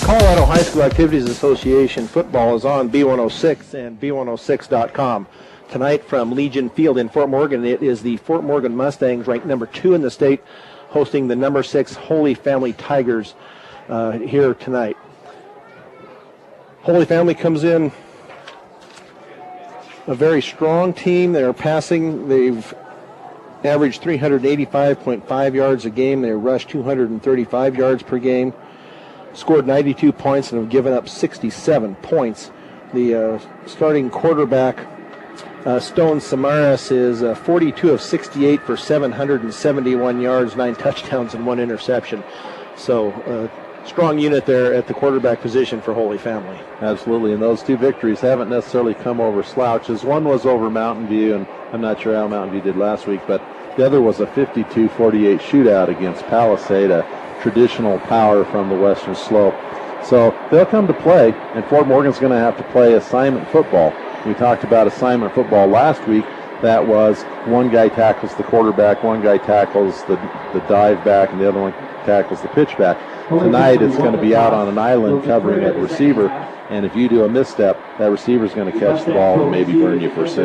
Colorado High School Activities Association football is on B106 and B106.com. Tonight from Legion Field in Fort Morgan, it is the Fort Morgan Mustangs, ranked number 2 in the state, hosting the number 6 Holy Family Tigers here tonight. Holy Family comes in a very strong team. They're passing. They've averaged 385.5 yards a game. They rushed 235 yards per game. Scored 92 points and have given up 67 points. The starting quarterback, Stone Samaras, is 42 of 68 for 771 yards, 9 touchdowns, and 1 interception. So, strong unit there at the quarterback position for Holy Family. Absolutely, and those 2 victories haven't necessarily come over slouches. One was over Mountain View, and I'm not sure how Mountain View did last week, but the other was a 52-48 shootout against Palisade, a traditional power from the Western Slope. So they'll come to play, and Fort Morgan's going to have to play assignment football. We talked about assignment football last week. That was one guy tackles the quarterback, one guy tackles the dive back, and the other one tackles the pitch back. Tonight it's going to be out on an island covering that receiver, and if you do a misstep, that receiver's going to catch the ball and maybe burn you for 6.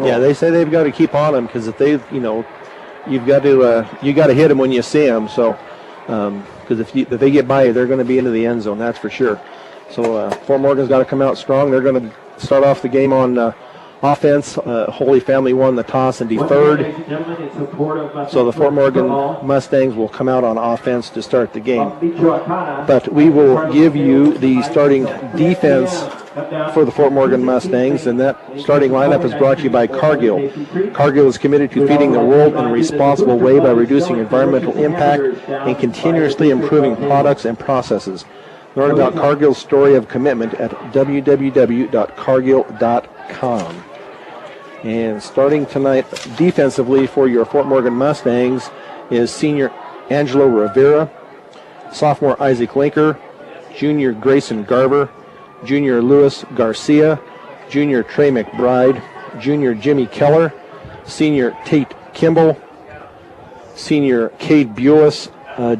Yeah, they say they've got to keep on them because if they, you've got to hit them when you see them. So, because if they get by you, they're going to be into the end zone, that's for sure. So Fort Morgan's got to come out strong. They're going to start off the game on offense. Holy Family won the toss and deferred. So the Fort Morgan Mustangs will come out on offense to start the game. But we will give you the starting defense for the Fort Morgan Mustangs, and that starting lineup is brought to you by Cargill. Cargill is committed to feeding the world in a responsible way by reducing environmental impact and continuously improving products and processes. Learn about Cargill's story of commitment at www.cargill.com. And starting tonight defensively for your Fort Morgan Mustangs is senior Angelo Rivera, sophomore Isaac Linker, junior Grayson Garber, junior Louis Garcia, junior Trey McBride, junior Jimmy Keller, senior Tate Kimball, senior Cade Bulis,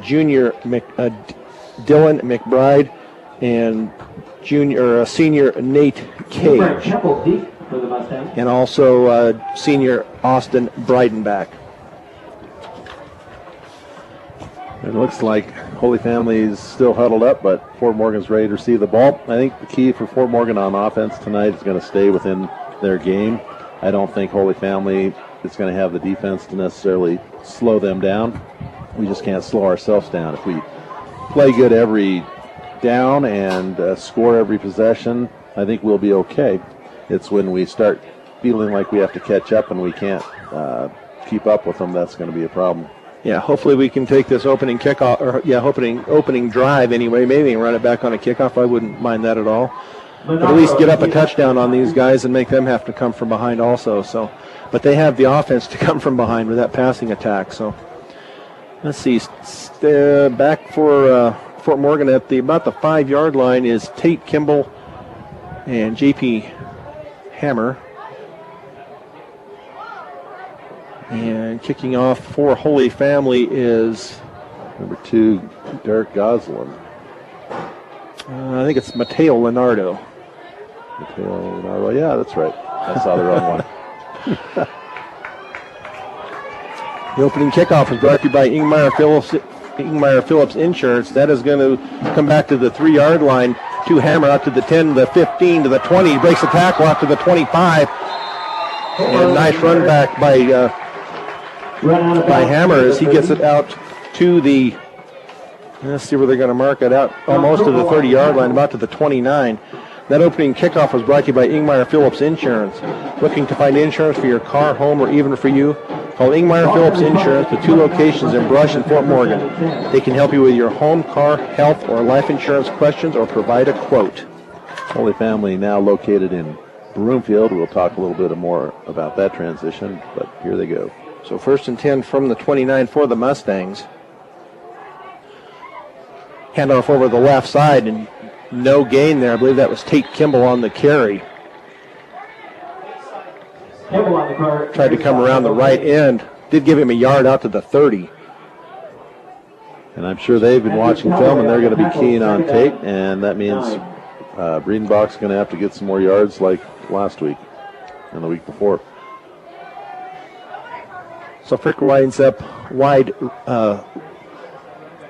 junior Dylan McBride, and senior Nate Cage, and also senior Austin Breidenbach. It looks like Holy Family is still huddled up, but Fort Morgan's ready to receive the ball. I think the key for Fort Morgan on offense tonight is going to stay within their game. I don't think Holy Family is going to have the defense to necessarily slow them down. We just can't slow ourselves down. If we play good every down and score every possession, I think we'll be okay. It's when we start feeling like we have to catch up and we can't keep up with them that's going to be a problem. Yeah, hopefully we can take this opening kickoff, or opening drive anyway, maybe run it back on a kickoff. I wouldn't mind that at all. But at least get up a touchdown on these guys and make them have to come from behind also. So, but they have the offense to come from behind with that passing attack. So let's see. Back for Fort Morgan at about the 5-yard line is Tate Kimball and J.P. Hammer. And kicking off for Holy Family is number 2, Derek Goslin. I think it's Mateo Leonardo. Mateo Leonardo, yeah, that's right. I saw the wrong one. The opening kickoff is brought to you by Ingmar Phillips Insurance. That is going to come back to the 3-yard line to Hammer out to the 10, the 15, to the 20. He breaks the tackle out to the 25. And nice run back by Hammer as he gets it out to the, let's see where they're going to mark it out, almost to the 30-yard line, about to the 29. That opening kickoff was brought to you by Ingmar Phillips Insurance. Looking to find insurance for your car, home, or even for you? Call Ingmar Phillips Insurance, the 2 locations in Brush and Fort Morgan. They can help you with your home, car, health, or life insurance questions or provide a quote. Holy Family now located in Broomfield. We'll talk a little bit more about that transition, but here they go. So 1st and 10 from the 29 for the Mustangs. Handoff over the left side and no gain there. I believe that was Tate Kimball on the carry. Tried to come around the right end. Did give him a yard out to the 30. And I'm sure they've been watching film, and they're going to be keen on tape, and that means Breedenbach's going to have to get some more yards like last week and the week before. So Frick winds up wide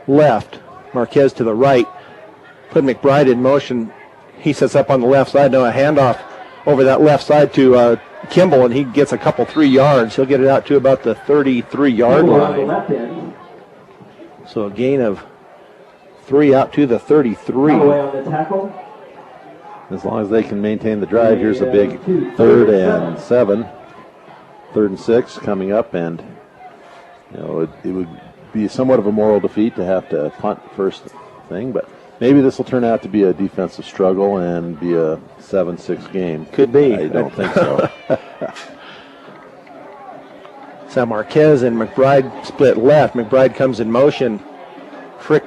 left, Marquez to the right, put McBride in motion. He sets up on the left side. Now a handoff over that left side to Kimball, and he gets a couple 3 yards. He'll get it out to about the 33-yard line. So a gain of 3 out to the 33. As long as they can maintain the drive, here's a big 3rd and 7, 3rd and 6 coming up, and it would be somewhat of a moral defeat to have to punt first thing, but maybe this will turn out to be a defensive struggle and be a 7-6 game. Could be. I don't think so. So Marquez and McBride split left. McBride comes in motion. Frick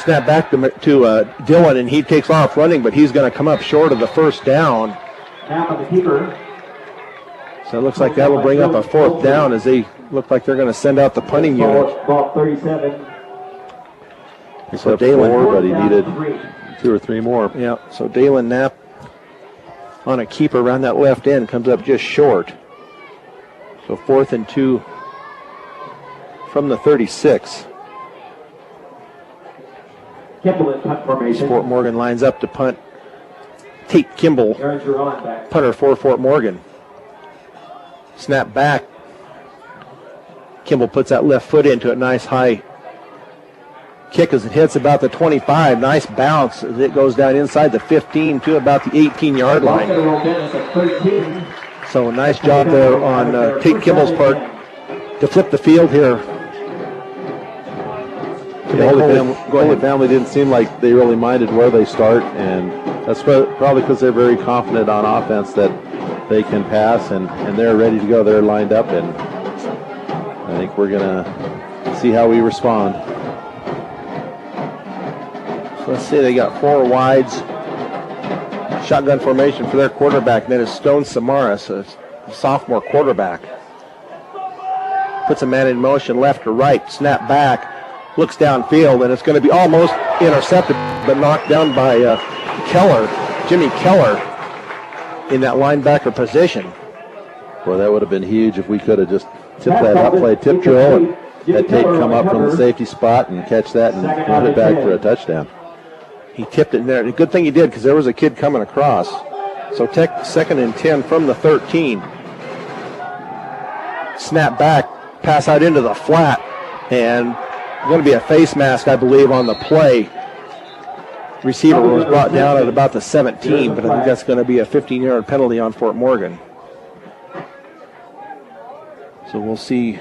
snap back to Dillon, and he takes off running, but he's going to come up short of the first down. Half of the keeper. So it looks like that will bring up a 4th down as they look like they're going to send out the punting unit. Ball 37. So Dalen, but he needed 2 or 3 more. Yeah, so Dalen Knapp on a keeper around that left end comes up just short. So 4th and 2 from the 36. Kimball in punt formation. Fort Morgan lines up to punt. Tate Kimball, Aaron Giron back. punter for Fort Morgan. Snap back. Kimball puts that left foot into a nice high kick as it hits about the 25. Nice bounce as it goes down inside the 15 to about the 18-yard line. So a nice job there on Tate Kimball's part to flip the field here. The Holy family didn't seem like they really minded where they start, and that's probably because they're very confident on offense that they can pass, and they're ready to go. They're lined up, and I think we're going to see how we respond. So let's see, they got 4 wides. Shotgun formation for their quarterback, and that is Stone Samaras, a sophomore quarterback. Puts a man in motion left to right, snap back, looks downfield, and it's going to be almost intercepted, but knocked down by Jimmy Keller, in that linebacker position. Boy, that would have been huge if we could have just tipped that up, played tip drill, and had Tate come up from the safety spot and catch that and run it back for a touchdown. He tipped it in there. Good thing he did, because there was a kid coming across. So Tech 2nd and 10 from the 13. Snap back, pass out into the flat, and going to be a face mask, I believe, on the play. Receiver was brought down at about the 17, but I think that's going to be a 15-yard penalty on Fort Morgan. So we'll see.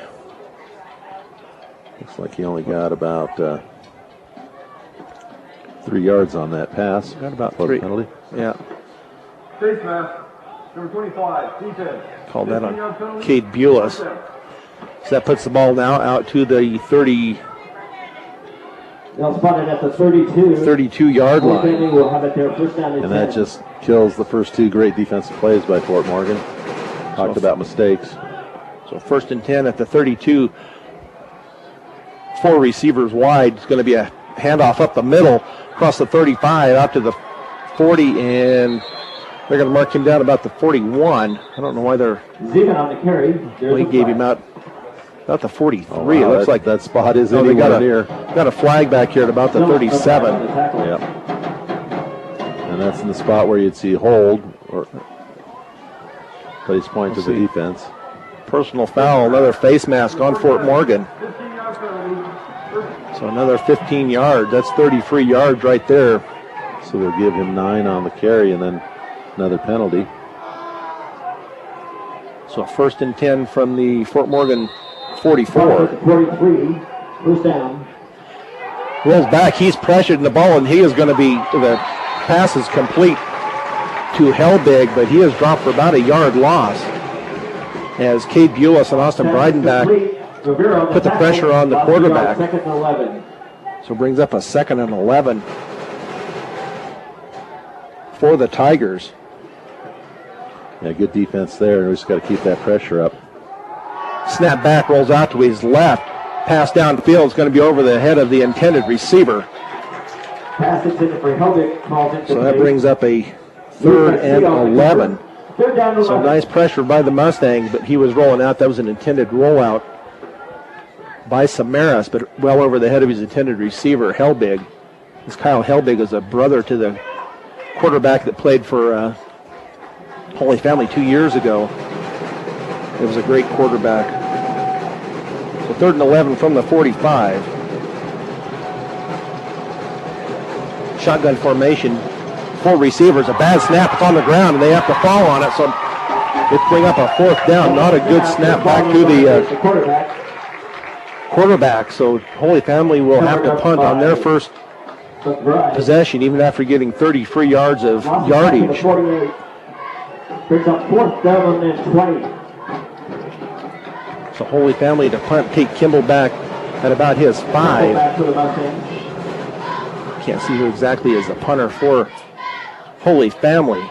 Looks like he only got about 3 yards on that pass. Got about for 3. Penalty. Yeah. Face mask, number 25, defense. Called that on Cade Bulis. So that puts the ball now out to the 30. They'll spot it at the 32. 32-yard Holy line. Family will have it there, first down and And that 10. just kills the first 2 great defensive plays by Fort Morgan. Talked about mistakes. So 1st and 10 at the 32. 4 receivers wide. It's going to be a handoff up the middle, across the 35, out to the 40, and they're going to mark him down about the 41. I don't know why they're... Zeman on the carry. Well, he gave him out about the 43. Oh, wow, It looks that, like that spot is they anywhere near. got a flag back here at about the 37. Yep. And that's in the spot where you'd see hold, but he's pointing to the defense. Personal foul, another face mask on Fort Morgan. So another 15 yards. That's 33 yards right there. So they'll give him 9 on the carry and then another penalty. So 1st and 10 from the Fort Morgan 44. 43, first down. Rolls back, he's pressured in the ball, and he is going to be, the pass is complete to Helbig, but he has dropped for about a yard loss as Cade Bulis and Austin Breidenbach put the pressure on the quarterback. Second and 11. So brings up a 2nd and 11 for the Tigers. Yeah, good defense there. We just got to keep that pressure up. Snap back, rolls out to his left. pass downfield is going to be over the head of the intended receiver. Pass intended for Helbig, calls it. So that brings up a 3rd and 11. Third down and So 11. nice pressure by the Mustangs, but he was rolling out. That was an intended rollout by Samaras, but well over the head of his intended receiver, Helbig. This Kyle Helbig is a brother to the quarterback that played for Holy Family 2 years ago. It was a great quarterback. So 3rd and 11 from the 45. Shotgun formation. 4 receivers. A bad snap. It's on the ground, and they have to fall on it. So it's bring up a 4th down. Not a good snap back to the quarterback. So Holy Family will have to punt on their first possession, even after getting 33 yards of yardage. 48. Brings up 4th down and 20. So Holy Family to punt, take Kimball back at about his 5. Back to the Mustangs. Can't see who exactly is the punter for Holy Family.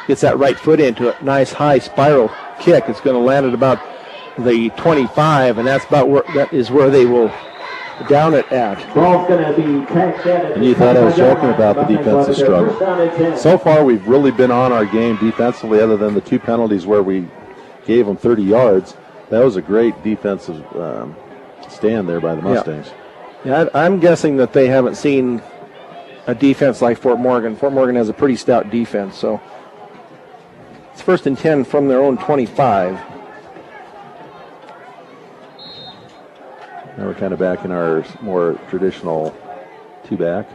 Gets that right foot into a nice high spiral kick. It's going to land at about the 25, and that's about where they will down it at. Ball's going to be tagged at. And you thought I was joking about the defensive struggle. First down and 10. So far, we've really been on our game defensively, other than the 2 penalties where we gave them 30 yards. That was a great defensive stand there by the Mustangs. Yeah, I'm guessing that they haven't seen a defense like Fort Morgan. Fort Morgan has a pretty stout defense, so it's 1st and 10 from their own 25. Now we're kind of back in our more traditional 2-back.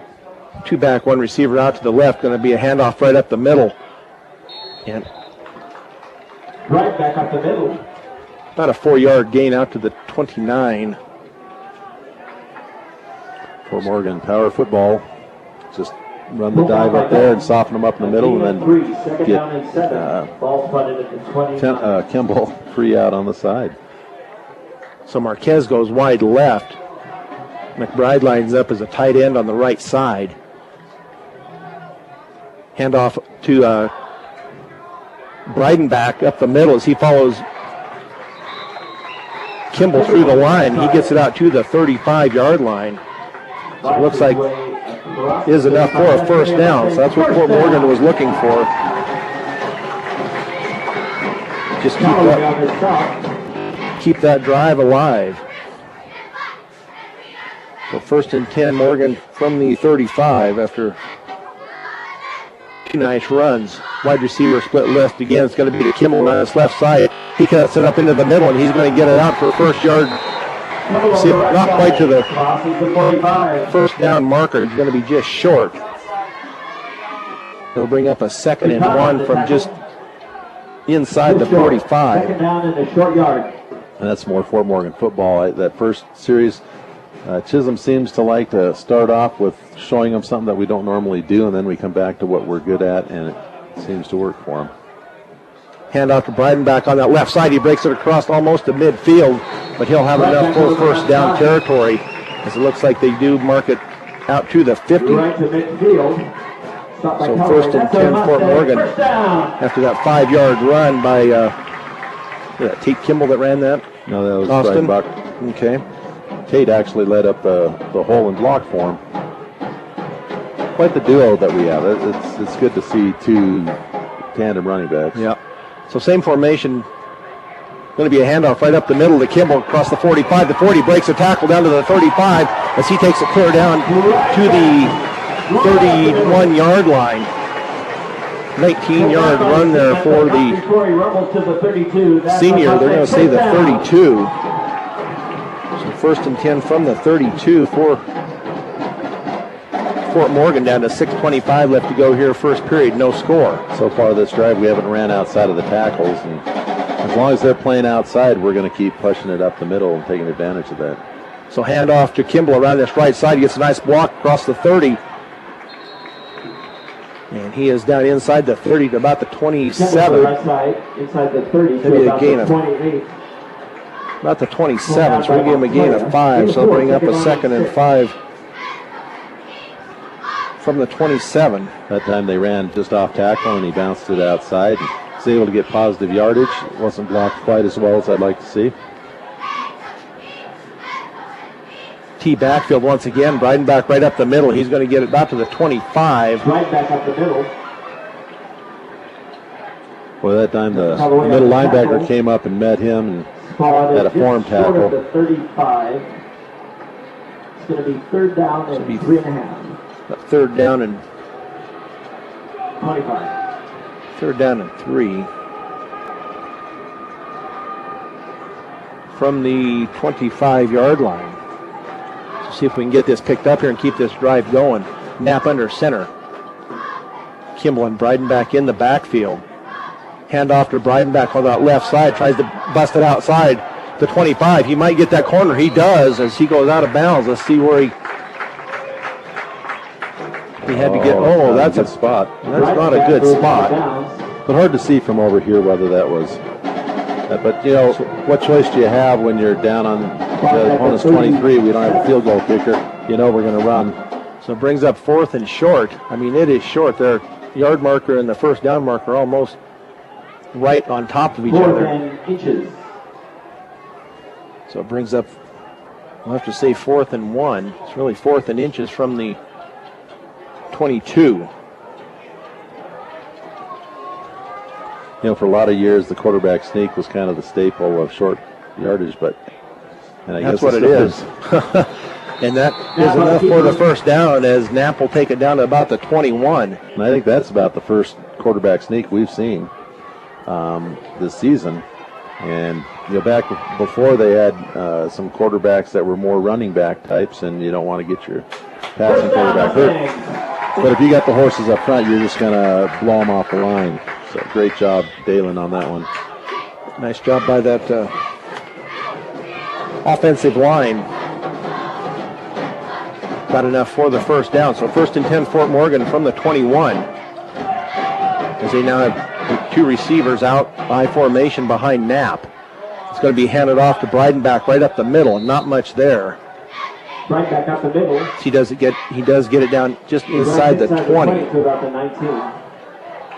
2-back, 1 receiver out to the left. Going to be a handoff right up the middle. And Right back up the middle. about a 4-yard gain out to the 29. Fort Morgan power football. Just run the dive up there and soften them up in the middle, and then Second get down and 7. Ball spotted at the 20. Kimball free out on the side. So Marquez goes wide left. McBride lines up as a tight end on the right side. Handoff to Breidenbach up the middle as he follows Kimball through the line. He gets it out to the 35-yard line. So it looks like is enough for a 1st down. So that's what Fort Morgan was looking for. Just keep that drive alive. So 1st and 10, Morgan from the 35 after 2 nice runs. Wide receiver split left again. It's going to be to Kimball on his left side. He cuts it up into the middle, and he's going to get it out for a 1st yard. See, not quite to the 1st down marker. He's going to be just short. He'll bring up a 2nd and 1 from just inside the 45. 2nd down in the short yard. And that's more Fort Morgan football. That first series, Chisholm seems to like to start off with showing them something that we don't normally do, and then we come back to what we're good at, and it seems to work for them. Handoff to Breidenbach on that left side. He breaks it across almost to midfield, but he'll have enough for 1st down territory, as it looks like they do mark it out to the 50. Right to midfield. So 1st and 10 Fort Morgan after that 5-yard run by Tate Kimball that ran that. No, that was Austin. Breidenbach. Okay. Tate actually led up the hole and block for him. Quite the duo that we have. It's good to see 2 tandem running backs. Yeah. So same formation. Going to be a handoff right up the middle to Kimball across the 45. The 40 breaks a tackle down to the 35 as he takes it clear down to the 31-yard line. 19-yard run there for the senior. They're going to say the 32. So 1st and 10 from the 32 for Fort Morgan, down to 6:25 left to go here, 1st period, no score. So far this drive, we haven't ran outside of the tackles, and as long as they're playing outside, we're going to keep pushing it up the middle and taking advantage of that. So handoff to Kimball around this right side. He gets a nice block across the 30. And he is down inside the 30 to about the 27. Right side, inside the 30. Maybe a gain of 28. about the 27. So we give him a gain of 5. So bring up a 2nd and 5 from the 27. That time they ran just off tackle, and he bounced it outside. And was able to get positive yardage. It wasn't blocked quite as well as I'd like to see. T backfield once again. Breidenbach right up the middle. He's going to get it about to the 25. Right back up the middle. Well, that time the All the way middle up the linebacker tackle. came up and met him, and Ball Had a is form just short of tackle. the 35. It's going to be third down and 3.5. Third down and 25. third down and 3. From the 25-yard line. So see if we can get this picked up here and keep this drive going. Knapp under center. Kimball and Breidenbach in the backfield. Hand off to Breidenbach on that left side. Tries to bust it outside the 25. He might get that corner. He does as he goes out of bounds. Let's see where he had to get. Oh, that's a spot. That's not a good spot. But hard to see from over here whether that was. But, you know, what choice do you have when you're down on the opponent's 23? We don't have a field goal kicker. You know we're going to run. So it brings up fourth and short. I mean, it is short. Their yard marker and the first down marker are almost right on top of each Fourth other. and inches. So it brings up, we'll have to say 4th and 1. It's really 4th and inches from the 22. You know, for a lot of years, the quarterback sneak was kind of the staple of short yardage, but and I That's guess what it is. And that is enough for the first down as Knapp will take it down to about the 21. And I think that's about the first quarterback sneak we've seen this season. And you know, back before they had some quarterbacks that were more running back types, and you don't want to get your passing quarterback hurt. But if you got the horses up front, you're just going to blow them off the line. So great job, Dalen, on that one. Nice job by that offensive line. Got enough for the first down. So 1st and 10, Fort Morgan from the 21. As they now have 2 receivers out by formation behind Knapp. It's going to be handed off to Breidenbach right up the middle, and not much there. Right back up the middle. He does get it down just inside the 20. To about the 19.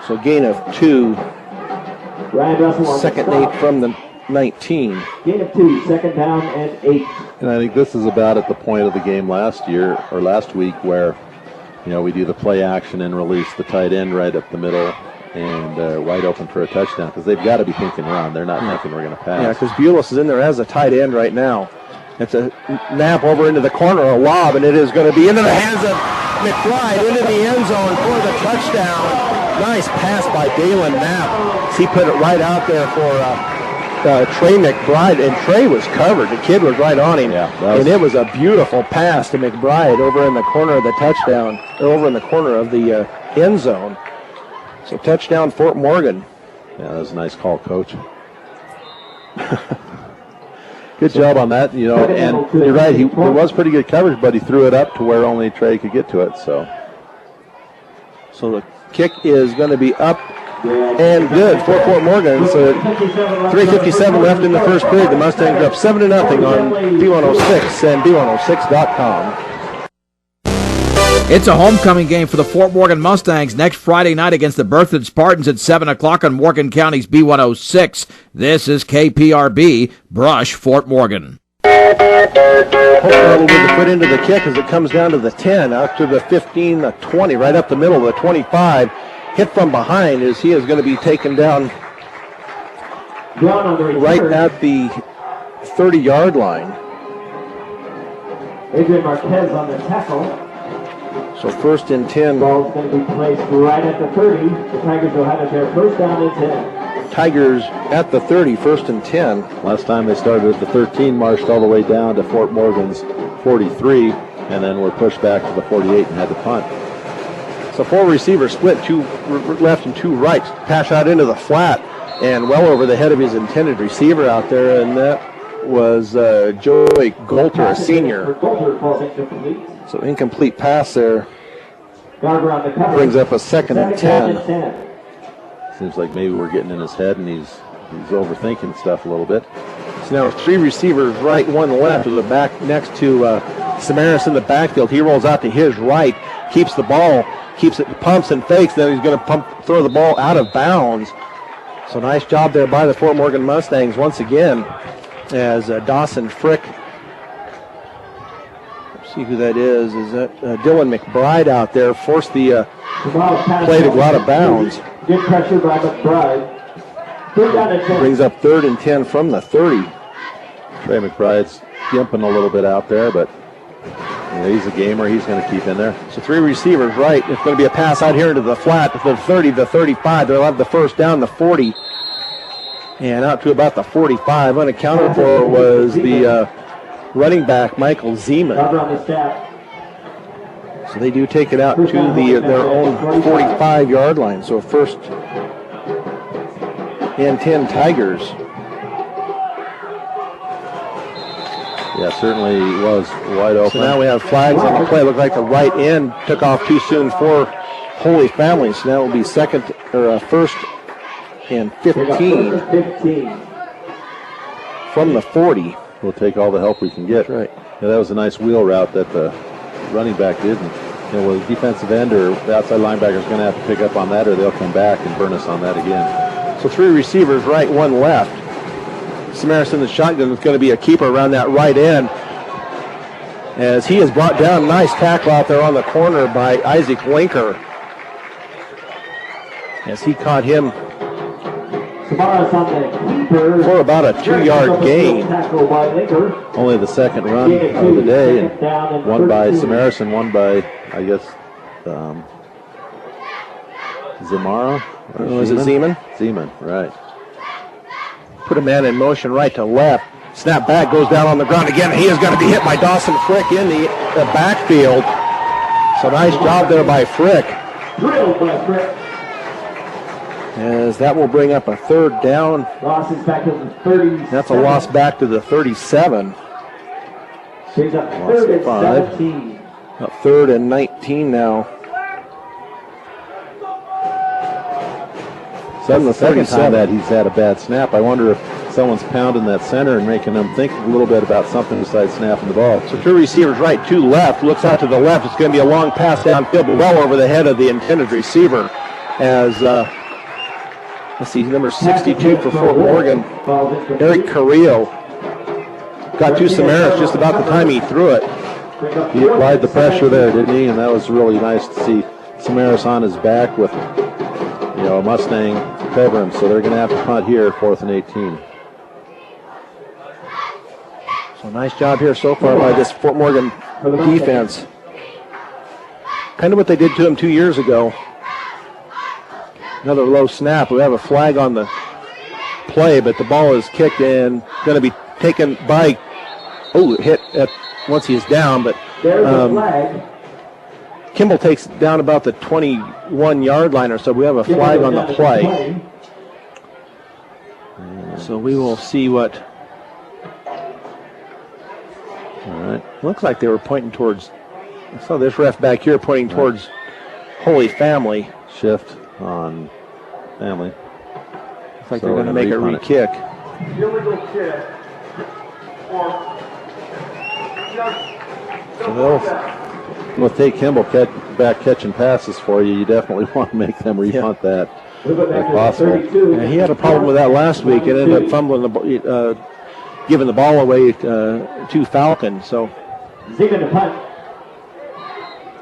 So gain of 2. Ryan Russell on Second the and 8 stop. from the 19. Gain of 2, second down and 8. And I think this is about at the point of the game last year or last week where, you know, we do the play action and release the tight end right up the middle and wide open for a touchdown because they've got to be thinking run. They're not thinking we're going to pass. Yeah, because Bulis is in there as a tight end right now. It's a Knapp over into the corner, a lob, and it is going to be into the hands of McBride into the end zone for the touchdown. Nice pass by Dalen Knapp. He put it right out there for Trey McBride, and Trey was covered. The kid was right on him. Yeah, and it was a beautiful pass to McBride over in the corner of the touchdown, or over in the corner of the end zone. So touchdown, Fort Morgan. Yeah, that was a nice call, Coach. Good job on that, you know, and you're right, it was pretty good coverage, but he threw it up to where only Trey could get to it, so. So the kick is going to be up and good for Fort Morgan. So 3:57 left in the first period. The Mustangs are up 7-0 on B106 and B106.com. It's a homecoming game for the Fort Morgan Mustangs next Friday night against the Berthoud Spartans at 7 o'clock on Morgan County's B106. This is KPRB, Brush, Fort Morgan. Hope will get the foot into the kick as it comes down to the 10, out to the 15, the 20, right up the middle of the 25. Hit from behind as he is going to be taken down right at the 30-yard line. Adrian Marquez on the tackle. So 1st and 10. Ball's going to be placed right at the 30. The Tigers will have it there. First down and 10. Tigers at the 30, 1st and 10. Last time they started at the 13, marched all the way down to Fort Morgan's 43, and then were pushed back to the 48 and had to punt. So 4 receivers split, 2 left and 2 right. Pass out into the flat and well over the head of his intended receiver out there, and that was Joey Golter, a senior. Golter falls incomplete. So incomplete pass there. Guard around the cover. Brings up a 2nd and 10. Seems like maybe we're getting in his head and he's overthinking stuff a little bit. So now 3 receivers right, 1 left to the back next to Samaras in the backfield. He rolls out to his right, keeps the ball, keeps it, pumps and fakes, then he's going to throw the ball out of bounds. So nice job there by the Fort Morgan Mustangs once again as Dawson Frick See who that is. Is that Dylan McBride out there? Forced the Tomorrow's pass play to go out of bounds. Good pressure by McBride. Third down and 10. Brings up 3rd and 10 from the 30. Trey McBride's gimping a little bit out there, but he's a gamer. He's going to keep in there. So 3 receivers, right. It's going to be a pass out here into the flat, the 30, the 35. They'll have the first down, the 40. And out to about the 45. Unaccounted for was the running back, Michael Zeman. Cover on the stat. So they do take it out to their own 45-yard line. So first and 10 Tigers. Yeah, certainly was wide open. So now we have flags on the play. Looked like the right end took off too soon for Holy Family. So now it will be first and 15 from the 40. We'll take all the help we can get. That's right. Yeah, that was a nice wheel route that the running back didn't. Well, the defensive end or the outside linebacker is going to have to pick up on that, or they'll come back and burn us on that again. So 3 receivers, right, 1 left. Samaras in the shotgun is going to be a keeper around that right end, as he is brought down. Nice tackle out there on the corner by Isaac Linker, as he caught him Samaras on the keeper. for about a 2-yard gain. Tackle by Linker. Only the second run of the day, and one by Samaras and one by, I guess, Zamara? Was it Zeman? Zeman, right. Put a man in motion right to left. Snap back, goes down on the ground again. He is going to be hit by Dawson Frick in the backfield. So nice job there by Frick. Drilled by Frick. As that will bring up a 3rd down. Loss is back to the 30. That's a loss back to the 37. Brings up Loss 3rd of and 5. 17. Up 3rd and 19 now. That's the second 37. time that he's had a bad snap. I wonder if someone's pounding that center and making them think a little bit about something besides snapping the ball. So 2 receivers right, 2 left. Looks out to the left. It's going to be a long pass downfield, but well over the head of the intended receiver. As let's see, number 62 for Fort Morgan, Eric Carrillo, got to Samaras just about the time he threw it. He applied the pressure there, didn't he? And that was really nice to see Samaras on his back with, a Mustang cover him. So they're going to have to punt here, 4th and 18. So nice job here so far by this Fort Morgan defense. Kind of what they did to him 2 years ago. Another low snap. We have a flag on the play, but the ball is kicked and going to be taken by, hit at once he is down, but There's a flag. Kimball takes it down about the 21-yard line or so. We have a flag on the play. So we will see what. All right. Looks like they were pointing towards. I saw this ref back here pointing towards Holy Family. Shift on Family. Looks like they're going to make a re-kick. Illegal kick. So With Tate Kimball back catching passes for you, you definitely want to make them repunt that if possible. yeah, he had a problem with that last week and ended up fumbling giving the ball away to Falcon. So Zeman to punt.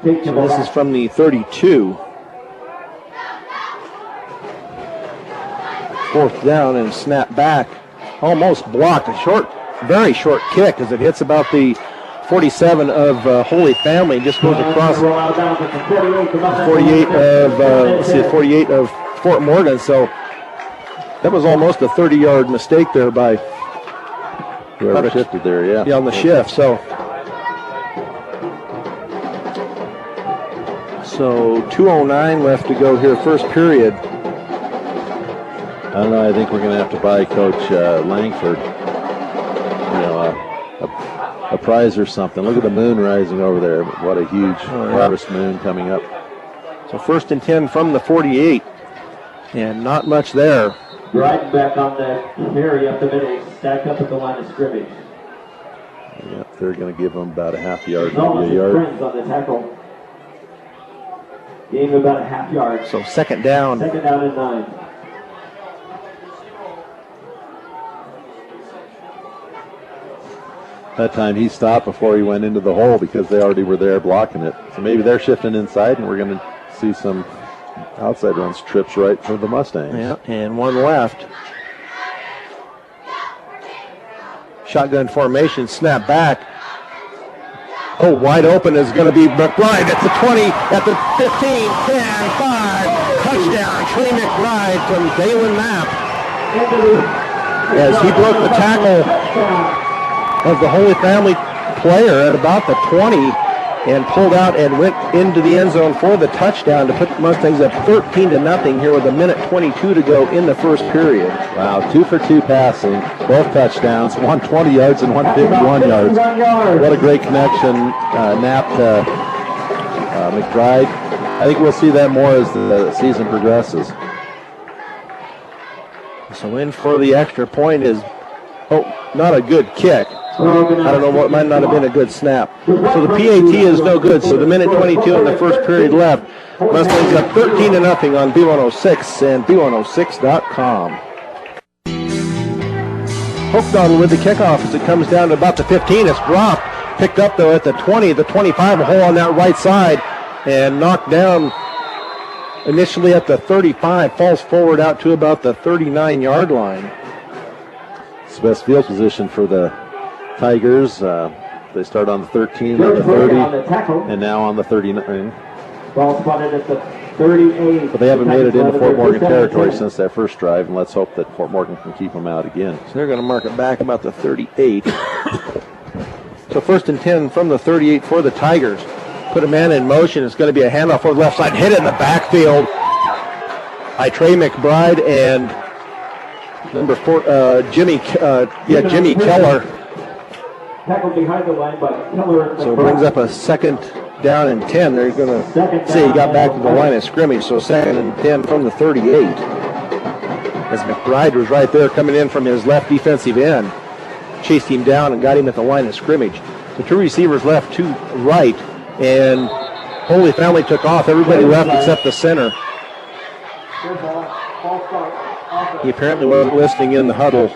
this is from the 32. 4th down and snap back. Almost blocked. A very short kick as it hits about the 47 of Holy Family. Just goes across 48 of Fort Morgan. So that was almost a 30-yard mistake there by Whoever shifted there, yeah. on the shift. So 2:09 left to go here, first period. I don't know. I think we're going to have to buy Coach Langford, a prize or something. Look at the moon rising over there. What a huge harvest moon coming up. So 1st and 10 from the 48, and not much there. Right back on the carry up the middle, stacked up at the line of scrimmage. Yep, they're going to give them about a half yard, No, maybe a yard. Friends on the tackle. Gain of about a half yard. So 2nd down. 2nd down and 9. that time he stopped before he went into the hole because they already were there blocking it. So maybe they're shifting inside, and we're going to see some outside runs, trips right for the Mustangs. Yeah, and one left. Shotgun formation, snap back. Oh, wide open is going to be McBride at the 20, at the 15, 10, 5. Touchdown, Trey McBride from Dalen Knapp. As he broke the tackle of the Holy Family player at about the 20 and pulled out and went into the end zone for the touchdown to put the Mustangs up 13-0 here with 1:22 to go in the first period. Wow, 2 for 2 passing, both touchdowns, one 20 yards and one 51 yards. What a great connection, Knapp to McBride. I think we'll see that more as the season progresses. So in for the extra point is, not a good kick. I don't know, what might not have been a good snap. So the PAT is no good. So the 1:22 in the first period left. Mustangs up 13-0 on B106 and B106.com. Hochdahl with the kickoff as it comes down to about the 15. It's dropped. Picked up though at the 20, the 25, a hole on that right side, and knocked down initially at the 35. Falls forward out to about the 39-yard line. It's the best field position for the Tigers. They start on the 13, at the 30, and now on the 39. Ball spotted at the 38. But they haven't made it into Fort Morgan territory since that first drive, and let's hope that Fort Morgan can keep them out again. So they're going to mark it back about the 38. So first and 10 from the 38 for the Tigers. Put a man in motion. It's going to be a handoff for the left side. Hit it in the backfield by Trey McBride and number 4, Jimmy Keller. Tackled behind the line by Keller. So it brings up a second down and 10. They're going to say he got back to the line of scrimmage. So second and 10 from the 38. As McBride was right there coming in from his left defensive end. Chased him down and got him at the line of scrimmage. The two receivers left, two right, and Holy Family took off. Everybody left except the center. He apparently wasn't listening in the huddle.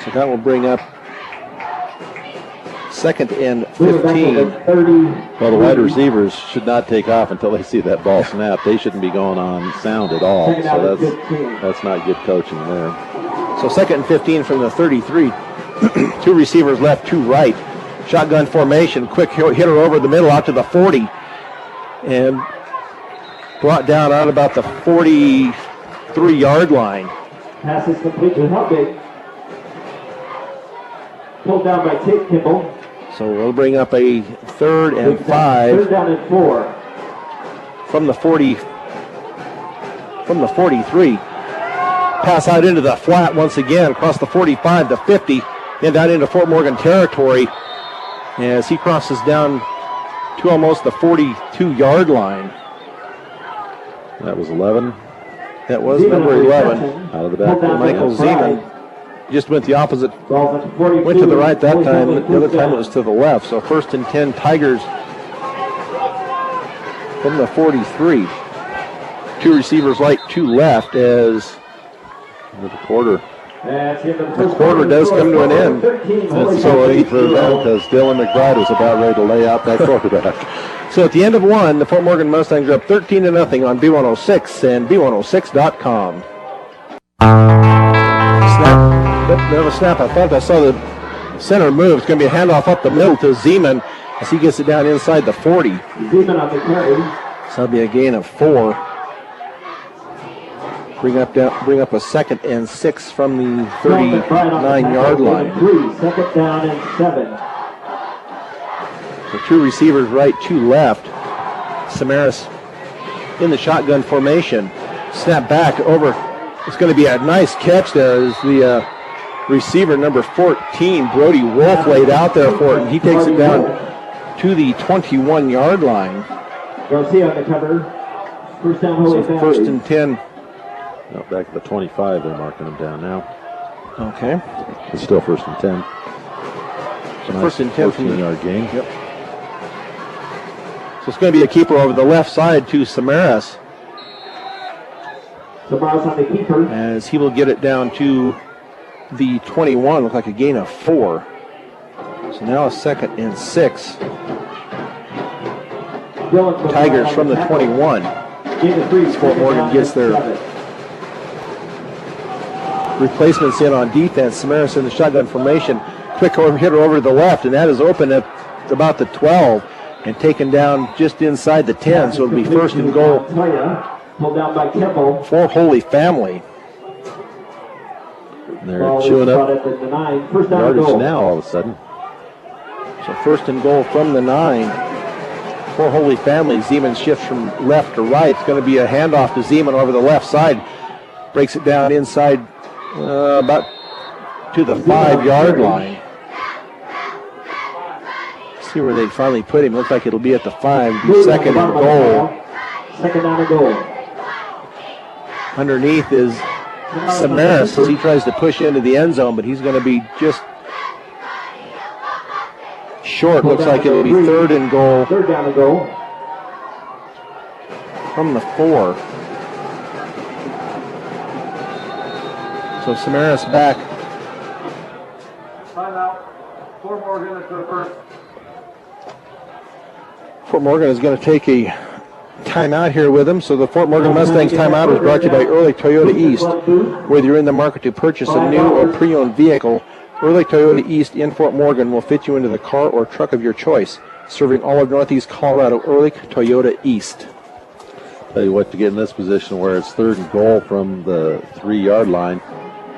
So that will bring up second and 15. Well, the wide receivers should not take off until they see that ball snap. They shouldn't be going on sound at all. So that's not good coaching there. So second and 15 from the 33. Two receivers left, two right. Shotgun formation, quick hitter over the middle out to the 40. And brought down out about the 43-yard line. Pass is complete to Helbig. Pulled down by Tate Kimball. So we'll bring up a third and 5. Third down and 4. From the 43. Pass out into the flat once again, across the 45, the 50, and down into Fort Morgan territory as he crosses down to almost the 42-yard line. That was 11. That was number 11. Out of the backfield. Michael Zeman just went the opposite, went to the right that time. The other time it was to the left. So first and 10, Tigers from the 43. Two receivers right, two left as the quarter. The quarter does come to an end. That's so late for them because Dylan McBride was about ready to lay out that quarterback. So at the end of one, the Fort Morgan Mustangs are up 13-0 on B106 and B106.com. Snap. I thought I saw the center move. It's going to be a handoff up the middle to Zeman as he gets it down inside the 40. Zeman on the carry. So that'll be a gain of 4. Bring up a second and 6 from the 39-yard line. Second down and 7. So two receivers right, two left. Samaras in the shotgun formation. Snap back over. It's going to be a nice catch there as the receiver number 14, Brody Wolf, laid out there for it, and he takes it down to the 21-yard line. Garcia on the cover. First down, Holy Family. First and 10. No, back at the 25, they're marking him down now. Okay. It's still first and 10. So nice first and 10 from the 14-yard gain. Yep. So it's going to be a keeper over the left side to Samaras. Samaras on the keeper. As he will get it down to the 21, look like a gain of 4. So now a 2nd and 6. Dylan Tigers from the 21. Fort Morgan gets their replacements in on defense. Samaras in the shotgun formation. Quick hitter over to the left, and that is open at about the 12 and taken down just inside the 10. So it'll be 1st and goal Pulled down by Kimball. for Holy Family. They're Ball is chewing caught up at the 9. First down and yardage goal. now all of a sudden. So 1st and goal from the 9 for Holy Family. Zeman shifts from left to right. It's going to be a handoff to Zeman over the left side. Breaks it down inside about to the 5-yard line. See where they finally put him. Looks like it'll be at the 5. 2nd and goal. 2nd down and goal. Underneath is Samaras as he tries to push into the end zone, but he's going to be just short. Looks like it'll be 3rd and goal 3rd down and goal. from the 4. So Samaras back. Timeout. Fort Morgan is the first. Fort Morgan is going to take a timeout here with him. So the Fort Morgan Mustangs timeout is brought to you by Ehrlich Toyota East. Whether you're in the market to purchase a new or pre-owned vehicle, Ehrlich Toyota East in Fort Morgan will fit you into the car or truck of your choice. Serving all of Northeast Colorado, Ehrlich Toyota East. Tell you what, to get in this position where it's 3rd and goal from the 3-yard line,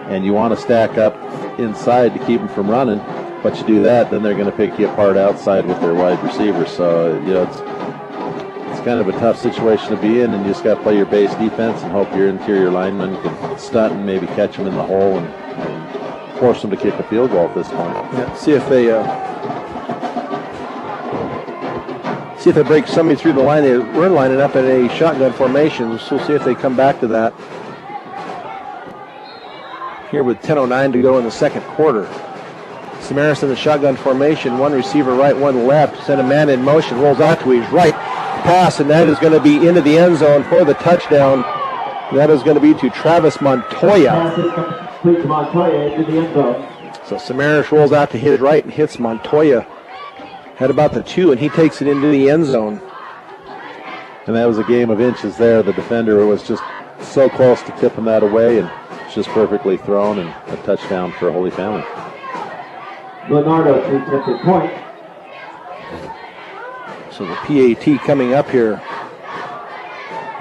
and you want to stack up inside to keep them from running, but you do that, then they're going to pick you apart outside with their wide receivers. So, you know, it's kind of a tough situation to be in, and you just got to play your base defense and hope your interior lineman can stunt and maybe catch them in the hole and force them to kick a field goal at this point. Yeah, see if they break somebody through the line. They were lining up in a shotgun formation, so we'll see if they come back to that. Here with 10:09 to go in the 2nd quarter. Samaras in the shotgun formation, one receiver right, one left. Sent a man in motion, rolls out to his right, pass, and that is going to be into the end zone for the touchdown. That is going to be to Travis Montoya. Pass is complete to Montoya into the end zone. So Samaras rolls out to his right and hits Montoya at about the 2, and he takes it into the end zone. And that was a game of inches there. The defender was just so close to tipping that away, and it's just perfectly thrown, and a touchdown for Holy Family. Leonardo to attempted point. So the PAT coming up here.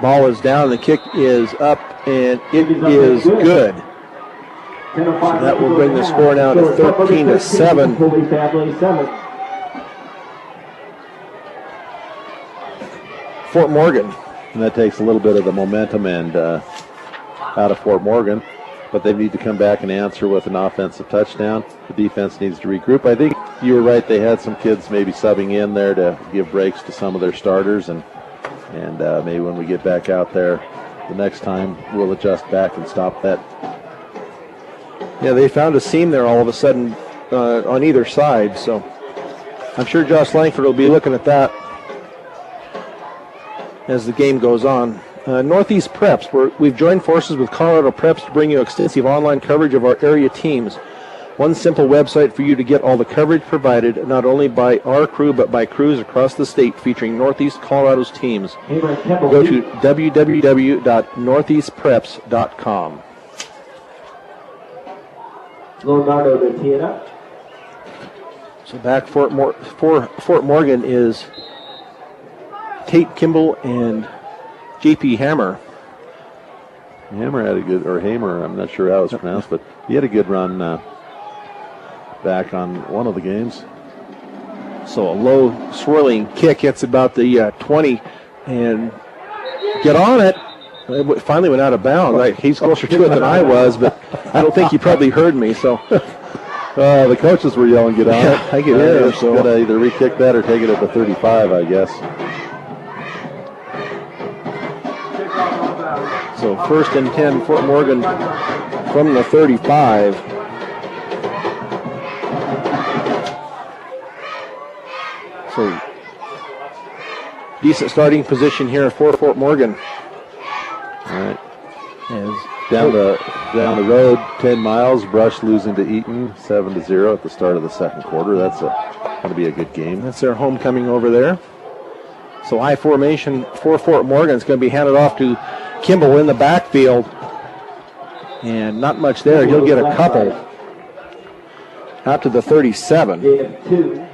Ball is down, the kick is up, and it is good. So that will bring the score now to 13-7. Holy Family 7. Fort Morgan. And that takes a little bit of the momentum and out of Fort Morgan, but they need to come back and answer with an offensive touchdown. The defense needs to regroup. I think you were right. They had some kids maybe subbing in there to give breaks to some of their starters, and maybe when we get back out there the next time, we'll adjust back and stop that. Yeah, they found a seam there all of a sudden on either side, so I'm sure Josh Langford will be looking at that as the game goes on. Northeast Preps, we've joined forces with Colorado Preps to bring you extensive online coverage of our area teams. One simple website for you to get all the coverage provided, not only by our crew, but by crews across the state featuring Northeast Colorado's teams. Go to www.northeastpreps.com. Leonardo to tee it up. So back for Fort Morgan is Tate Kimball and J.P. Hammer. Hammer had a good, or Hamer, I'm not sure how it's pronounced, but he had a good run back on one of the games. So a low swirling kick hits about the 20 and get on it. It finally went out of bounds. He's closer to it than I was, but I don't think he probably heard me. So the coaches were yelling, "Get on it!" I get it. So gotta either re-kick that or take it at the 35, I guess. So 1st and 10, Fort Morgan from the 35. So decent starting position here for Fort Morgan. All right. As Down the road, 10 miles. Brush losing to Eaton, 7-0 at the start of the second quarter. That's going to be a good game. that's their homecoming over there. So I formation for Fort Morgan is going to be handed off to Kimball in the backfield. And not much there. He'll get a couple out to the 37. Gain of 2.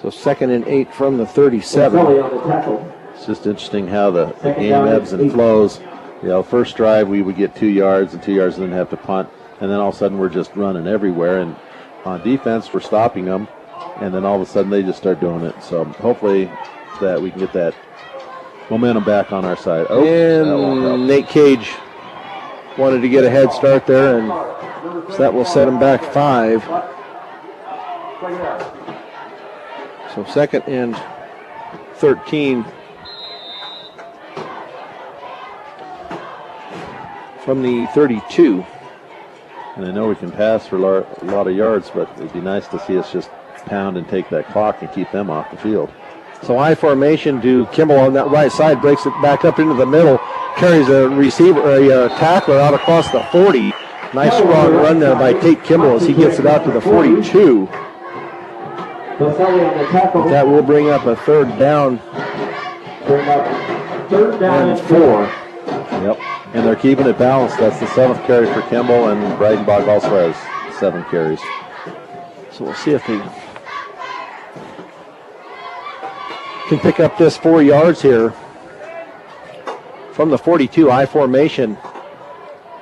So 2nd and 8 from the Sully 37. on the tackle. It's just interesting how the Second game down ebbs and 8. flows. First drive we would get 2 yards and 2 yards and then have to punt. And then all of a sudden we're just running everywhere. And on defense, we're stopping them. And then all of a sudden they just start doing it. So hopefully that we can get that momentum back on our side. Oh, that won't help. And Nate Cage wanted to get a head start there, and so that will set him back 5. So 2nd and 13 from the 32. And I know we can pass for a lot of yards, but it'd be nice to see us just pound and take that clock and keep them off the field. So I formation to Kimball on that right side, breaks it back up into the middle, carries a receiver, a tackler out across the 40. Nice strong run there by Tate Kimball as he gets it out to the 42. So Sully on the tackle. That will bring up a 3rd down Bring up 3rd down and and 4. Yep. And they're keeping it balanced. That's the 7th carry for Kimball, and Breidenbach also has 7 carries. So we'll see if they can pick up this 4 yards here from the 42. I formation.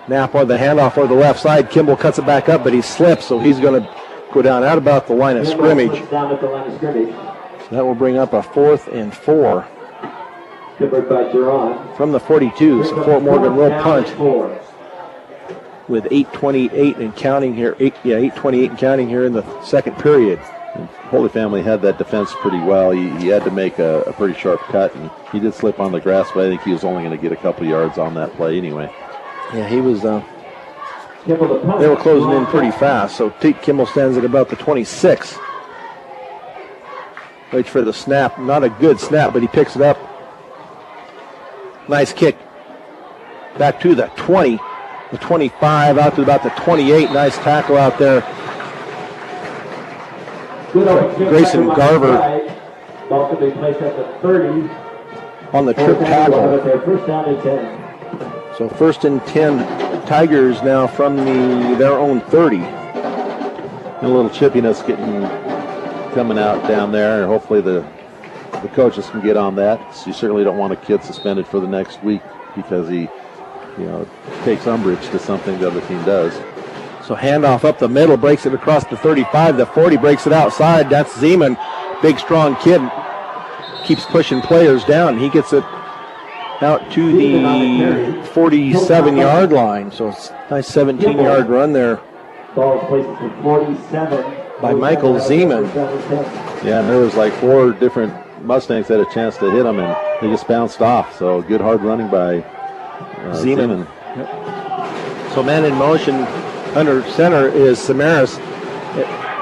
Napa the handoff over the left side. Kimball cuts it back up, but he slips, so he's going to go down out about the line of scrimmage. Down at the line of scrimmage. So that will bring up a 4th and 4 Covered by Duran. from the 42. So Fort Morgan will punt 4. with 8:28 and counting here. 8:28 and counting here in the 2nd period. Holy Family had that defense pretty well. He had to make a pretty sharp cut, and he did slip on the grass, but I think he was only going to get a couple yards on that play anyway. Yeah, he was. Kimball the punt. They were closing in pretty fast. So Tate Kimball stands at about the 26. Waits for the snap. Not a good snap, but he picks it up. Nice kick. Back to the 20. The 25 out to about the 28. Nice tackle out there. Grayson Garver Ball to be placed at the 30. on the trip tackle. First down and 10. So 1st and 10 Tigers now from their own 30. And a little chippiness coming out down there, and hopefully the coaches can get on that. So you certainly don't want a kid suspended for the next week because he takes umbrage to something the other team does. So handoff up the middle, breaks it across the 35. The 40 breaks it outside. That's Zeman, big strong kid, keeps pushing players down. He gets it out to the 47-yard line. So it's a nice 17-yard run there Ball is placed at the 47. by Michael Zeman. Yeah, and there was like 4 different Mustangs that had a chance to hit him, and they just bounced off. So good hard running by Zeman. So man in motion under center is Samaras,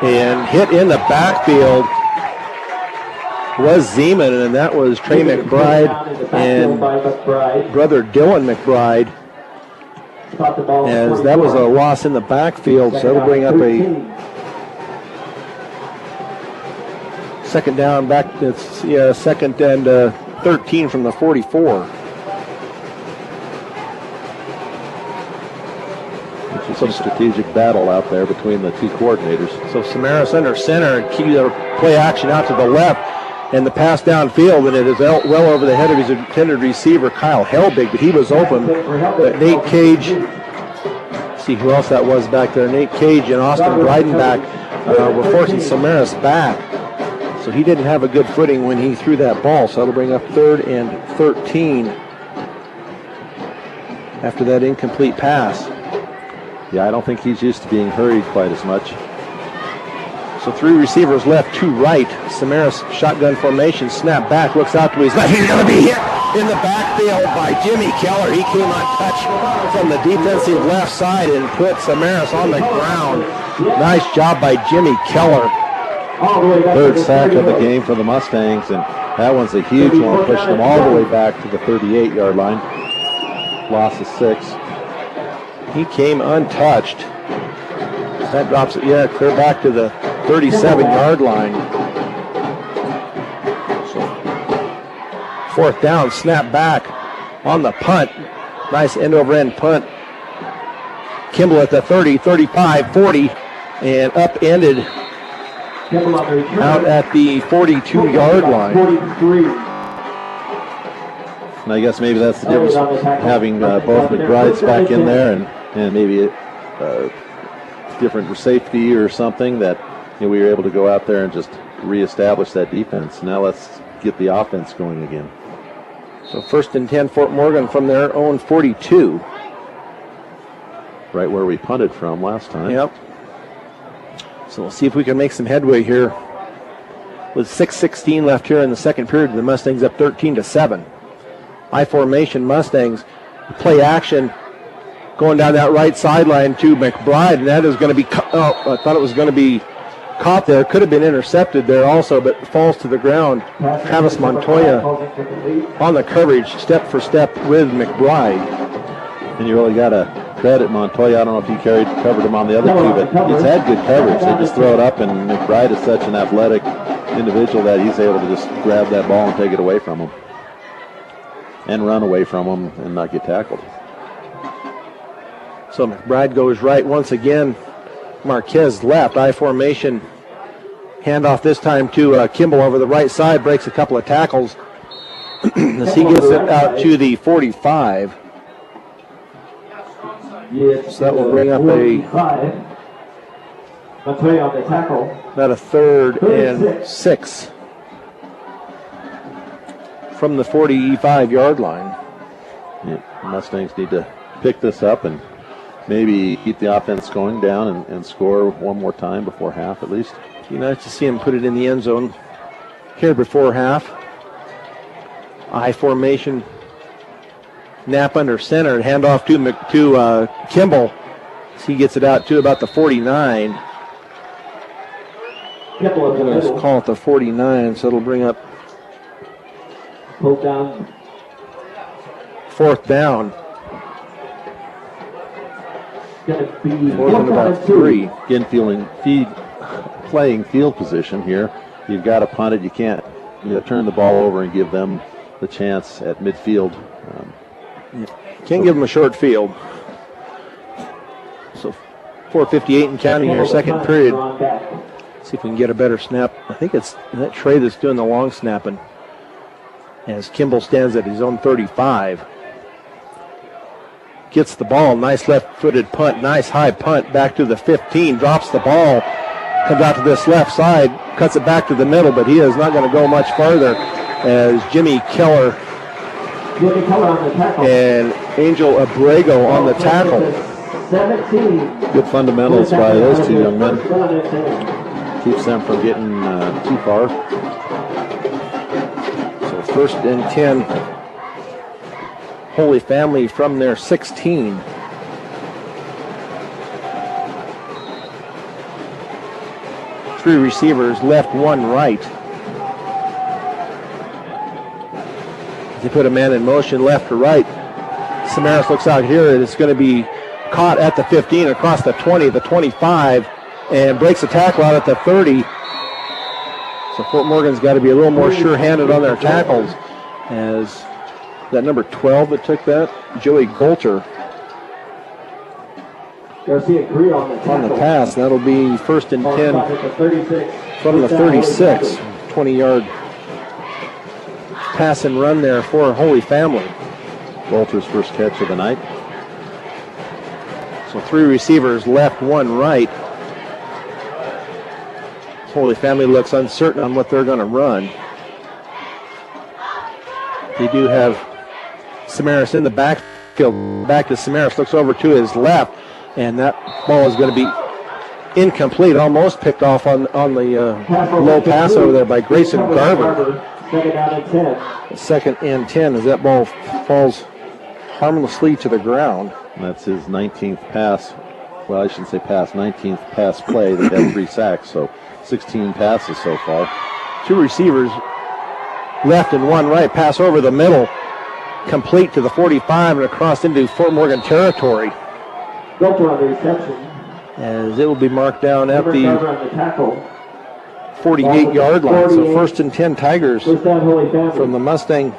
and hit in the backfield was Zeman, and that was Trey McBride and brother Dylan McBride, as that was a loss in the backfield. So that'll bring up a 2nd down back. It's 2nd and 13 from the 44. Some strategic battle out there between the two coordinators. So Samaras under center, key to play action out to the left, and the pass downfield, and it is well over the head of his intended receiver, Kyle Helbig, but he was open. But Nate Cage, see who else that was back there, Nate Cage and Austin Breidenbach were forcing Samaras back. So he didn't have a good footing when he threw that ball, so that'll bring up 3rd and 13 after that incomplete pass. Yeah, I don't think he's used to being hurried quite as much. So 3 receivers left, 2 right. Samaras shotgun formation, snap back, looks out to his left. He's going to be hit in the backfield by Jimmy Keller. He came untouched from the defensive left side and put Samaras on the ground. Nice job by Jimmy Keller. 3rd sack of the game for the Mustangs, and that one's a huge one. Pushed them all the way back to the 38-yard line. Loss of 6. He came untouched. That drops it, yeah, clear back to the 37-yard line. So, fourth down, snap back on the punt. Nice end-over-end punt. Kimball at the 30, 35, 40, and upended out at the 42-yard line. 43. And I guess maybe that's the difference, having both McBrides back in there and maybe a different safety or something, that we were able to go out there and just reestablish that defense. Now let's get the offense going again. So 1st and 10, Fort Morgan from their own 42. Right where we punted from last time. Yep. So we'll see if we can make some headway here. With 6:16 left here in the second period, the Mustangs up 13-7. I formation Mustangs play action going down that right sideline to McBride, and that is going to be. I thought it was going to be caught there. Could have been intercepted there also, but falls to the ground. Travis Montoya on the coverage, step for step with McBride. And you really got to credit Montoya. I don't know if he covered him on the other two, but he's had good coverage. They just throw it up, and McBride is such an athletic individual that he's able to just grab that ball and take it away from him and run away from him and not get tackled. So McBride goes right once again. Marquez left. I formation. Handoff this time to Kimball over the right side. Breaks a couple of tackles as he gets it out to the 45. So that will bring up about a 3rd and 6 from the 45-yard line. Yeah, Mustangs need to pick this up and maybe keep the offense going down and score one more time before half at least. It'd be nice to see him put it in the end zone here before half. I formation. Knapp under center, hand off to Kimball. He gets it out to about the 49. Let's call it the 49, so it'll bring up 4th down. 4th and about 3. Again, playing field position here. You've got to punt it. You can't turn the ball over and give them the chance at midfield. Can't give them a short field. So 4:58 and counting here, second period. See if we can get a better snap. I think it's that Trey that's doing the long snapping. As Kimball stands at his own 35. Gets the ball, nice left-footed punt, nice high punt back to the 15, drops the ball, comes out to this left side, cuts it back to the middle, but he is not going to go much farther as Jimmy Keller on the tackle. and Angel Abrego on the tackle. 17. Good fundamentals by those two young men. Keeps them from getting too far. So 1st and 10. Holy Family from their 16. Three receivers, left, one right. They put a man in motion, left to right. Samaras looks out here, and it's going to be caught at the 15, across the 20, the 25, and breaks a tackle out at the 30. So Fort Morgan's got to be a little more sure-handed on their tackles, as that number 12 that took that, Joey Golter, Garcia Greer on the pass. That'll be 1st and 10 from the 36, 20-yard pass and run there for Holy Family. Walter's first catch of the night. So 3 receivers, left, one right. Holy Family looks uncertain on what they're going to run. They do have Samaras in the backfield. Back to Samaras, looks over to his left, and that ball is going to be incomplete, almost picked off on the low pass over there by Grayson Garver. 2nd down and 10. 2nd and 10 as that ball falls harmlessly to the ground. And that's his 19th pass. Well, I shouldn't say pass, 19th pass play. They had 3 sacks, so 16 passes so far. 2 receivers, left and one right, pass over the middle, complete to the 45 and across into Fort Morgan territory. Gulper on the reception. as it will be marked down at Cameron the Carver on the tackle. 48-yard line. So 48. first and 10 Tigers First down, Holy Family. from the Mustang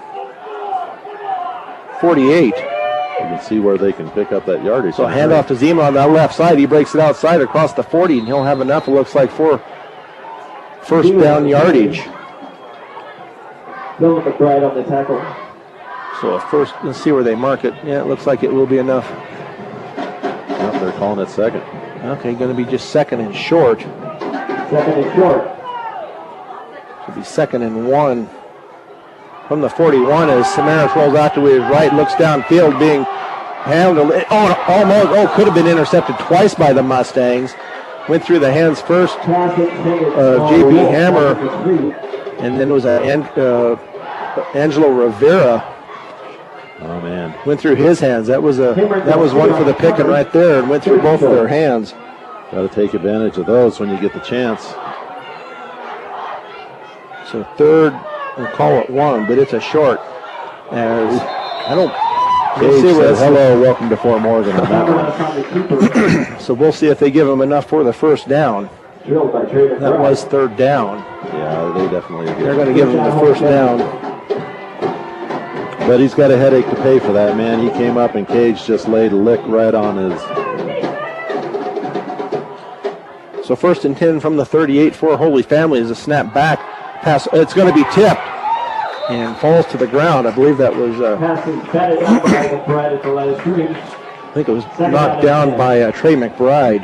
48. You can see where they can pick up that yardage. So handoff to Zima on that left side. He breaks it outside across the 40, and he'll have enough, it looks like, for first down yardage. Dylan McBride on the tackle. So a first, let's see where they mark it. Yeah, it looks like it will be enough. Nope, they're calling it second. Okay, going to be just second and short. Second and short. It'll be second and 1 from the 41 as Samaras rolls out to his right, looks downfield, being handled. Almost could have been intercepted twice by the Mustangs. Went through the hands first, Pass intended. J.B. Hammer, and then it was Angelo Rivera. Oh, man. Went through his hands. That was one for the picking right there, and went through both of their hands. Got to take advantage of those when you get the chance. So third, we'll call it 1, but it's a short. As I don't. We'll Gage see said, what, hello, welcome to Fort Morgan on that one. On the keeper. so we'll see if they give him enough for the first down. Drilled by Trey McBride. That was third down. Yeah, they definitely They're going to give him the first down. But he's got a headache to pay for that, man. He came up and Cage just laid a lick right on his. So first and 10 from the 38 for Holy Family is a snap back pass. It's going to be tipped and falls to the ground. I believe that was. Pass is batted down by McBride at the line of scrimmage. I think it was knocked down by Trey McBride.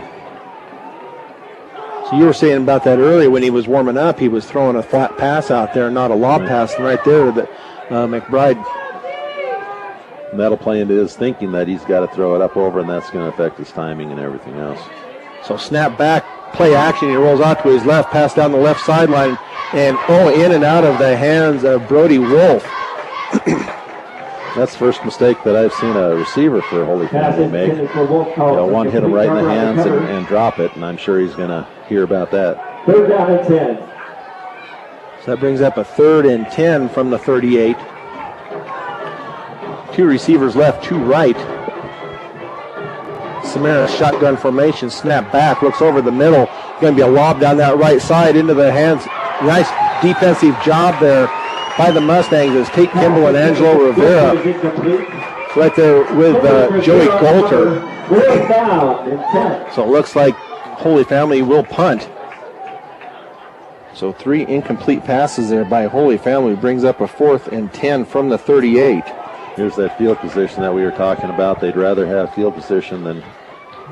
So you were saying about that earlier when he was warming up, he was throwing a flat pass out there, not a lob pass, and right there that McBride. And that'll play into his thinking that he's got to throw it up over, and that's going to affect his timing and everything else. So snap back, play action. He rolls out to his left, pass down the left sideline, and in and out of the hands of Brody Wolf. That's the first mistake that I've seen a receiver for Holy Pass Family make. intended for Wolf. One hit him right in the hands cover. and drop it, and I'm sure he's going to hear about that. Third down and 10. So that brings up a third and 10 from the 38. Two receivers left, two right. Samara shotgun formation, snap back, looks over the middle. Going to be a lob down that right side into the hands. Nice defensive job there by the Mustangs as Tate Kimball and Angelo Rivera right there with Joey Golter. Fourth down and 10. So it looks like Holy Family will punt. So 3 incomplete passes there by Holy Family brings up a 4th and 10 from the 38. Here's that field position that we were talking about. They'd rather have field position than.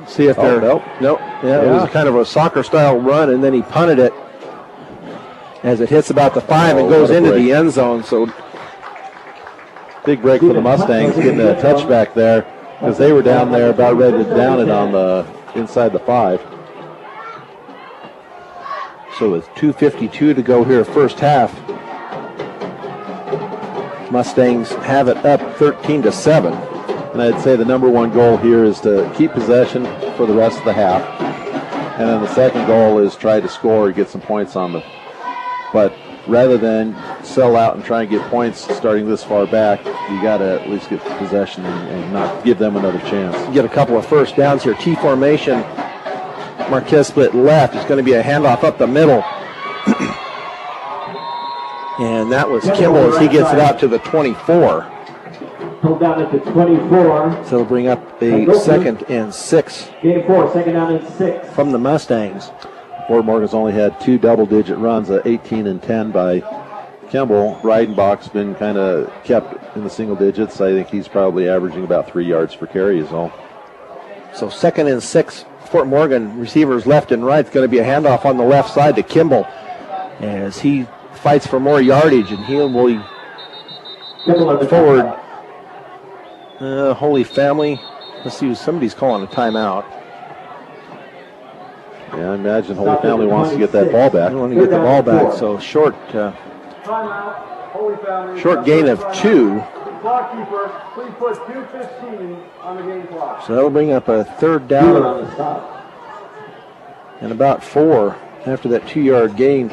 See if they're. Nope. Yeah, it was kind of a soccer style run, and then he punted it as it hits about the 5 and goes what a into break. the end zone. So Big break for the Mustangs getting a touchback there because they were down there about ready to down it on the inside the 5. So with 2:52 to go here, first half, Mustangs have it up 13-7. And I'd say the number one goal here is to keep possession for the rest of the half. And then the second goal is try to score or get some points on them. But rather than sell out and try and get points starting this far back, you got to at least get possession and not give them another chance. Get a couple of first downs here. T formation. Marquez split left. It's going to be a handoff up the middle. And that was Kimball as he gets it out to the 24. Pulled down at the 24. So it'll bring up a 2nd and 6 Game 4, second down and 6. from the Mustangs. Fort Morgan's only had 2 double-digit runs, 18 and 10 by Kimball. Reidenbach's been kind of kept in the single digits. I think he's probably averaging about 3 yards per carry is all. So 2nd and 6, Fort Morgan receivers left and right. It's going to be a handoff on the left side to Kimball as he fights for more yardage, and he will forward. Holy Family. Let's see, somebody's calling a timeout. Yeah, I imagine Holy Family wants to get that ball back. They want to get the ball back, so short gain of 2. Clock keeper, please put 2:15 on the game clock. So that'll bring up a third down and about 4 after that 2-yard gain.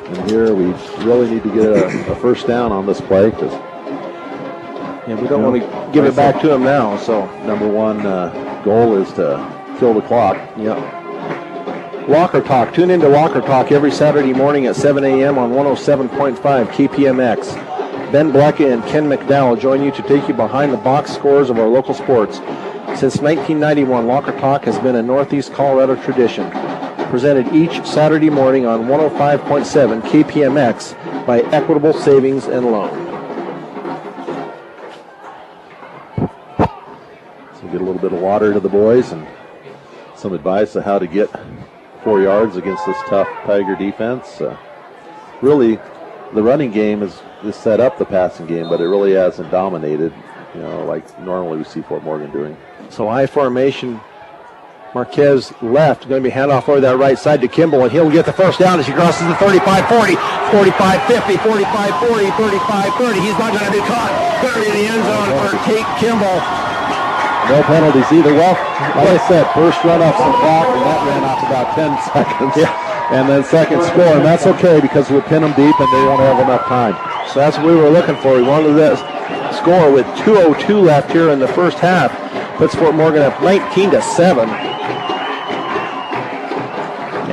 And here we really need to get a first down on this play because Yeah, we don't want to give it back to them now. So Number one goal is to kill the clock. yeah. Walker Talk. Tune into Walker Talk every Saturday morning at 7 a.m. on 107.5 KPMX. Ben Blecka and Ken McDowell join you to take you behind the box scores of our local sports. Since 1991, Walker Talk has been a Northeast Colorado tradition. Presented each Saturday morning on 105.7 KPMX by Equitable Savings and Loan. So get a little bit of water to the boys and some advice on how to get 4 yards against this tough Tiger defense. Really, the running game is set up the passing game, but it really hasn't dominated, like normally we see Fort Morgan doing. So I formation. Marquez left, going to be handoff over that right side to Kimball, and he'll get the first down as he crosses the 35-40, 45-50, 45-40, 35-30. He's not going to be caught. Buried in the end zone for Tate Kimball. No penalties either. Well, like I said, first run off some clock, and that ran off about 10 seconds. Yeah. And then second score, and that's okay because we pin them deep and they won't have enough time. So that's what we were looking for. We wanted that score with 2:02 left here in the first half. Puts Fort Morgan up 19-7.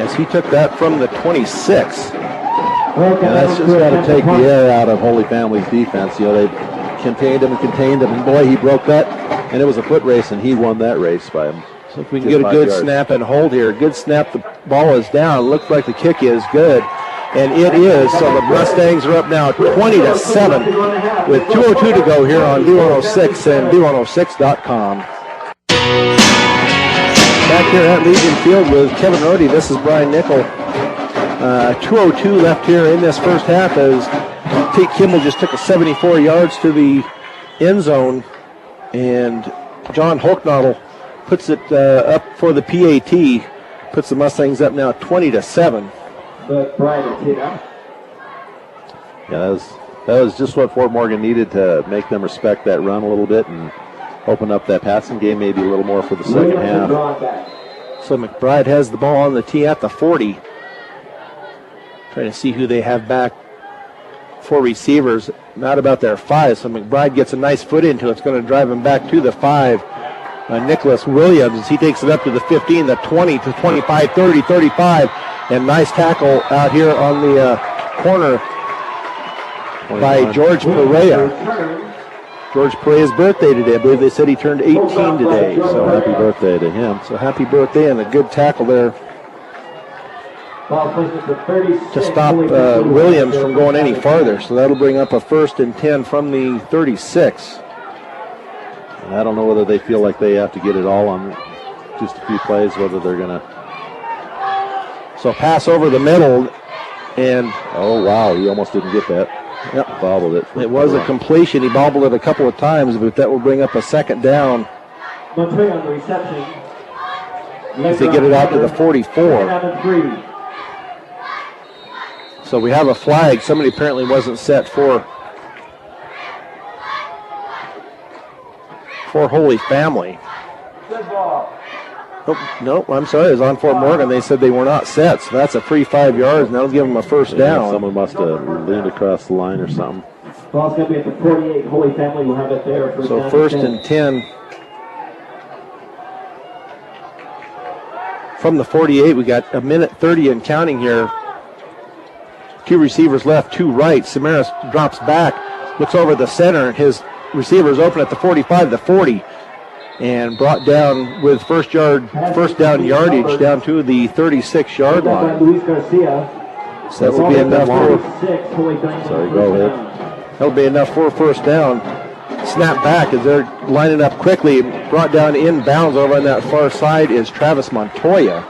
As he took that from the 26. And that's just got to take the air out of Holy Family's defense. They contained him, and boy, he broke that. And it was a foot race, and he won that race by him. So if we can get a good snap and hold here. Good snap, the ball is down. Looks like the kick is good. And it is. So the Mustangs are up now 20-7 with 2:02 to go here on D106 and D106.com. Back here at Legion Field with Kevin Rohde. This is Brian Nickel. 2:02 left here in this first half as Tate Kimball just took a 74 yards to the end zone. And John Hochnaudel puts it up for the PAT. Puts the Mustangs up now 20-7. But Brian hit up. Yeah, that was just what Fort Morgan needed to make them respect that run a little bit and open up that passing game maybe a little more for the second half. So McBride has the ball on the tee at the 40. Trying to see who they have back for receivers. Not about their 5. So McBride gets a nice foot into it. It's going to drive him back to the 5. Nicholas Williams, he takes it up to the 15, the 20 to 25, 30, 35. And nice tackle out here on the corner by George Perea. George Perea's birthday today. I believe they said he turned 18 today. So happy birthday to him. So happy birthday and a good tackle there to stop Williams from going any farther. So that'll bring up a 1st and 10 from the 36. And I don't know whether they feel like they have to get it all on just a few plays, whether they're going to. So pass over the middle, and oh wow, he almost didn't get that. Yep. Bobbled it. It was a completion. He bobbled it a couple of times, but that will bring up a 2nd down. Montoya on the reception. As they get it out to the 44. So we have a flag. Somebody apparently wasn't set for Holy Family. Oh, no, I'm sorry. It was on Fort Morgan. They said they were not set, so that's a free 5 yards, and that'll give them a 1st down. Someone must have leaned across the line or something. Ball's going to be at the 48. Holy Family will have it there. For so 1st and 10. From the 48, we got a minute 30 and counting here. 2 receivers left, 2 right. Samaras drops back, looks over the center, and his receiver is open at the 45, the 40. And brought down with first down yardage down to the 36-yard line. Luis Garcia. So that will be enough That'll be enough for a 1st down. Snap back as they're lining up quickly. Brought down inbounds over on that far side is Travis Montoya.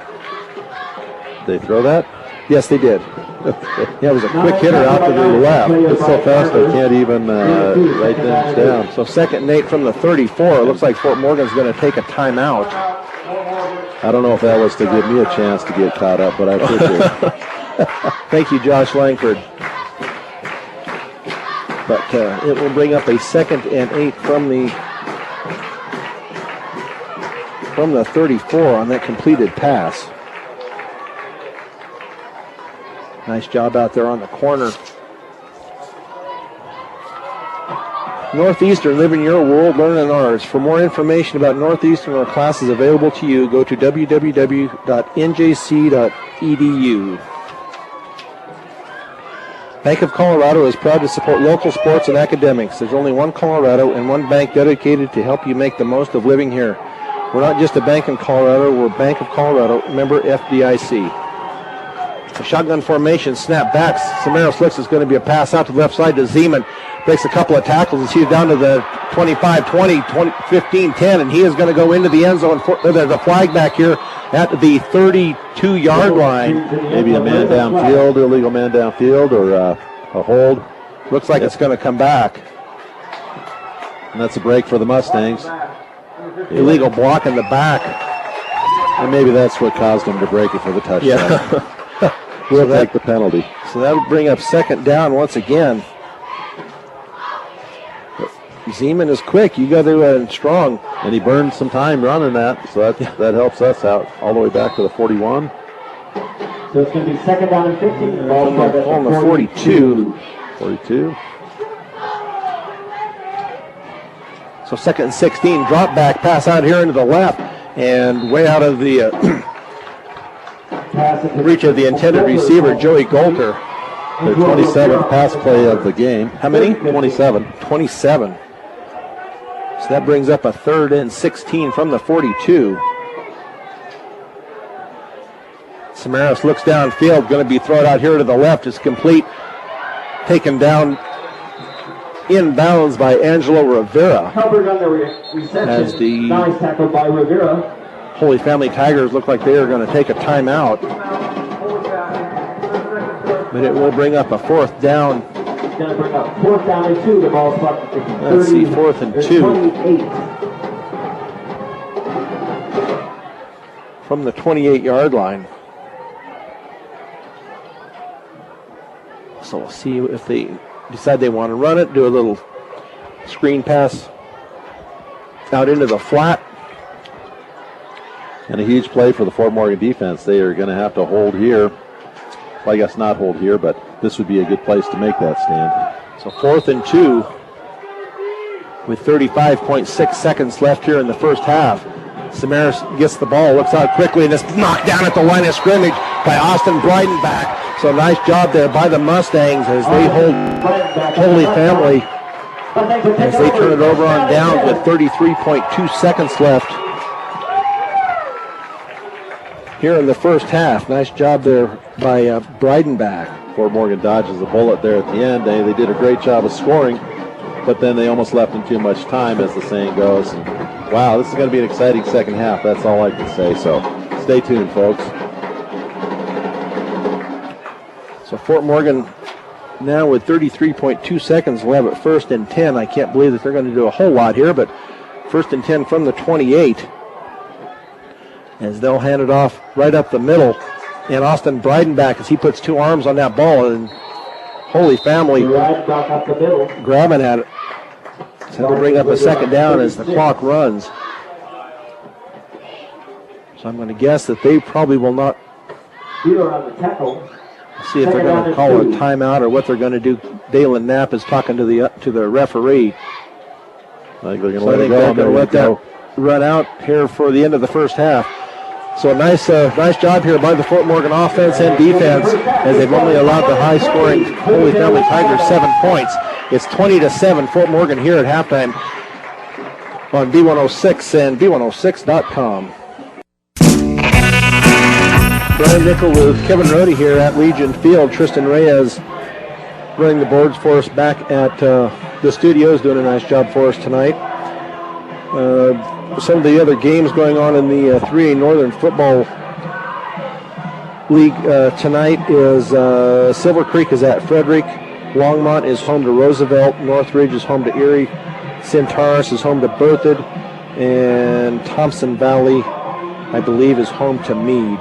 They throw that? Yes, they did. Yeah, it was a quick hitter out to the left. It's so fast they can't even write things down. So 2nd and 8 from the 34. It looks like Fort Morgan's going to take a timeout. I don't know if that was to give me a chance to get caught up, but I appreciate it. Thank you, Josh Langford. But it will bring up a 2nd and 8 from the 34 on that completed pass. Nice job out there on the corner. Northeastern, live in your world, learn in ours. For more information about Northeastern or classes available to you, go to www.njc.edu. Bank of Colorado is proud to support local sports and academics. There's only one Colorado and one bank dedicated to help you make the most of living here. We're not just a bank in Colorado, we're Bank of Colorado, member FDIC. A shotgun formation, snap back. Samaros looks is going to be a pass out to the left side to Zeman. Breaks a couple of tackles and she's down to the 25, 20, 15, 10, and he is going to go into the end zone. There's a flag back here at the 32-yard line. Maybe a man downfield, illegal man downfield, or a hold. Looks like it's going to come back. And that's a break for the Mustangs. Illegal block in the back. And maybe that's what caused them to break it for the touchdown. Yeah. We'll take the penalty. So that'll bring up second down once again. Zeman is quick. You got to strong. And he burned some time running that, so that helps us out all the way back to the 41. So it's going to be second down and 15. Ball On the 42. 42. So second and 16. Drop back. Pass out here into the left. And way out of the reach of the intended receiver, Joey Golter. The 27th pass play of the game. How many? 27. 27. So that brings up a third and 16 from the 42. Samaras looks downfield, going to be thrown out here to the left. It's complete. Taken down in bounds by Angelo Rivera. Hubbard on the reception. As the nice tackle by Rivera. Holy Family Tigers look like they are going to take a timeout. But it will bring up a fourth down. It's going to bring up fourth down and 2. The ball spot at the 30. Let's see, fourth and 2. 28. From the 28-yard line. So we'll see if they decide they want to run it, do a little screen pass out into the flat. And a huge play for the Fort Morgan defense. They are going to have to hold here. Well, I guess not hold here, but this would be a good place to make that stand. So fourth and 2 with 35.6 seconds left here in the first half. Samaras gets the ball, looks out quickly, and it's knocked down at the line of scrimmage by Austin Breidenbach. So nice job there by the Mustangs as they hold Holy Family as they turn it over on downs with 33.2 seconds left here in the first half. Nice job there by Breidenbach. Fort Morgan dodges a bullet there at the end. They did a great job of scoring, but then they almost left them too much time, as the saying goes. And, wow, this is going to be an exciting second half. That's all I can say. So stay tuned, folks. So Fort Morgan now with 33.2 seconds will have it first and 10. I can't believe that they're going to do a whole lot here, but first and 10 from the 28. As they'll hand it off right up the middle. And Austin Breidenbach, as he puts two arms on that ball, and Holy Family grabbing at it. So they'll bring up a second down as the clock runs. So I'm going to guess that they probably will not see if they're going to call a timeout or what they're going to do. Dalen Knapp is talking to the referee. I think they're So I think they're going to let that run out here for the end of the first half. So a nice job here by the Fort Morgan offense and defense as they've only allowed the high-scoring Holy Family Tigers 7 points. It's 20-7 Fort Morgan here at halftime on B106 and B106.com. Brian Nickel with Kevin Rohde here at Legion Field. Tristan Reyes running the boards for us back at the studios, doing a nice job for us tonight. Some of the other games going on in the 3A Northern Football League tonight is Silver Creek is at Frederick. Longmont is home to Roosevelt. Northridge is home to Erie. Centaurus is home to Berthoud. And Thompson Valley, I believe, is home to Meade.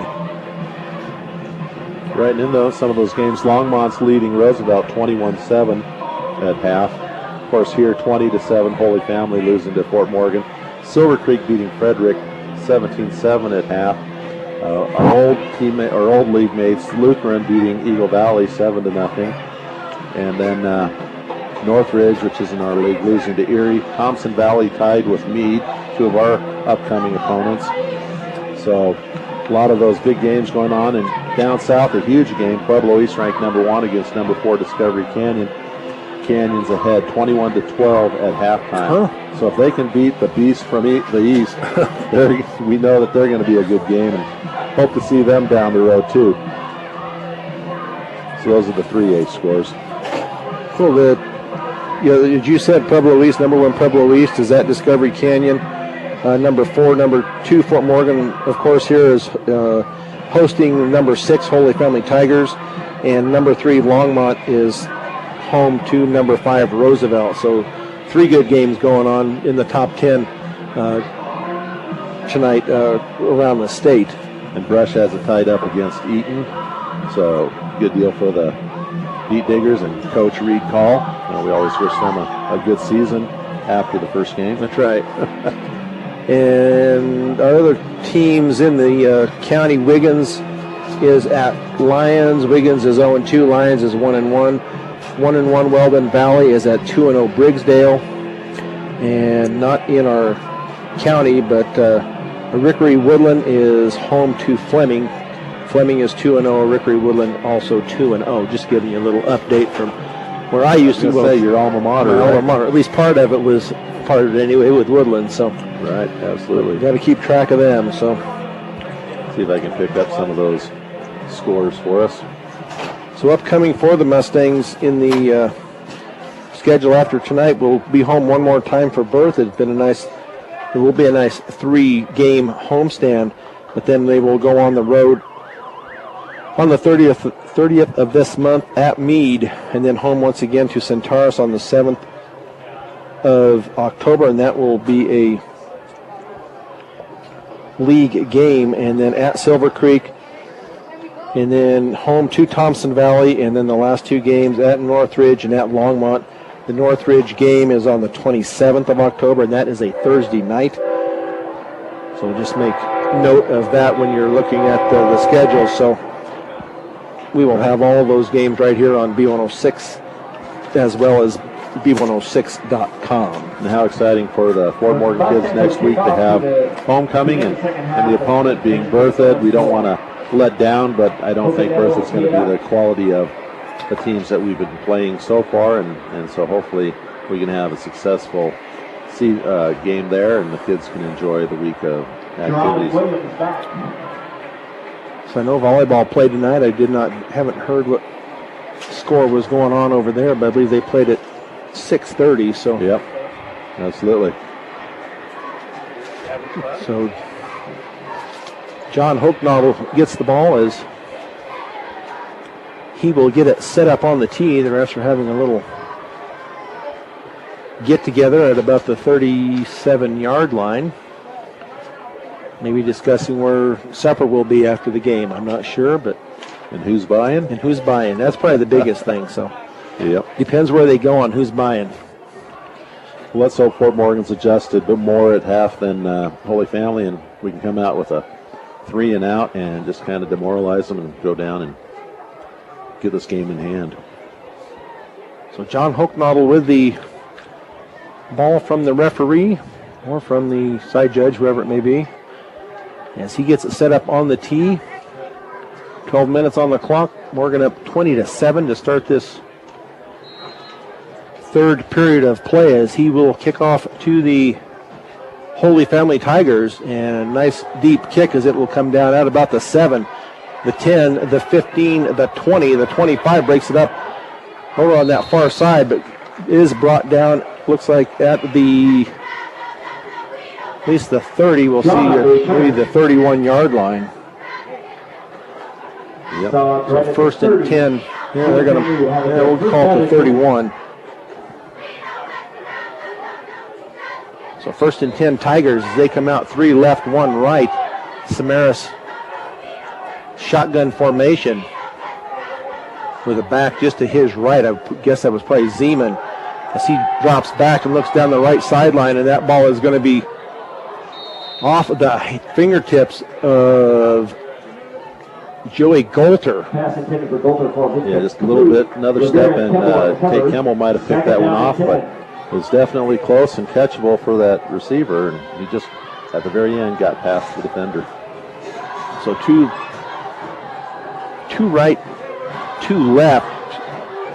Right in some of those games, Longmont's leading Roosevelt 21-7 at half. Of course, here 20-7, Holy Family losing to Fort Morgan. Silver Creek beating Frederick 17-7 at half. Our old league mates, Lutheran beating Eagle Valley 7-0. And then Northridge, which is in our league, losing to Erie. Thompson Valley tied with Meade, two of our upcoming opponents. So a lot of those big games going on. And down south, a huge game. Pueblo East ranked number 1 against number 4 Discovery Canyon. Canyon's ahead 21-12 at halftime. So if they can beat the Beast from the East, we know that they're going to be a good game, and hope to see them down the road too. So those are the 3A scores. Cool. As you said, Pueblo East, number 1 Pueblo East is at Discovery Canyon. Number 4, number 2 Fort Morgan, of course, here is hosting number 6 Holy Family Tigers, and number 3 Longmont is home to number 5 Roosevelt. So 3 good games going on in the top 10 tonight around the state. And Brush has it tied up against Eaton. So good deal for the Beat Diggers and Coach Reed Call. We always wish them a good season after the first game. That's right. And our other teams in the county, Wiggins is at Lyons. Wiggins is 0-2. Lyons is 1-1. 1-1 Weldon Valley is at 2-0 Briggsdale. And not in our county, but Rickery Woodland is home to Fleming. Fleming is 2-0. Rickery Woodland also 2-0. Just giving you a little update from where I used to say your alma mater. My right? alma mater. At least part of it was part of it anyway with Woodland. So right, absolutely. got to keep track of them. So see if I can pick up some of those scores for us. So upcoming for the Mustangs in the schedule after tonight, we'll be home one more time for Berth. It will be a nice 3-game homestand, but then they will go on the road on the 30th of this month at Meade, and then home once again to Centaurus on the 7th of October, and that will be a league game, and then at Silver Creek, and then home to Thompson Valley, and then the last 2 games at Northridge and at Longmont. The Northridge game is on the 27th of October, and that is a Thursday night. So just make note of that when you're looking at the schedule. So we will have all of those games right here on B106 as well as B106.com. And how exciting for the Fort Morgan kids next week to have homecoming and the opponent being Berthoud. We don't want to let down, but I don't think Berthoud's going to be the quality of the teams that we've been playing so far, and so hopefully we can have a successul game there, and the kids can enjoy the week of activities. So I know volleyball played tonight. I haven't heard what score was going on over there, but I believe they played at 6:30. So yep, absolutely. So John Hochnoddle gets the ball as he will get it set up on the tee. The rest are having a little get together at about the 37-yard line. Maybe discussing where supper will be after the game. I'm not sure, but and who's buying? That's probably the biggest thing. So yep, depends where they go on who's buying. Well, let's hope Fort Morgan's adjusted, but more at half than Holy Family, and we can come out with a 3 and out and just kind of demoralize them and go down and get this game in hand. So John Hochnoddle with the ball from the referee or from the side judge, whoever it may be, as he gets it set up on the tee. 12 minutes on the clock. Morgan up 20-7 to start this third period of play, as he will kick off to the Holy Family Tigers, and a nice deep kick as it will come down at about the 7, the 10, the 15, the 20, the 25, breaks it up over on that far side, but is brought down, looks like at least the 30, we'll see, maybe the 31-yard line. Yep. So first and 10, we'll call it to 31. So first and 10 Tigers as they come out 3 left, 1 right. Samaras shotgun formation with a back just to his right. I guess that was probably Zeman as he drops back and looks down the right sideline, and that ball is going to be off of the fingertips of Joey Golter. Pass intended for Golter for Yeah, just a little bit, another step, and Tate Kemmel might have picked that one off, but it was definitely close and catchable for that receiver, and he just, at the very end, got past the defender. So two right, two left.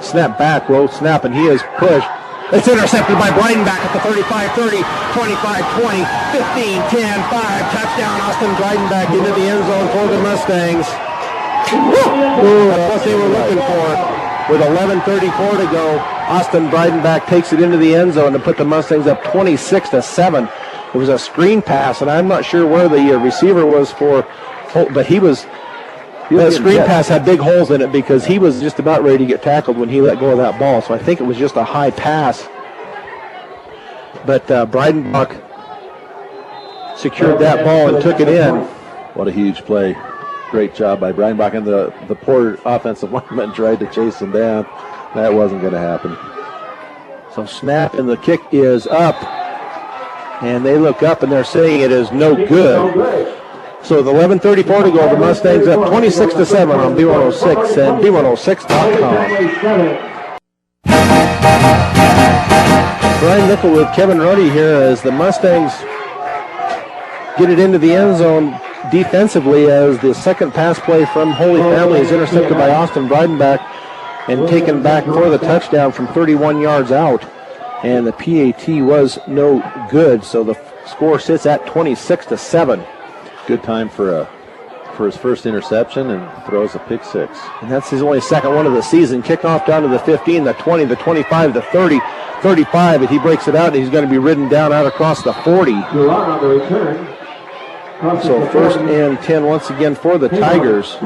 Snap back, low snap, and he is pushed. It's intercepted by Breidenbach at the 35, 30, 25, 20, 15, 10, 5. Touchdown, Austin Breidenbach into the end zone for the Mustangs. Ooh, that's what they were looking for. With 11:34 to go, Austin Breidenbach takes it into the end zone to put the Mustangs up 26-7. It was a screen pass, and I'm not sure where the receiver was for, but he was. That screen pass had big holes in it because he was just about ready to get tackled when he let go of that ball. So I think it was just a high pass. But Breidenbach secured that ball and took it in. What a huge play. Great job by Breidenbach, and the poor offensive lineman tried to chase him down. That wasn't going to happen. So snap, and the kick is up. And they look up, and they're saying it is no good. So with 11:34 to go, the Mustangs up 26-7 on B106 and B106.com. Brian Nickel with Kevin Ruddy here as the Mustangs get it into the end zone defensively as the second pass play from Holy Family is intercepted by Austin Breidenbach and taken back for the touchdown from 31 yards out. And the PAT was no good, so the score sits at 26-7. Good time for his first interception, and throws a pick six. And that's his only second one of the season. Kickoff down to the 15, the 20, the 25, the 30, 35. If he breaks it out, he's going to be ridden down out across the 40. You're on the return. So first and 10 once again for the Tigers.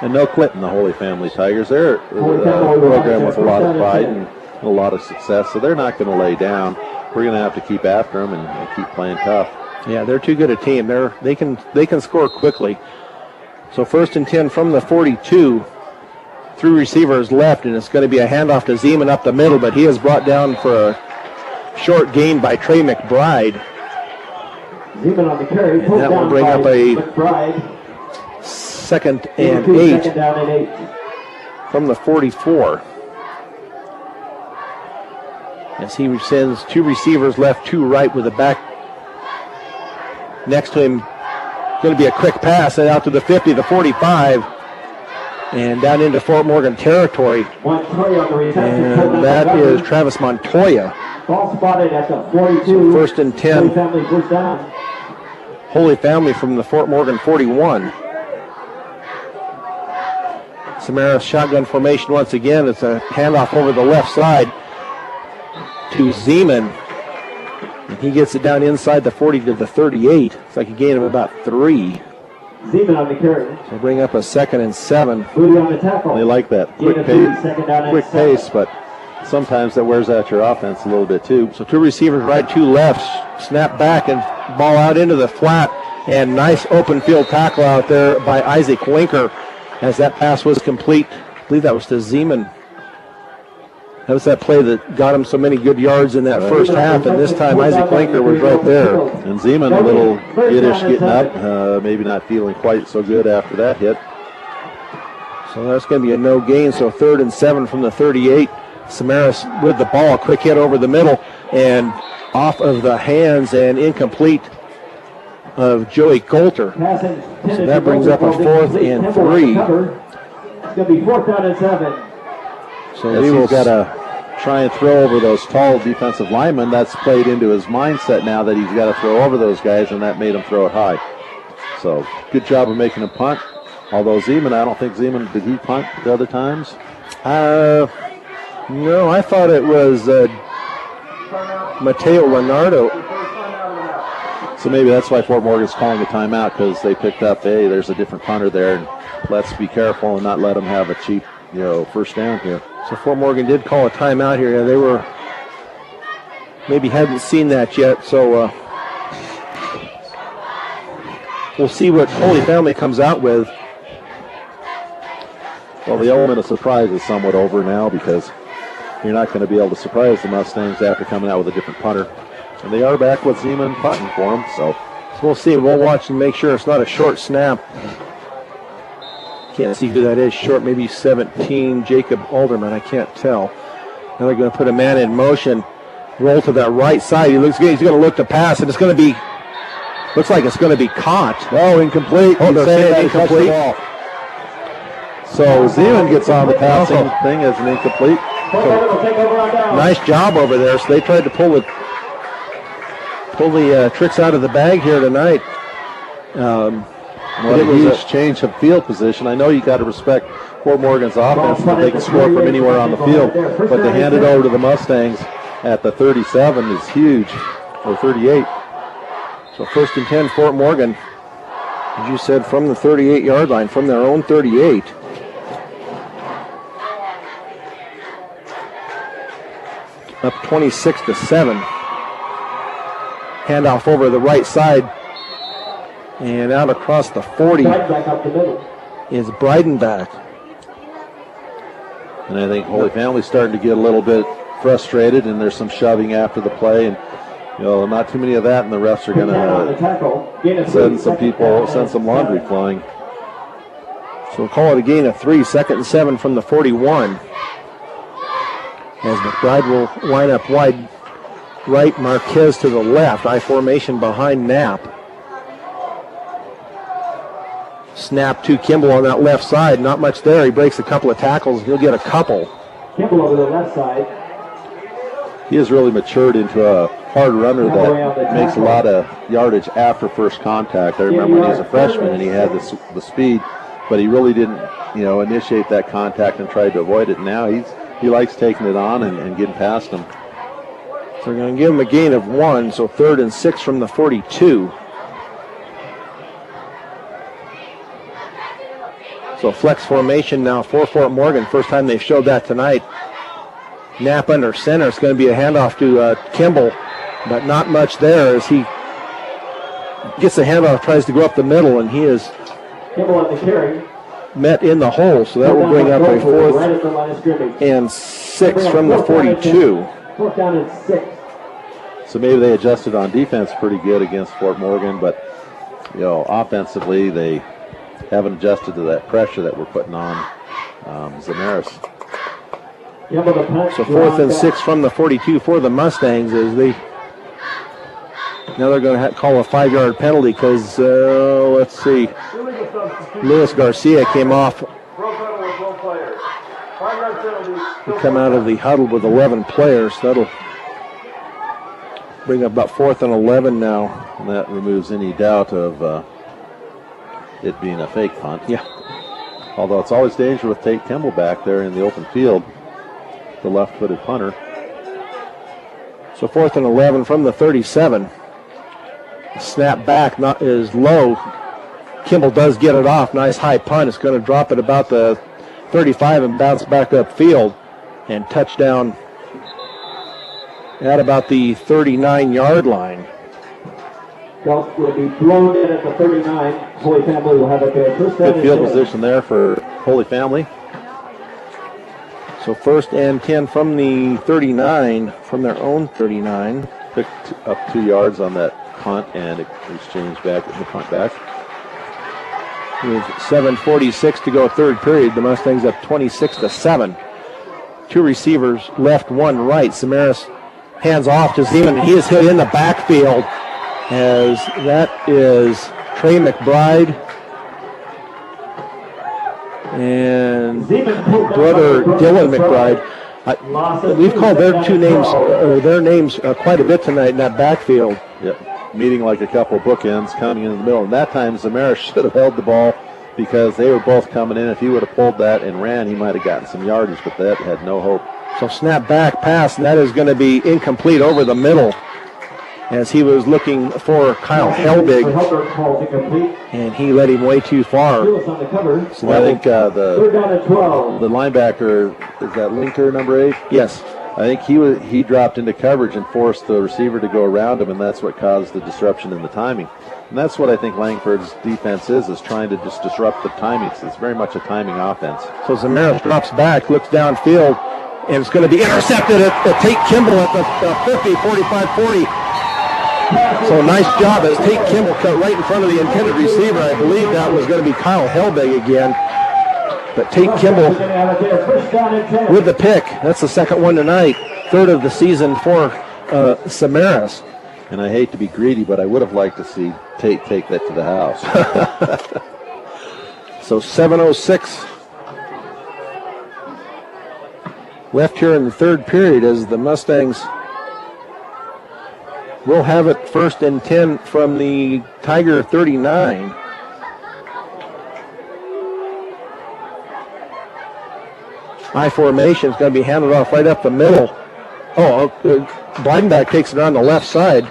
And no quit in the Holy Family Tigers. They're a program with a lot of pride and a lot of success, so they're not going to lay down. We're going to have to keep after them and keep playing tough. Yeah, they're too good a team. They can score quickly. So first and 10 from the 42. 3 receivers left, and it's going to be a handoff to Zeman up the middle, but he is brought down for a short gain by Trey McBride. Zeman on the carry. And that will bring up a McBride. second and 8 Second down and 8. from the 44. As he sends 2 receivers left, 2 right with a back next to him. Going to be a quick pass out to the 50, the 45, and down into Fort Morgan territory. Montoya on the reception. And that is Travis Montoya. Ball spotted at the 42. So first and 10. Holy Family first down. Holy Family from the Fort Morgan 41. Samara shotgun formation once again. It's a handoff over the left side to Zeman. And he gets it down inside the 40 to the 38. It's like a gain of about 3. Zeman on the carry. So bring up a second and 7. Booty on the tackle. They like that Gain quick of 3, pace, second down and 7. but sometimes that wears out your offense a little bit too. So 2 receivers right, 2 left. Snap back and ball out into the flat. And nice open field tackle out there by Isaac Winker as that pass was complete. I believe that was to Zeman. That was that play that got him so many good yards in that first half, and this time Isaac Winker was right there. And Zeman a little skittish getting up, maybe not feeling quite so good after that hit. So that's going to be a no gain. So 3rd and 7 from the 38. Samaras with the ball, quick hit over the middle and off of the hands and incomplete of Joey Coulter. So that brings up a 4th and 3. It's going to be 4th down and 7. So He's got to try and throw over those tall defensive linemen. That's played into his mindset now that he's got to throw over those guys, and that made him throw it high. So good job of making him punt. Although Zeman, I don't think Zeman, did he punt the other times? No, I thought it was Mateo Leonardo. So maybe that's why Fort Morgan's calling a timeout, because they picked up, hey, there's a different punter there, and let's be careful and not let them have a cheap, first down here. So Fort Morgan did call a timeout here. They were maybe hadn't seen that yet, so we'll see what Holy Family comes out with. Well, the element of surprise is somewhat over now, because you're not going to be able to surprise the Mustangs after coming out with a different punter. And they are back with Zeman punting for them, so we'll see. We'll watch and make sure it's not a short snap. Can't see who that is. Short, maybe 17, Jacob Alderman. I can't tell. Now they're going to put a man in motion. Roll to that right side. He's going to look to pass, and it's going to be, looks like it's going to be caught. Oh, incomplete. Oh, they're saying incomplete. So Zeman gets on the passing thing as an incomplete. Nice job over there. So they tried to pull the tricks out of the bag here tonight. What a huge change of field position. I know you got to respect Fort Morgan's offense that they can score from anywhere on the field, but to hand it over to the Mustangs at the 37 is huge, or 38. So 1st and 10, Fort Morgan, as you said, from the 38-yard line, from their own 38. Up 26-7. Handoff over the right side. And out across the 40 is Breidenbach. And I think Holy Family's starting to get a little bit frustrated, and there's some shoving after the play, and not too many of that, and the refs are going to send some laundry flying. So we'll call it a gain of 3, 2nd and 7 from the 41. As McBride will line up wide right, Marquez to the left, I formation behind Knapp. Snap to Kimball on that left side, not much there. He breaks a couple of tackles, he'll get a couple. Kimball over the left side. He has really matured into a hard runner that makes a lot of yardage after first contact. I remember when he was a freshman and he had the speed, but he really didn't, initiate that contact and tried to avoid it. Now he likes taking it on and getting past him. So we're going to give him a gain of 1, so 3rd and 6 from the 42. So flex formation now for Fort Morgan. First time they've showed that tonight. Knapp under center. It's going to be a handoff to Kimball, but not much there as he gets the handoff, tries to go up the middle, and he is Kimball at the carry. Met in the hole. So that will bring up a 4th and 6 from the 42. 4th down and 6. So maybe they adjusted on defense pretty good against Fort Morgan, but offensively they haven't adjusted to that pressure that we're putting on Zamaris. So 4th and 6 from the 42 for the Mustangs as now they're going to call a 5-yard penalty because, let's see, Luis Garcia came off. He come out of the huddle with 11 players. That'll bring up about 4th and 11 now. And that removes any doubt of it being a fake punt. Yeah. Although it's always dangerous with Tate Kimball back there in the open field, the left-footed punter. So 4th and 11 from the 37. Snap back is low. Kimball does get it off. Nice high punt. It's going to drop at about the 35 and bounce back upfield. And touchdown at about the 39-yard line. Well, will be blown in at the 39. Holy Family will have a first down. Good field position there for Holy Family. So 1st and 10 from the 39, from their own 39. Picked up 2 yards on that punt and exchange back at the punt back. With 7:46 to go, 3rd period, the Mustangs up 26-7. 2 receivers left, 1 right. Samaras hands off to Zeman. He is hit in the backfield as that is Trey McBride and brother Dylan McBride. We've called their names quite a bit tonight in that backfield. Yep, meeting like a couple bookends coming in the middle. And that time Zamaris should have held the ball because they were both coming in. If he would have pulled that and ran, he might have gotten some yardage, but that had no hope. So snap back pass, and that is going to be incomplete over the middle as he was looking for Kyle Helbig, and he led him way too far. So I think the linebacker, is that Linker, number 8? Yes. I think he dropped into coverage and forced the receiver to go around him, and that's what caused the disruption in the timing. And that's what I think Langford's defense is trying to just disrupt the timing. It's very much a timing offense. So Zamaris drops back, looks downfield, and it's going to be intercepted at Tate Kimball at the 50, 45, 40. So nice job as Tate Kimball cut right in front of the intended receiver. I believe that was going to be Kyle Helbig again. But Tate Kimball Gonna have it there. First down and 10. with the pick. That's the second one tonight. Third of the season for Samaras. And I hate to be greedy, but I would have liked to see Tate take that to the house. So 7:06 left here in the third period as the Mustangs will have it first and 10 from the Tiger 39. High formation is going to be handed off right up the middle. Breidenbach takes it on the left side.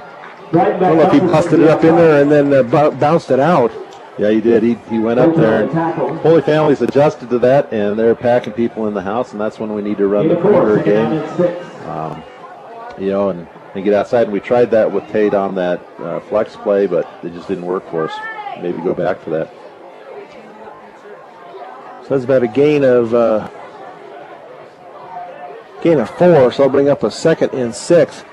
I don't know if he busted it up in there and then bounced it out. Yeah, he did. He went up there, and Holy Family's adjusted to that, and they're packing people in the house, and that's when we need to run the perimeter game. And get outside. And we tried that with Tate on that flex play, but it just didn't work for us. Maybe go back for that. So that's about a gain of 4, so I'll bring up a 2nd and 6.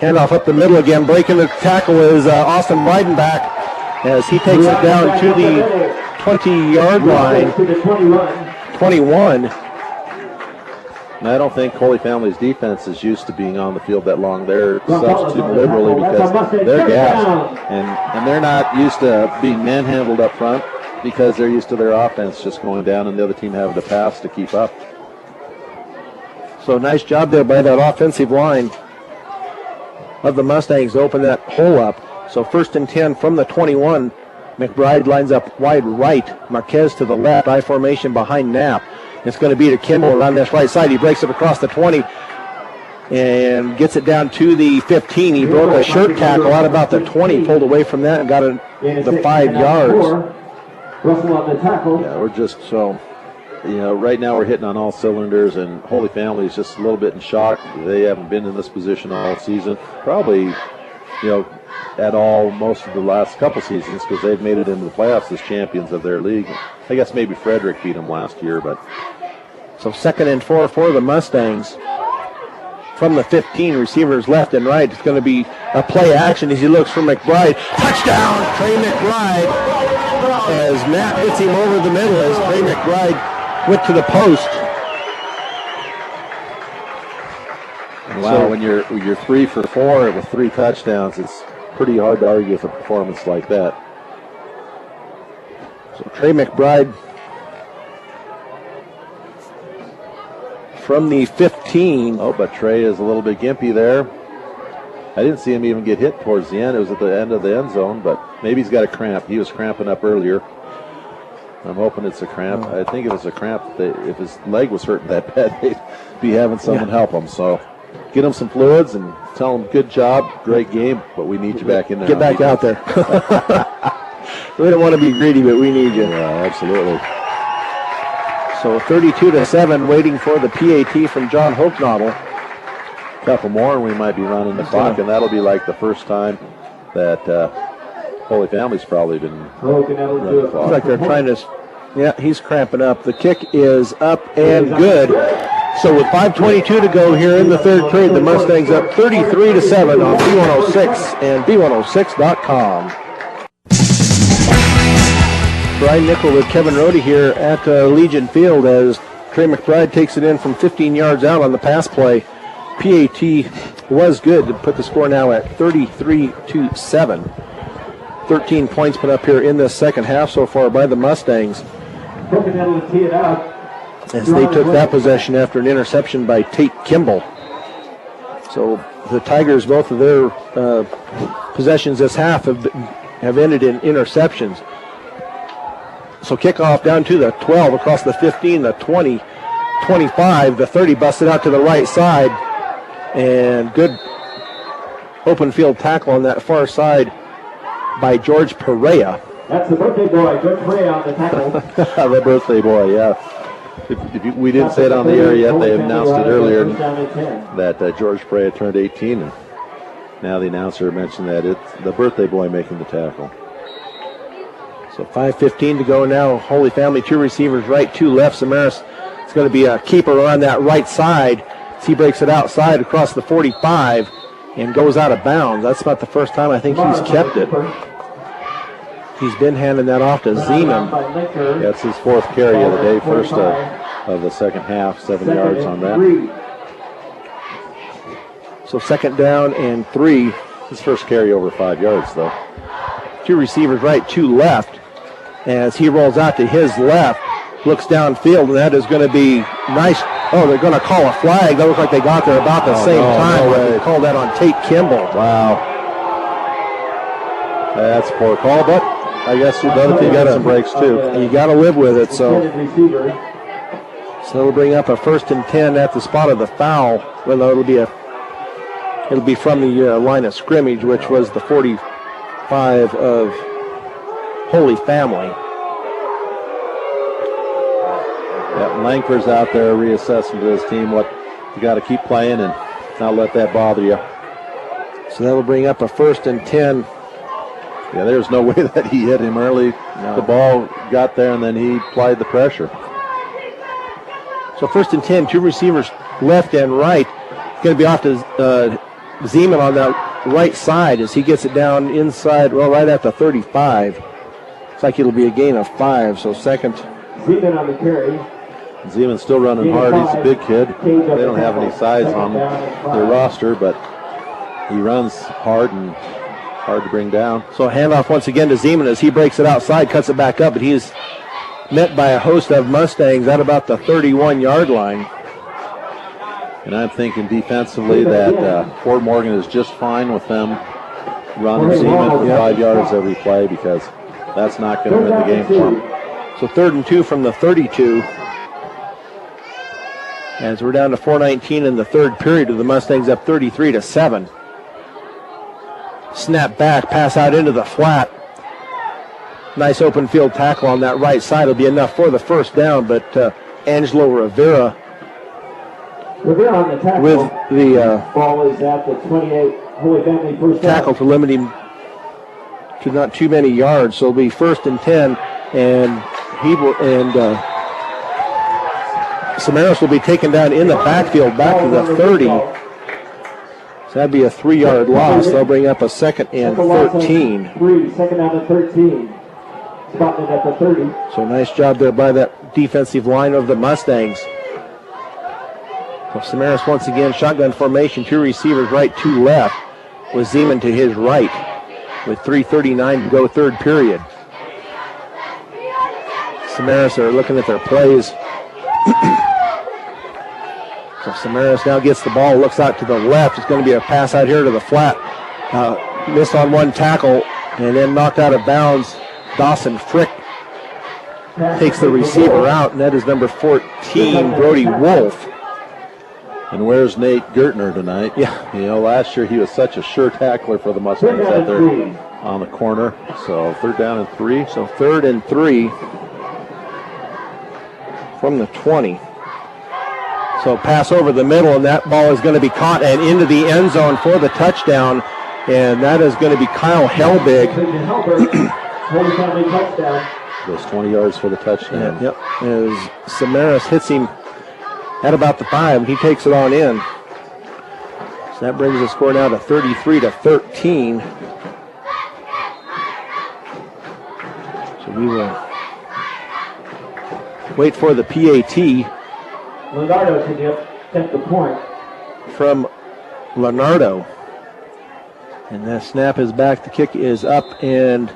Handoff up the middle again. Breaking the tackle is Austin Breidenbach as he takes it down to the 20-yard line. 21. And I don't think Holy Family's defense is used to being on the field that long. They're substituting liberally because they're gassed. And they're not used to being manhandled up front because they're used to their offense just going down and the other team having to pass to keep up. So nice job there by that offensive line of the Mustangs to open that hole up. So first and 10 from the 21. McBride lines up wide right. Marquez to the left. I formation behind Knapp. It's going to be to Kimball around this right side. He breaks it across the 20 and gets it down to the 15. He broke a shirt tackle out about the 20, pulled away from that and got the 5 yards. Russell on the tackle. Yeah, we're just so, right now we're hitting on all cylinders, and Holy Family is just a little bit in shock. They haven't been in this position all season. Probably, at all most of the last couple seasons because they've made it into the playoffs as champions of their league. I guess maybe Frederick beat them last year, but. So 2nd and 4 for the Mustangs. From the 15, receivers left and right. It's going to be a play action as he looks for McBride. Touchdown, Trey McBride. As Matt hits him over the middle as Trey McBride went to the post. Wow, when you're 3 for 4 with 3 touchdowns, it's pretty hard to argue with a performance like that. So Trey McBride from the 15. Oh, but Trey is a little bit gimpy there. I didn't see him even get hit towards the end. It was at the end of the end zone, but maybe he's got a cramp. He was cramping up earlier. I'm hoping it's a cramp. I think it was a cramp. If his leg was hurting that bad, they'd be having someone help him. So get him some fluids and tell him, good job, great game, but we need you back in there. Get back out there. We don't want to be greedy, but we need you. Yeah, absolutely. So 32-7, waiting for the PAT from John Hochknobel. A couple more, and we might be running the clock, and that'll be like the first time that Holy Family's probably been running the clock. Looks like they're trying to. Yeah, he's cramping up. The kick is up and good. So with 5:22 to go here in the third period, the Mustangs up 33-7 on B106 and B106.com. Brian Nickel with Kevin Rohde here at Legion Field as Trey McBride takes it in from 15 yards out on the pass play. PAT was good to put the score now at 33-7. 13 points put up here in the second half so far by the Mustangs as they took that possession after an interception by Tate Kimball. So the Tigers, both of their possessions this half have ended in interceptions. So kickoff down to the 12, across the 15, the 20, 25, the 30, busted out to the right side. And good open field tackle on that far side by George Perea. That's the birthday boy, George Perea on the tackle. The birthday boy, yeah. If we didn't say it on the air yet, they announced it earlier that George Perea turned 18, and now the announcer mentioned that it's the birthday boy making the tackle. So 5:15 to go now. Holy Family, 2 receivers right, 2 left. Samaras is going to be a keeper on that right side. He breaks it outside across the 45 and goes out of bounds. That's about the first time I think he's kept it. He's been handing that off to Zeman. That's his fourth carry of the day, first of the second half, 7 yards on that. So 2nd down and 3. His first carry over 5 yards, though. 2 receivers right, 2 left. As he rolls out to his left, looks downfield, and that is going to be nice. Oh, they're going to call a flag. That looks like they got there about the same time. They called that on Tate Kimball. Wow. That's a poor call, but I guess the other team got some breaks too. You got to live with it. So they'll bring up a 1st and 10 at the spot of the foul. Well, it'll be from the line of scrimmage, which was the 45 of Holy Family. Yeah, Langford's out there reassessing to his team what you got to keep playing and not let that bother you. So that'll bring up a 1st and 10. Yeah, there's no way that he hit him early. No. The ball got there, and then he applied the pressure. So 1st and 10, 2 receivers left and right. Going to be off to Zeman on that right side as he gets it down inside, well, right at the 35. Looks like it'll be a gain of 5, so 2nd. Zeman on the carry. Zeman's still running hard. He's a big kid. They don't have any size on their roster, but he runs hard and hard to bring down. So a handoff once again to Zeman as he breaks it outside, cuts it back up, but he is met by a host of Mustangs at about the 31-yard line. And I'm thinking defensively that Fort Morgan is just fine with them running Zeman for 5 yards every play because that's not going to win the game for them. So 3rd and 2 from the 32. As we're down to 4:19 in the 3rd period, with the Mustangs up 33-7. Snap back, pass out into the flat. Nice open field tackle on that right side will be enough for the 1st down, but Angelo Rivera on the tackle. with the ball is at the 28. Holy Family first tackle to limit him to not too many yards. So it'll be 1st and 10, and Samaras will be taken down in the backfield back to the 30. So that'd be a 3-yard loss. They'll bring up a 2nd and 13. 2nd down and 13. Spotted at the 30. So nice job there by that defensive line of the Mustangs. So Samaras once again, shotgun formation, 2 receivers right, 2 left, with Zeman to his right, with 3:39 to go 3rd period. Samaras are looking at their plays. So Samaras now gets the ball, looks out to the left. It's going to be a pass out here to the flat. Missed on one tackle and then knocked out of bounds. Dawson Frick takes the receiver out, and that is number 14, Brody Wolf. And where's Nate Gertner tonight? Yeah. You know, last year he was such a sure tackler for the Mustangs out there on the corner. So 3rd down and 3. So 3rd and 3 from the 20. So pass over the middle, and that ball is going to be caught and into the end zone for the touchdown. And that is going to be Kyle Helbig. Goes 20 yards for the touchdown. Yep. As Samaras hits him at about the 5, he takes it on in. So that brings the score now to 33-13. So we will wait for the PAT. Leonardo to get the point. From Leonardo. And that snap is back. The kick is up, and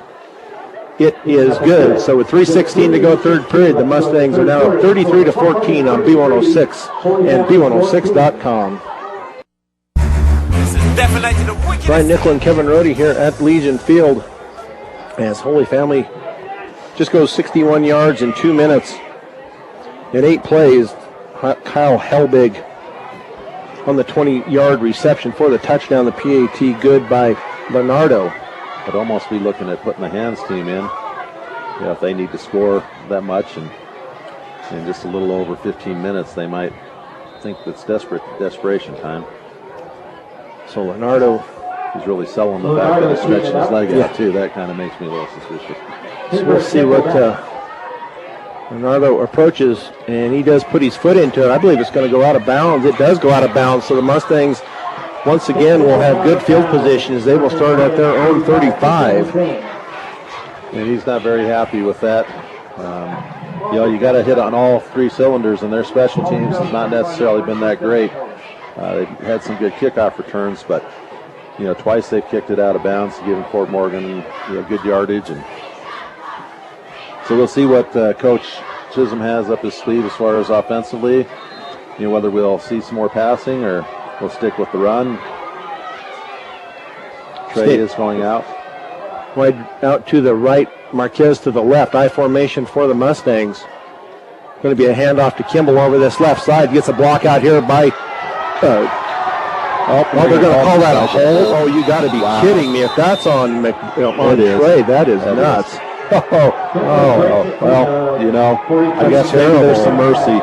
it is good. So with 3:16 to go 3rd period, the Mustangs are now up 33-14 on B106 and B106.com. Brian Nickel and Kevin Rohde here at Legion Field as Holy Family just goes 61 yards in 2 minutes. In 8 plays, Kyle Helbig on the 20-yard reception for the touchdown. The PAT good by Leonardo. I'd almost be looking at putting the hands team in. Yeah, if they need to score that much and in just a little over 15 minutes, they might think it's desperation time. So Leonardo, he's really selling the fact that he's stretching his leg out too. That kind of makes me a little suspicious. So we'll see what Leonardo approaches, and he does put his foot into it. I believe it's going to go out of bounds. It does go out of bounds, so the Mustangs once again will have good field position as they will start at their own 35. And he's not very happy with that. You got to hit on all three cylinders, and their special teams has not necessarily been that great. They've had some good kickoff returns, but twice they've kicked it out of bounds, giving Fort Morgan good yardage, and so we'll see what Coach Chisholm has up his sleeve as far as offensively. Whether we'll see some more passing or we'll stick with the run. Trey is going out. Wide out to the right, Marquez to the left. I formation for the Mustangs. Going to be a handoff to Kimball over this left side. Gets a block out here by. They're going to call that a hold. Oh, you got to be kidding me! If that's on Trey, that is nuts. I guess maybe there's some mercy.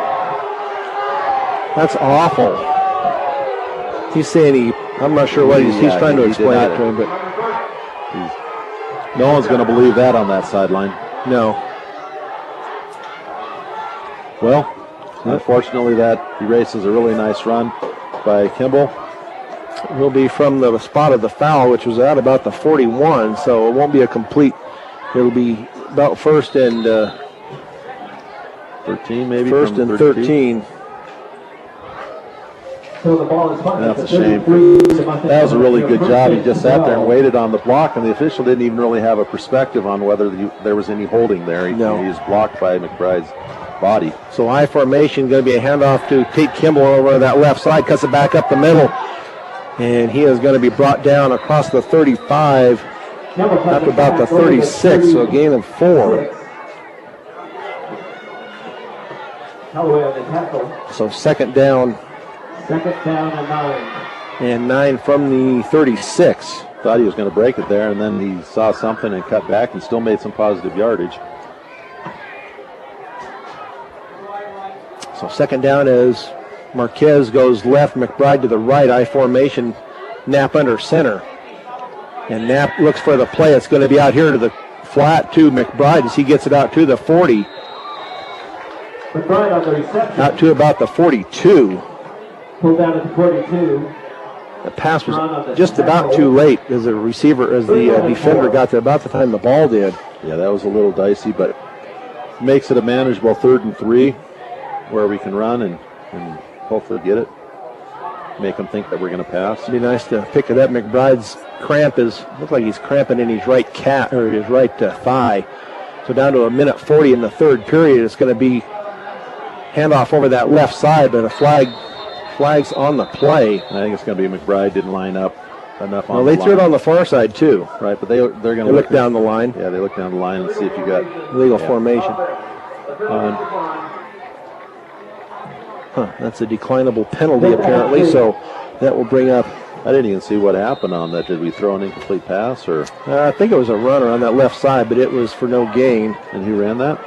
That's awful. He's saying I'm not sure what he's trying to explain it to him, but no one's going to believe that on that sideline. No. Well, unfortunately, that erases a really nice run by Kimball. Will be from the spot of the foul, which was at about the 41, so it won't be a complete. It'll be about first and 13, maybe. First and 13. So the ball is That's a shame. That was a really good job. He just sat there and waited on the block, and the official didn't even really have a perspective on whether there was any holding there. He was blocked by McBride's body. So I formation, going to be a handoff to Tate Kimball over that left side, cuts it back up the middle, and he is going to be brought down across the 35 up about the 36, so a gain of 4. Callaway on the tackle. So second down. Second down and 9. And 9 from the 36. Thought he was going to break it there, and then he saw something and cut back and still made some positive yardage. So second down as Marquez goes left, McBride to the right, I formation, Knapp under center. And Knapp looks for the play. It's going to be out here to the flat to McBride as he gets it out to the 40. McBride on the reception. Out to about the 42. Pulled down at the 42. The pass was just about too late as the defender got to about the time the ball did. Yeah, that was a little dicey, but makes it a manageable 3rd and 3 where we can run and hopefully get it. Make them think that we're going to pass. It'd be nice to pick it up. McBride's cramp looks like he's cramping in his right calf or his right thigh. So down to a minute 40 in the third period. It's going to be handoff over that left side, but a flag's on the play. I think it's going to be McBride didn't line up enough on the line. Well, they threw it on the far side too. Right, but they're going to look down the line. Yeah, they look down the line and see if you got legal formation. That's a declinable penalty apparently, so that will bring up. I didn't even see what happened on that. Did we throw an incomplete pass or? I think it was a runner on that left side, but it was for no gain. And who ran that?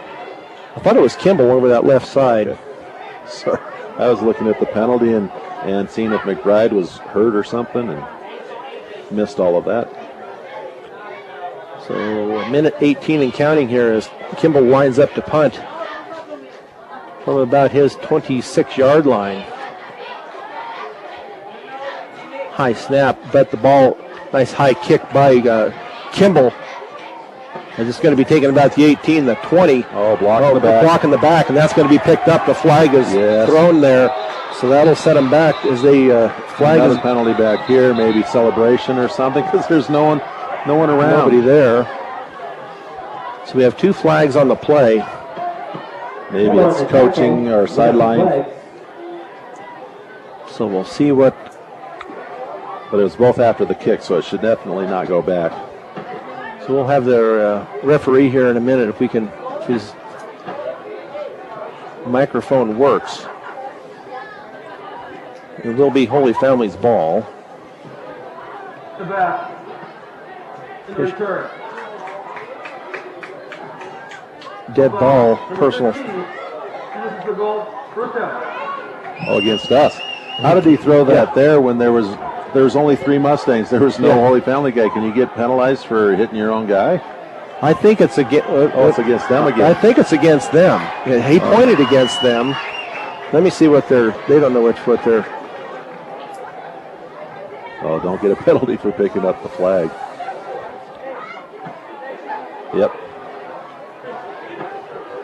I thought it was Kimball over that left side. Sorry, I was looking at the penalty and seeing if McBride was hurt or something and missed all of that. So a minute 18 and counting here as Kimball lines up to punt from about his 26-yard line. High snap, but the ball, nice high kick by Kimball. And it's going to be taken about the 18, the 20. Blocking in the back, and that's going to be picked up. The flag is thrown there, so that'll set them back as they flag another penalty back here, maybe celebration or something, because there's no one around. Nobody there. So we have 2 flags on the play. Maybe it's coaching or sideline. So we'll see what. But it was both after the kick, so it should definitely not go back. So we'll have the referee here in a minute if his microphone works. It will be Holy Family's ball. The back. In the return. Dead ball, personal. And this is the goal. First down. Against us. How did he throw that there when there was only 3 Mustangs? There was no Holy Family guy. Can you get penalized for hitting your own guy? I think it's against. It's against them again. I think it's against them. He pointed against them. Let me see what they're. They don't know what they're. Don't get a penalty for picking up the flag. Yep.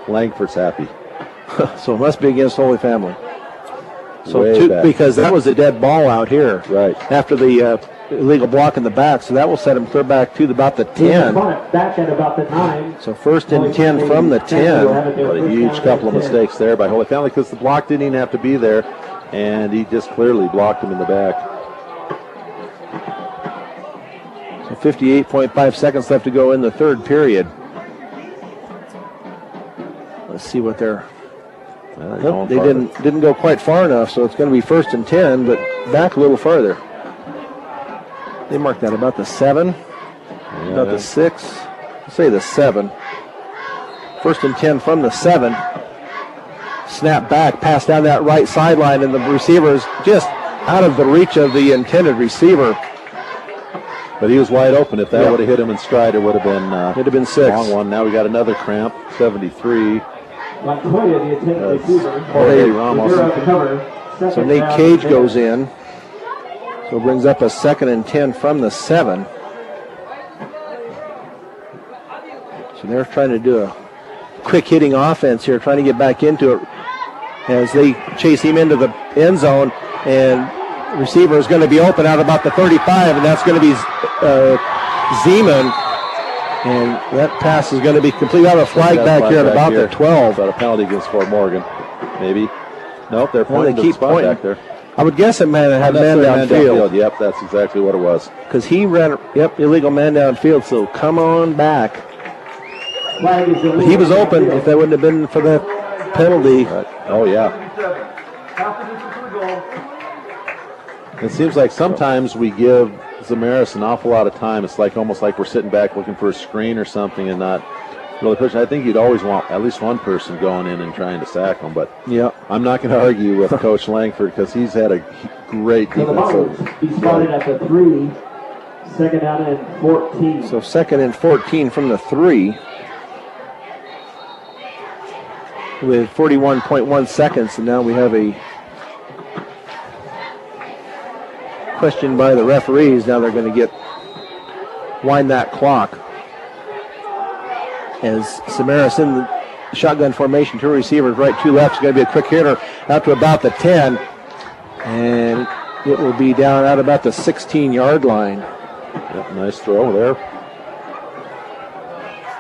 Langford's happy. So it must be against Holy Family. So Way back. because that was a dead ball out here. Right. After the illegal block in the back, so that will set him clear back to about the 10. Back at about the 9. So first and 10 from the 10. What a huge couple of mistakes there by Holy Family, because the block didn't even have to be there, and he just clearly blocked him in the back. So 58.5 seconds left to go in the third period. Let's see what they're... Nope, they didn't go quite far enough, so it's going to be first and 10, but back a little farther. They marked that about the 7, about the 6, let's say the 7. First and 10 from the 7. Snap back, pass down that right sideline, and the receiver is just out of the reach of the intended receiver. But he was wide open. If that would have hit him in stride, it would have been it'd have been 6. Long one. Now we got another cramp, 73. Montoya, the intended receiver. Jorge Ramos. So Nate Cage goes in. So brings up a second and 10 from the 7. So they're trying to do a quick hitting offense here, trying to get back into it as they chase him into the end zone. And the receiver is going to be open out about the 35, and that's going to be Zeman. And that pass is going to be complete. We have a flag back here at about the 12. Got a penalty against Fort Morgan. Maybe. Nope, they're pointing to the spot back there. I would guess it had man downfield. Yep, that's exactly what it was. Because he ran, illegal man downfield, so come on back. But he was open if that wouldn't have been for that penalty. Oh, yeah. It seems like sometimes we give Zamaris an awful lot of time. It's like almost like we're sitting back looking for a screen or something and not really pushing. I think you'd always want at least one person going in and trying to sack them. But I'm not going to argue with Coach Langford because he's had a great defensive. He started at the 3, second down and 14. So second and 14 from the 3 with 41.1 seconds, and now we have a question by the referees. Now they're going to wind that clock. As Samaras in the shotgun formation, 2 receivers, right, 2 left. It's going to be a quick hitter out to about the 10. And it will be down out about the 16-yard line. Yep, nice throw there.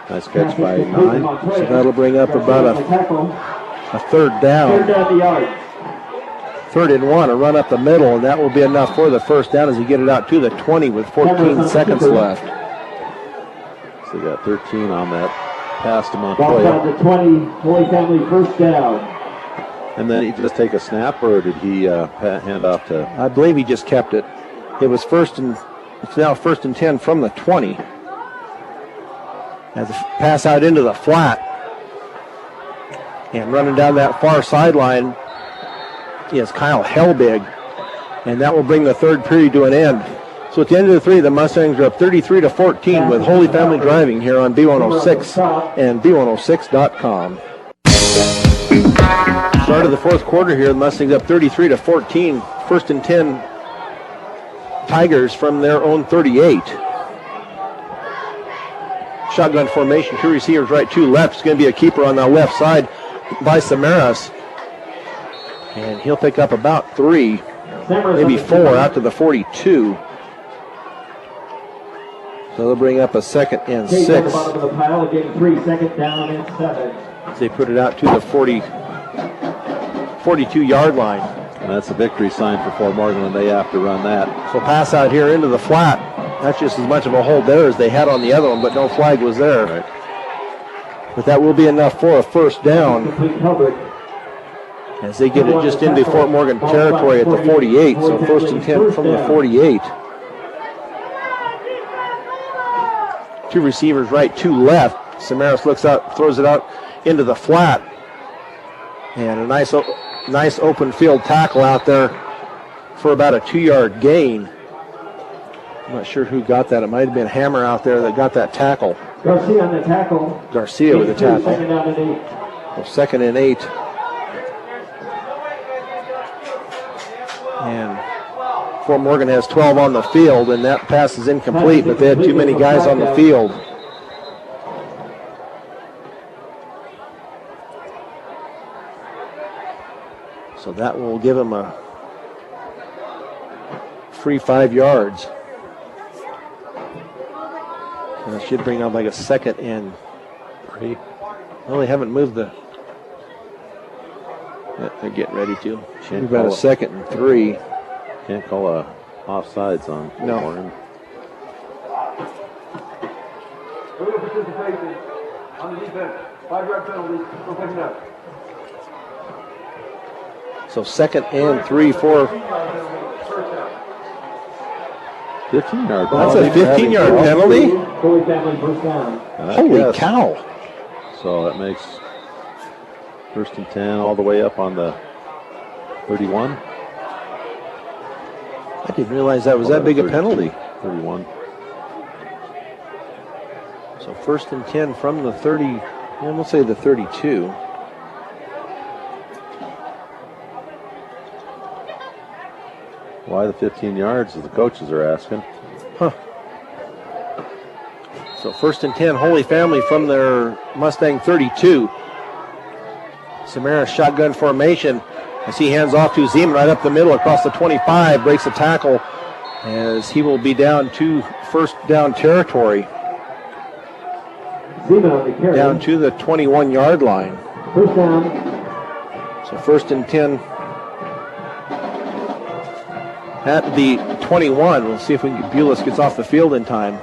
Nice catch by 9. So that'll bring up about a third down. Third down the yard. 3rd and 1, a run up the middle, and that will be enough for the first down as you get it out to the 20 with 14 seconds left. So they got 13 on that pass to Ball Montoya. down to 20, Holy Family first down. And then he just take a snap, or did he hand off to? I believe he just kept it. It was it's now 1st and 10 from the 20. As a pass out into the flat. And running down that far sideline is Kyle Helbig. And that will bring the third period to an end. So at the end of the 3, the Mustangs are up 33-14 with Holy Family driving here on B106 and B106.com. Start of the 4th quarter here, the Mustangs up 33-14. 1st and 10 Tigers from their own 38. Shotgun formation, 2 receivers right, 2 left. It's going to be a keeper on the left side by Samaras. And he'll pick up about 3, maybe 4 out to the 42. So they'll bring up a 2nd and 6. At the bottom of the pile, getting 3, second down and 7. They put it out to the 42-yard line. And that's a victory sign for Fort Morgan when they have to run that. So pass out here into the flat. That's just as much of a hold there as they had on the other one, but no flag was there. Right. But that will be enough for a first down as they get it just into Fort Morgan territory at the 48. So 1st and 10 from the 48. 2 receivers right, 2 left. Samaras looks out, throws it out into the flat. And a nice open field tackle out there for about a 2-yard gain. I'm not sure who got that. It might have been Hammer out there that got that tackle. Garcia on the tackle. Garcia with the tackle. Second down and 8. So 2nd and 8. And Fort Morgan has 12 on the field, and that pass is incomplete, but they had too many guys on the field. So that will give him a free 5 yards. And it should bring up like a 2nd and 3. Well, they haven't moved the. Yeah, they're getting ready to. We've got a 2nd and 3. Can't call a offsides on No. Warren. Total participation on the defense. 5-yard penalty. Go pick it up. So 2nd and 3 for. 15-yard. That's a 15-yard penalty. Holy Family first down. Holy cow! So that makes 1st and 10 all the way up on the 31. I didn't realize that was that big a penalty. 31. So 1st and 10 from the 30. Yeah, we'll say the 32. Why the 15 yards, as the coaches are asking. So 1st and 10, Holy Family from their Mustang 32. Samara shotgun formation as he hands off to Zeman right up the middle across the 25, breaks the tackle as he will be down to 1st down territory, Zeman on the carry. down to the 21-yard line. First down. So 1st and 10 at the 21. We'll see if Bulis gets off the field in time.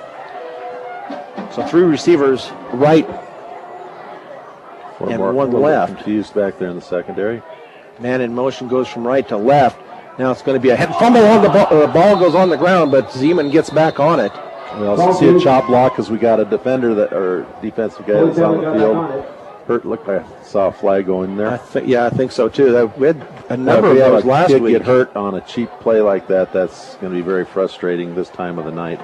So 3 receivers right and Mark, 1 a little bit left. Confused back there in the secondary. Man in motion goes from right to left. Now it's going to be a head fumble on the ball. The ball goes on the ground, but Zeman gets back on it. We also see a chop block because we got a defender that, or defensive guy that's on the field. Hurt. Look, I saw a flag going there. I think so too. We had a number If of we have those a last kid week. get hurt on a cheap play like that, that's going to be very frustrating this time of the night.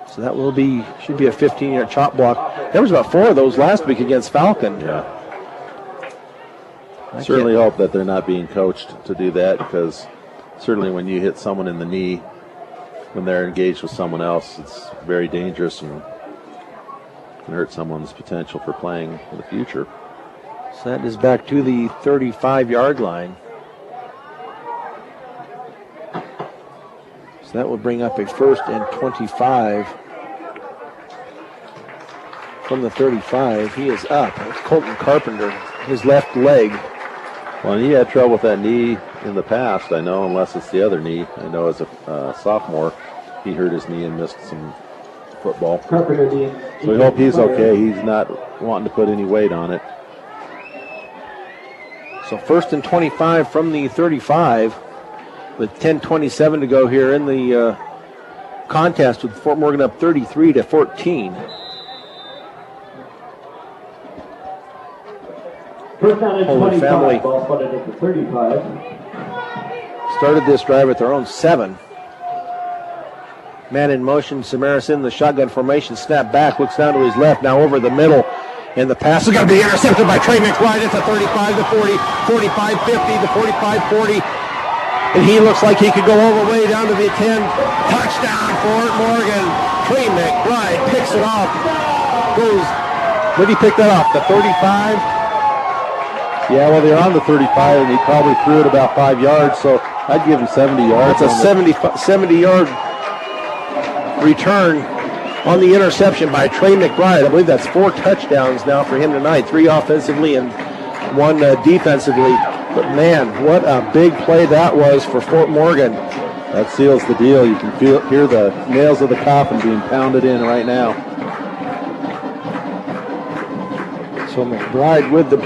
So that should be a 15-yard chop block. There was about 4 of those last week against Falcon. Yeah. I certainly hope that they're not being coached to do that, because certainly when you hit someone in the knee when they're engaged with someone else, it's very dangerous and can hurt someone's potential for playing in the future. So that is back to the 35-yard line. So that will bring up a 1st and 25 from the 35. He is up. It's Colton Carpenter, his left leg. Well, and he had trouble with that knee in the past, I know, unless it's the other knee. I know as a sophomore, he hurt his knee and missed some football. Carpenter being. So we hope he's okay. He's not wanting to put any weight on it. So 1st and 25 from the 35 with 10:27 to go here in the contest, with Fort Morgan up 33-14. First down and Holy 25. Family. Ball spotted at the 35. Started this drive at their own 7. Man in motion, Samaras in the shotgun formation, snap back, looks down to his left, now over the middle, and the pass is going to be intercepted by Trey McBride at the 35-40, 45-50, the 45-40, and he looks like he could go all the way down to the 10. Touchdown, Fort Morgan. Trey McBride picks it off. Where did he pick that off? The 35? Yeah, well, they're on the 35, and he probably threw it about 5 yards, so I'd give him 70 yards. That's a 70-yard return on the interception by Trey McBride. I believe that's 4 touchdowns now for him tonight, 3 offensively and 1 defensively. But man, what a big play that was for Fort Morgan. That seals the deal. You can hear the nails of the coffin being pounded in right now. So McBride with the...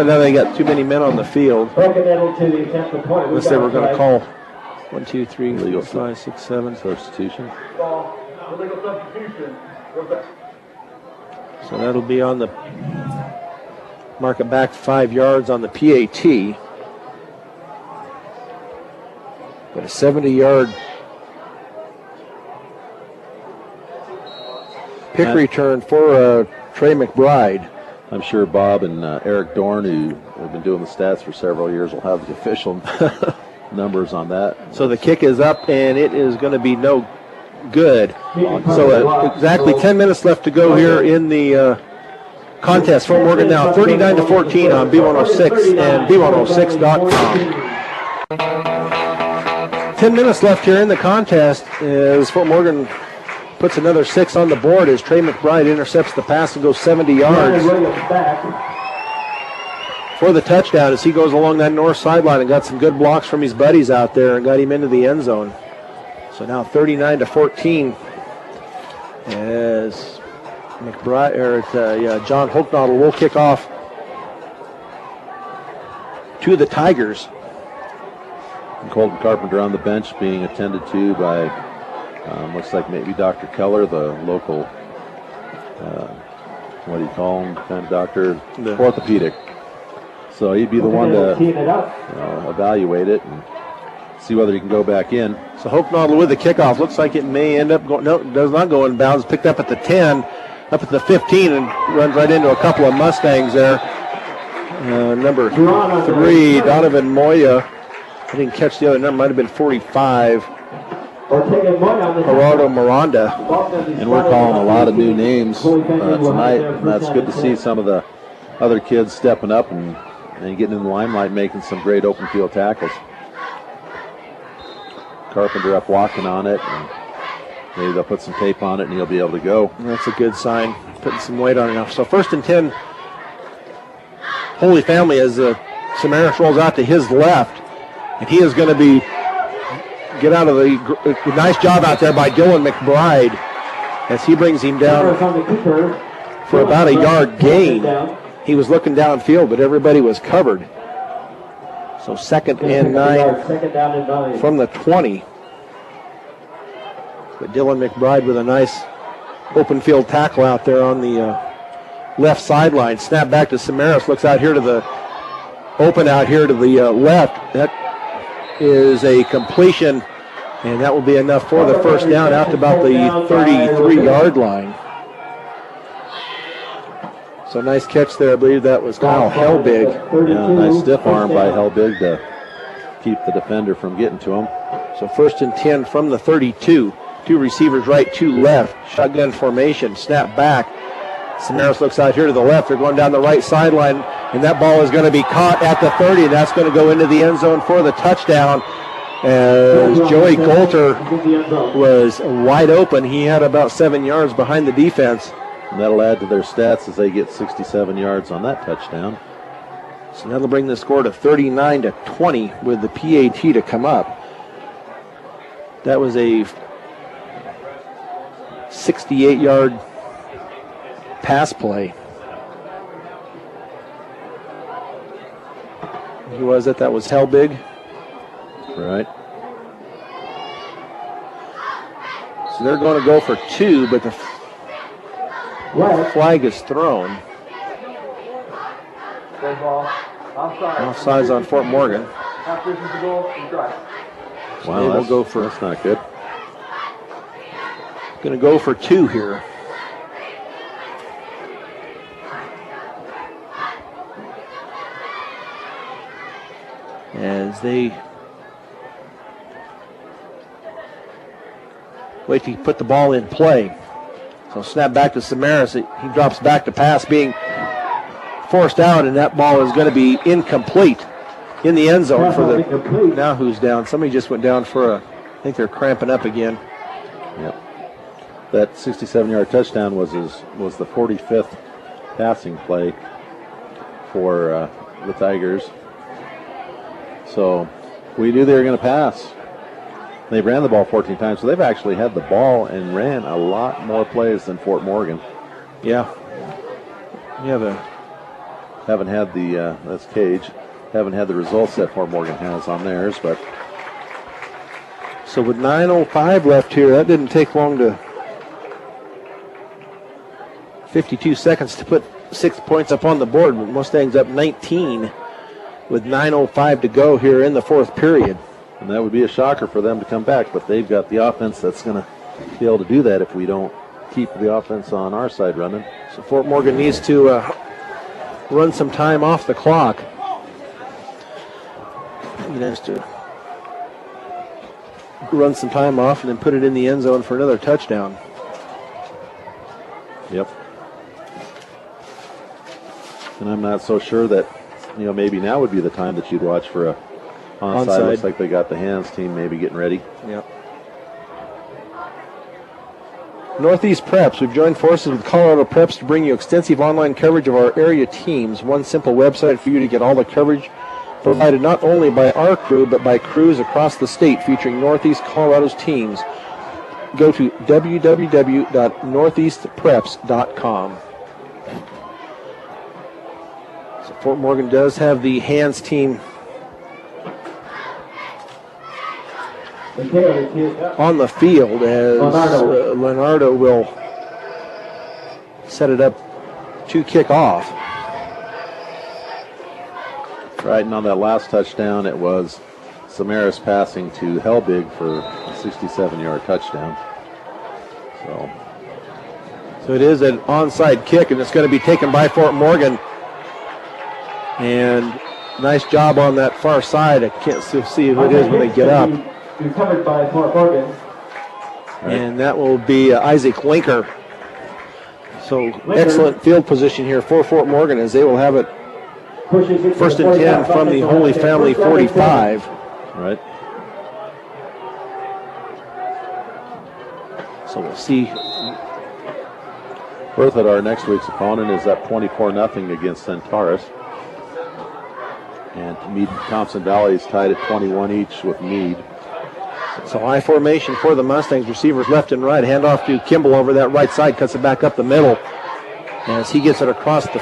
now they got too many men on the field. Broken middle to the attempt of point. Unless they were going to call 1, 2, 3, Illegal 4, 5, 6, 7. Substitution. Illegal substitution. Go back. So that'll be on the... Mark it back 5 yards on the PAT. But a 70-yard pick return for Trey McBride. I'm sure Bob and Eric Dorn, who have been doing the stats for several years, will have the official numbers on that. So the kick is up, and it is going to be no good. So exactly 10 minutes left to go here in the contest. Fort Morgan now 39-14 on B106 and B106.com. 10 minutes left here in the contest as Fort Morgan puts another 6 on the board as Trey McBride intercepts the pass and goes 70 yards for the touchdown as he goes along that north sideline and got some good blocks from his buddies out there and got him into the end zone. So now 39-14 as McBride John Hochnaudel will kick off to the Tigers. And Colton Carpenter on the bench being attended to by looks like maybe Dr. Keller, the local what do you call him, kind of doctor, orthopedic. So he'd be the one to evaluate it and see whether he can go back in. So Hochnaudel with the kickoff. Looks like it may end up going, no, it does not go in bounds. Picked up at the 10, up at the 15, and runs right into a couple of Mustangs there. Number 3, Donovan Moya. I didn't catch the other number. Might have been 45. Gerardo Miranda. And we're calling a lot of new names tonight. And that's good to see some of the other kids stepping up and getting in the limelight, making some great open field tackles. Carpenter up walking on it, and maybe they'll put some tape on it and he'll be able to go. And that's a good sign, putting some weight on it now. So 1st and 10, Holy Family as Samaras rolls out to his left, and he is going to be get out of the nice job out there by Dylan McBride as he brings him down for about a yard gain. He was looking downfield, but everybody was covered. So 2nd and 9 from the 20. But Dylan McBride with a nice open field tackle out there on the left sideline. Snap back to Samaras. Looks out here to the open out here to the left. That is a completion, and that will be enough for the first down out to about the 33-yard line. So nice catch there. I believe that was Kyle Helbig. Yeah, nice stiff arm by Helbig to keep the defender from getting to him. So 1st and 10 from the 32. 2 receivers right, 2 left. Shotgun formation. Snap back. Samaras looks out here to the left. They're going down the right sideline, and that ball is going to be caught at the 30, and that's going to go into the end zone for the touchdown. As Joey Coulter was wide open. He had about 7 yards behind the defense. And that'll add to their stats as they get 67 yards on that touchdown. So that'll bring the score to 39-20 with the PAT to come up. That was a 68-yard pass play. Who was it? That was Helbig. Right. So they're going to go for 2, but the flag is thrown. Offsides on Fort Morgan. Wow, We'll go for, that's not good. Going to go for 2 here. As they wait to put the ball in play. So snap back to Samaras. He drops back to pass, being forced out, and that ball is going to be incomplete in the end zone for the. Now who's down? Somebody just went down for a. I think they're cramping up again. Yep. That 67-yard touchdown was the 45th passing play for the Tigers. So we knew they were going to pass. They ran the ball 14 times, so they've actually had the ball and ran a lot more plays than Fort Morgan. Yeah. Haven't had the that's Cage. Haven't had the results that Fort Morgan has on theirs, but so with 9:05 left here, that didn't take long to 52 seconds to put 6 points up on the board. Mustangs up 19 with 9:05 to go here in the 4th period. And that would be a shocker for them to come back, but they've got the offense that's going to be able to do that if we don't keep the offense on our side running. So Fort Morgan needs to run some time off the clock. He has to run some time off and then put it in the end zone for another touchdown. Yep. And I'm not so sure that, maybe now would be the time that you'd watch for a onside. Looks like they got the hands team maybe getting ready. Yep. Northeast Preps. We've joined forces with Colorado Preps to bring you extensive online coverage of our area teams. One simple website for you to get all the coverage provided not only by our crew, but by crews across the state featuring Northeast Colorado's teams. Go to www.northeastpreps.com. So Fort Morgan does have the hands team on the field as Leonardo will set it up to kick off. Right, and on that last touchdown, it was Samaras passing to Helbig for a 67-yard touchdown. So it is an onside kick, and it's going to be taken by Fort Morgan. And nice job on that far side. I can't see who it is when they get up. Recovered by Fort Morgan. And that will be Isaac Linker. So excellent field position here for Fort Morgan as they will have it first and 10 from the Holy Family 45. Right. So we'll see. Berthoud, our next week's opponent, is up 24-0 against Centaurus. And Meade Thompson Valley is tied at 21 each with Meade. So high formation for the Mustangs. Receivers left and right. Hand off to Kimball over that right side. Cuts it back up the middle. As he gets it across the...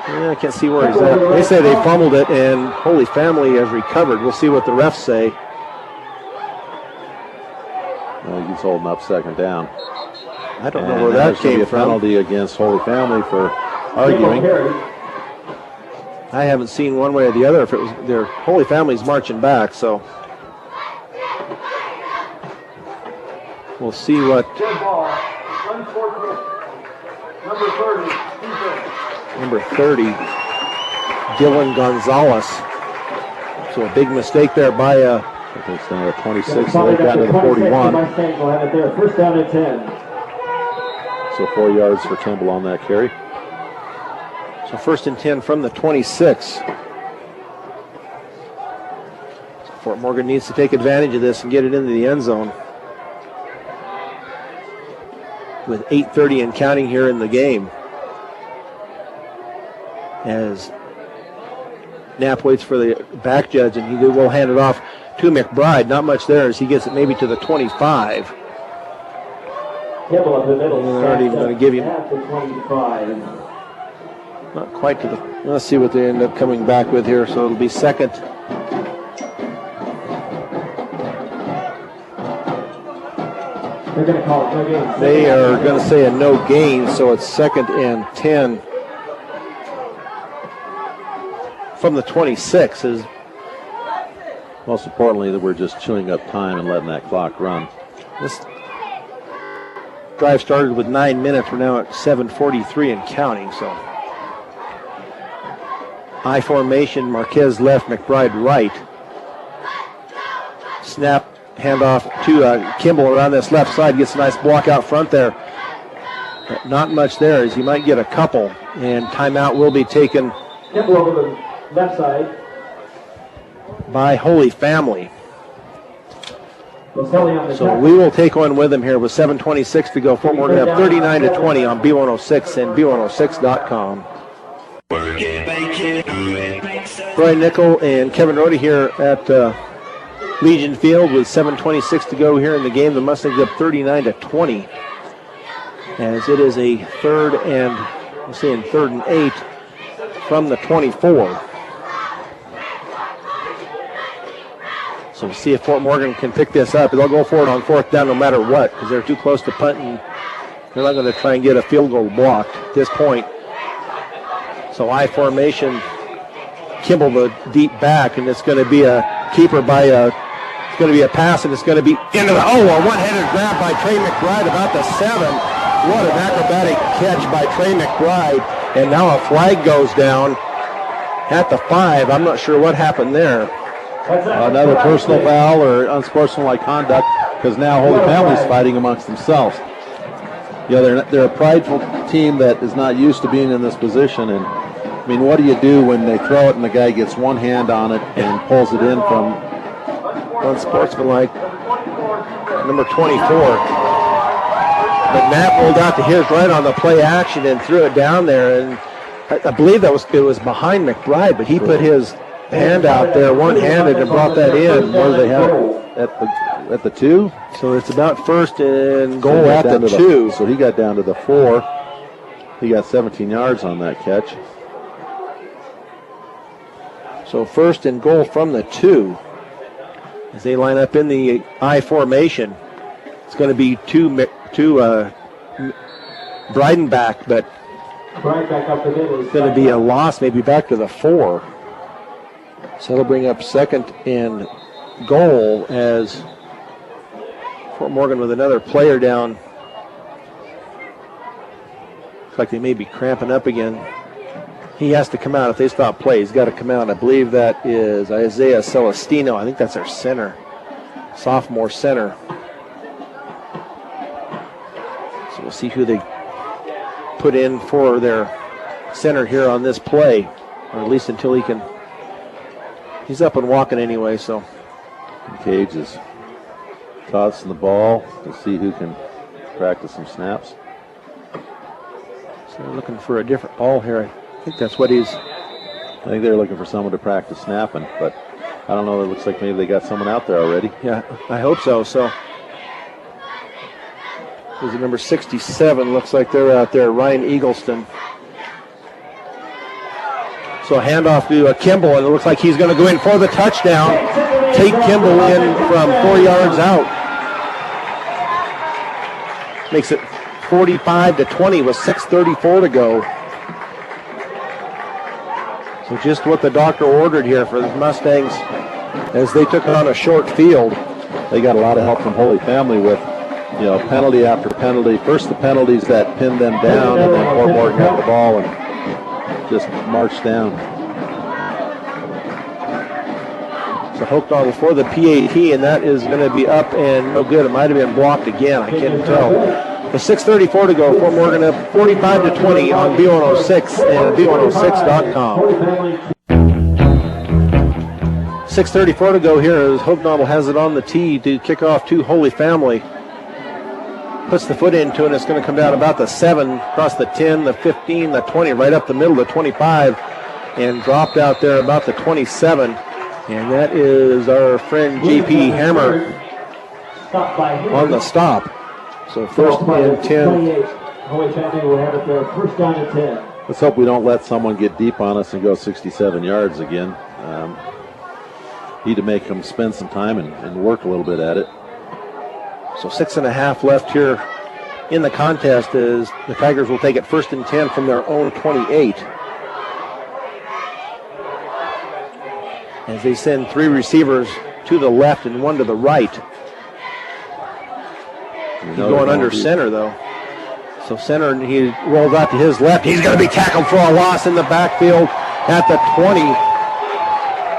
I can't see where he's at. They say they fumbled it, and Holy Family has recovered. We'll see what the refs say. Well, he's holding up second down. I don't know where that came from. Penalty against Holy Family for arguing. I haven't seen one way or the other if it was their Holy Family's marching back, so we'll see what. Number 30, Dylan Gonzalez. So a big mistake there by I think it's down to 26, so they got to the 41. First down and 10. So 4 yards for Kimball on that carry. So first and 10 from the 26. So Fort Morgan needs to take advantage of this and get it into the end zone. With 8:30 and counting here in the game. As Knapp waits for the back judge, and he will hand it off to McBride. Not much there as he gets it maybe to the 25. Kimball up the middle. They're not even going to give him. At the 25. Not quite to the. Let's see what they end up coming back with here. So it'll be second. They're going to call it no gain. They are going to say a no gain, so it's second and 10 from the 26. Is most importantly that we're just chewing up time and letting that clock run. this drive started with 9 minutes. We're now at 7:43 and counting. So I formation, Marquez left, McBride right. Snap, handoff to Kimball around this left side. Gets a nice block out front there. But not much there as you might get a couple. And timeout will be taken Kimball over the left side. by Holy Family. Roselli on the So tackle. we will take one with them here with 7:26 to go. Fort Morgan up 39-20 on B106 and B106.com. Brian Nickel and Kevin Rohde here at Legion Field with 7:26 to go here in the game. The Mustangs up 39-20 as it is a third and 8 from the 24. So we'll see if Fort Morgan can pick this up. They'll go for it on fourth down no matter what because they're too close to punting. They're not going to try and get a field goal blocked at this point. So I formation, Kimball the deep back, and it's going to be a keeper by it's going to be a pass, and it's going to be into the, a one-handed grab by Trey McBride about the 7. What an acrobatic catch by Trey McBride. And now a flag goes down at the 5. I'm not sure what happened there. Another personal foul or unsportsmanlike conduct, because now Holy Family's fighting amongst themselves. They're a prideful team that is not used to being in this position. And I mean, what do you do when they throw it and the guy gets one hand on it and pulls it in from unsportsmanlike? Number 24. But Matt rolled out to his right on the play action and threw it down there, and I believe it was behind McBride, but he put his hand out there one-handed and brought that in. What do they have at the 2? So it's about first and goal at the 2. So he got down to the 4. He got 17 yards on that catch. So first and goal from the 2 as they line up in the I formation. It's going to be two Breidenbach, but it's going to be a loss, maybe back to the 4. So that'll bring up second and goal as Fort Morgan with another player down. Looks like they may be cramping up again. He has to come out if they stop play. He's got to come out. I believe that is Isaiah Celestino. I think that's our center, sophomore center. So we'll see who they put in for their center here on this play, or at least until he can. He's up and walking anyway, so. Cage is tossing the ball. We'll see who can practice some snaps. So they're looking for a different ball here. I think that's what he's. I think they're looking for someone to practice snapping, but I don't know. It looks like maybe they got someone out there already. Yeah, I hope so. So. Is it number 67? Looks like they're out there. Ryan Eagleston. So a handoff to Kimball, and it looks like he's going to go in for the touchdown. Take Kimball in from 4 yards out. Makes it 45-20 with 6:34 to go. So just what the doctor ordered here for the Mustangs as they took on a short field. They got a lot of help from Holy Family with, penalty after penalty. First the penalties that pinned them down, and then Fort Morgan got the ball and just marched down. So Hochdahl for the PAT, and that is going to be up and no good. It might have been blocked again. I can't tell. With 6:34 to go, Fort Morgan up 45-20 on B106 and B106.com. 6:34 to go here as Hochdahl has it on the tee to kick off to Holy Family. Puts the foot into it, and it's going to come down about the 7, across the 10, the 15, the 20, right up the middle, the 25, and dropped out there about the 27. And that is our friend J.P. Hammer on the stop. So first and 10. Holy Family will have it there, first down and 10. Let's hope we don't let someone get deep on us and go 67 yards again. Need to make them spend some time and work a little bit at it. So 6.5 left here in the contest as the Tigers will take it first and 10 from their own 28. As they send 3 receivers to the left and 1 to the right. He's going under center, though. So center, he rolls out to his left. He's going to be tackled for a loss in the backfield at the 20.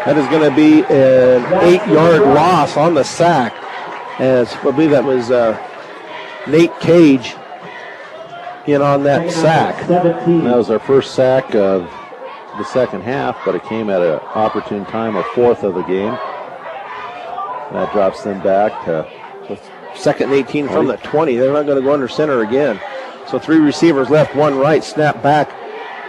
That is going to be an 8-yard loss on the sack. As I believe that was Nate Cage in on that sack. That was our first sack of the second half, but it came at an opportune time, a 4th of the game. That drops them back to second and 18 from the 20. They're not going to go under center again. So 3 receivers left, 1 right, snap back,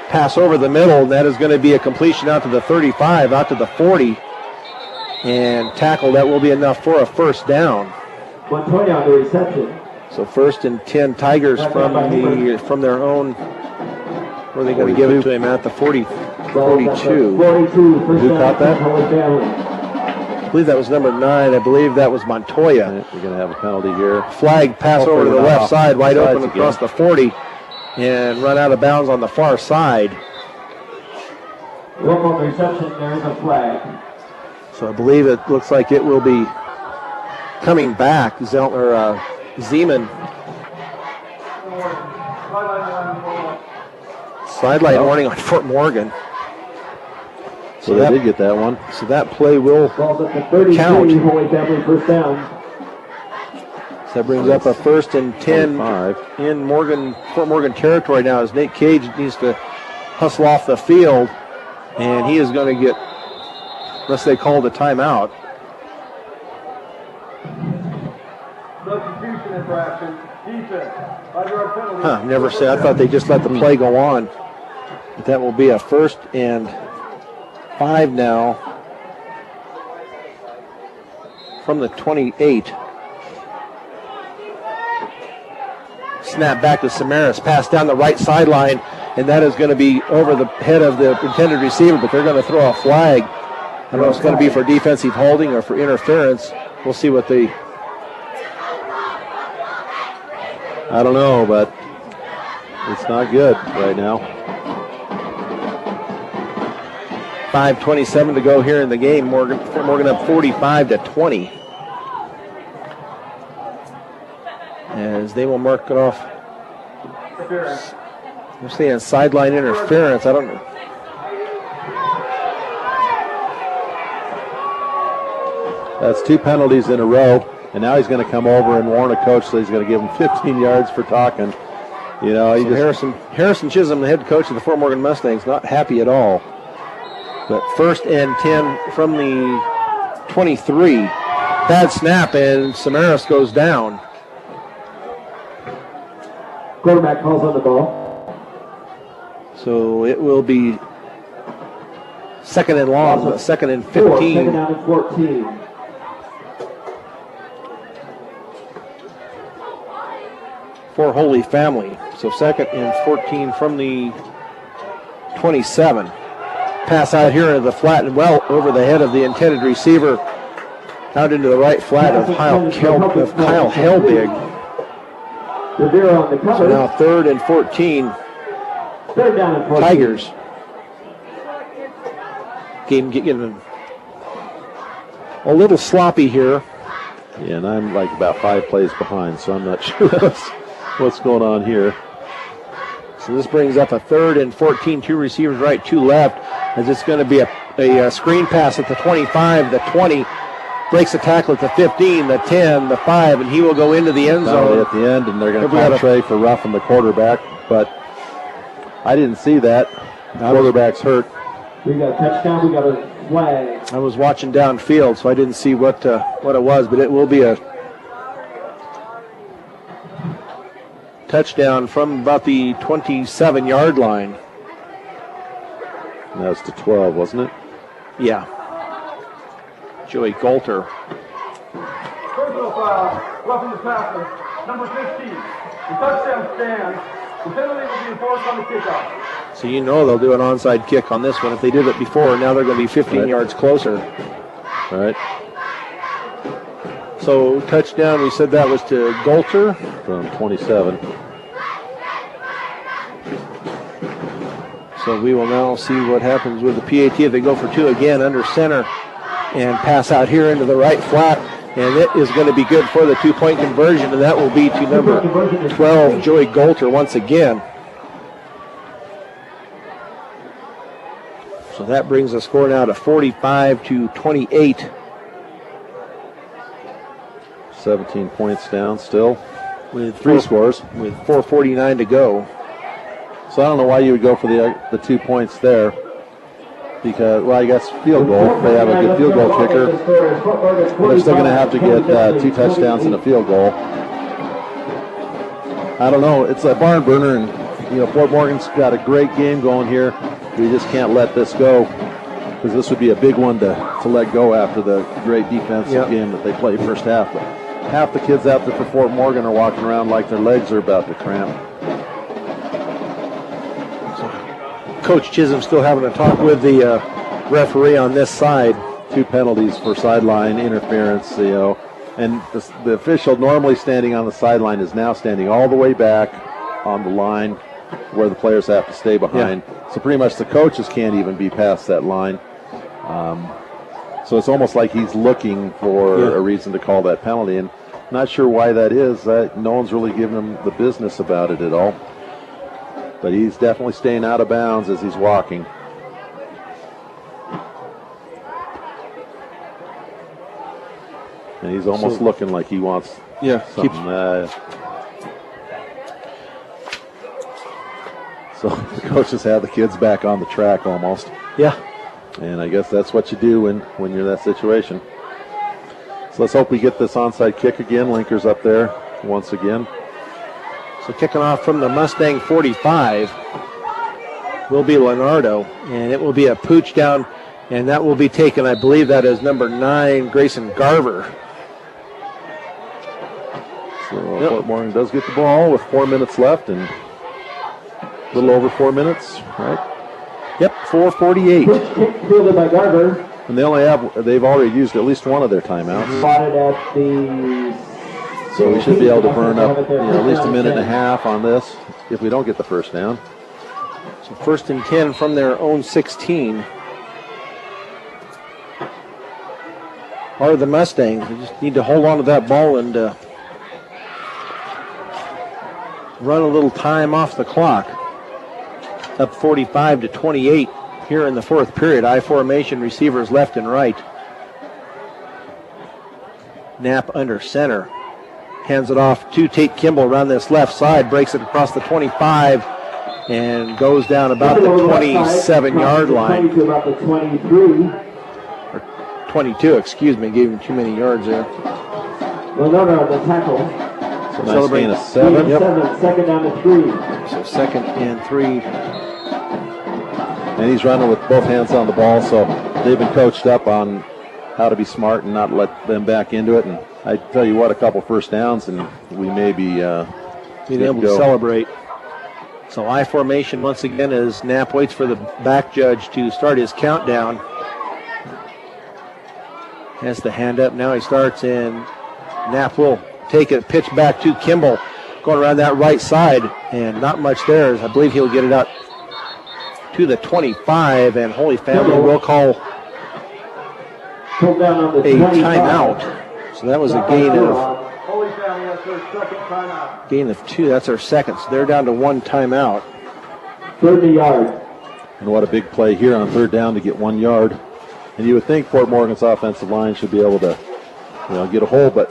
pass over the middle, and that is going to be a completion out to the 35, out to the 40, and tackle. That will be enough for a first down. Montoya on the reception. So first and 10 Tigers from their own. Where are they going to give it to him at the 42? 42. Who caught that? Holy Family. I believe that was number 9. I believe that was Montoya. We're going to have a penalty here. Flag pass over to the left side, wide open again. across the 40, and run out of bounds on the far side. One more reception, there is a flag. So I believe it looks like it will be coming back. Zeman. Sideline warning on Fort Morgan. So they did get that one. So that play will Ball's at the 33, count. Holy Family first down. So that brings up a 1st and 10 in Fort Morgan territory now as Nate Cage needs to hustle off the field, and he is going to get, unless they call the timeout. Substitution infraction. Defense. 5-yard penalty. Never said. I thought they just let the play go on. But that will be a 1st and 5 now from the 28. Snap back to Samaras. Pass down the right sideline, and that is going to be over the head of the intended receiver, but they're going to throw a flag. I don't know if it's going to be for defensive holding or for interference. We'll see what they... I don't know, but it's not good right now. 5:27 to go here in the game. Morgan up 45-20. As they will mark it off. They're saying sideline interference. I don't know. That's 2 penalties in a row, and now he's going to come over and warn a coach that he's going to give him 15 yards for talking. You know, he Harrison Chisholm, the head coach of the Fort Morgan Mustangs, not happy at all. But 1st and 10 from the 23. Bad snap, and Samaras goes down. Quarterback calls on the ball. So it will be 2nd and long, 2nd and 15. 2nd down and 14. For Holy Family. So 2nd and 14 from the 27. Pass out here into the flat and well over the head of the intended receiver. Out into the right flat of Kyle Helbig. Rivera on the cover. So now 3rd and 14. 3rd down and 14. Tigers. Game getting a little sloppy here. Yeah, and I'm like about 5 plays behind, so I'm not sure what's going on here. So this brings up a 3rd and 14, 2 receivers right, 2 left, as it's going to be a screen pass at the 25, the 20, breaks the tackle at the 15, the 10, the 5, and he will go into the end zone. At the end, and they're going to call Trey for roughing the quarterback, but I didn't see that. Quarterback's hurt. We got a touchdown, we got a flag. I was watching downfield, so I didn't see what it was, but it will be a touchdown from about the 27-yard line. That was to 12, wasn't it? Yeah. Joey Golter. Personal foul. Roughing the passer. Number 15. The touchdown stands. The penalty will be enforced on the kickoff. So you know they'll do an onside kick on this one. If they did it before, now they're going to be 15 yards closer. All right. So touchdown, we said that was to Golter. From 27. So we will now see what happens with the PAT if they go for 2 again under center and pass out here into the right flat. And it is going to be good for the 2-point conversion, and that will be to number 12, Joey Golter, once again. So that brings the score now to 45-28. 17 points down still. With 3 scores. With 4:49 to go. So I don't know why you would go for the 2 points there. Because, well, I guess field goal. They have a good field goal kicker. They're still going to have to get 2 touchdowns and a field goal. I don't know. It's a barn burner, and Fort Morgan's got a great game going here. We just can't let this go, because this would be a big one to let go after the great defensive game that they played first half. But half the kids out there for Fort Morgan are walking around like their legs are about to cramp. Coach Chisholm still having a talk with the referee on this side. 2 penalties for sideline interference, and the official normally standing on the sideline is now standing all the way back on the line where the players have to stay behind. So pretty much the coaches can't even be past that line. So it's almost like he's looking for a reason to call that penalty, and not sure why that is. No one's really giving him the business about it at all. But he's definitely staying out of bounds as he's walking. And he's almost So- looking like he wants Yeah, keep, something. So the coaches have the kids back on the track almost. yeah. And I guess that's what you do when you're in that situation. So let's hope we get this onside kick again. Linker's up there once again. So kicking off from the Mustang 45 will be Leonardo, and it will be a pooch down, and that will be taken, I believe that is number 9, Grayson Garver. So Fort Morgan does get the ball with 4 minutes left and a little over 4 minutes, right? Yep, 4:48. Quick kick fielded by Garver. And they've already used at least one of their timeouts. Spotted at the. So we should be able to burn up Have it there. at least a First minute and a down, half on this if we don't get the first down. So 1st and 10 from their own 16. Are the Mustangs. They just need to hold on to that ball and run a little time off the clock. Up 45-28 here in the 4th period. I formation, receivers left and right. Knapp under center. Hands it off to Tate Kimball around this left side. Breaks it across the 25 and goes down about the 27-yard line. To about the 23. 22, excuse me. Gave him too many yards there. Leonardo on the tackle. So nice Celebrate. gain of 7. Yep. 7, 2nd down to 3. So 2nd and 3. And he's running with both hands on the ball, so they've been coached up on how to be smart and not let them back into it. And I tell you what, a couple first downs, and we may be Being able to go. celebrate. So I formation once again as Knapp waits for the back judge to start his countdown. Has the hand up. Now he starts, and Knapp will take a pitch back to Kimball. Going around that right side, and not much there. I believe he'll get it out to the 25, and Holy Family will call Pulled down on the a 25. timeout. So that was a gain of Holy Family, that's their second timeout. 2. That's our second. So they're down to 1 timeout. 30 yards. And what a big play here on 3rd down to get 1 yard. And you would think Fort Morgan's offensive line should be able to, get a hold, but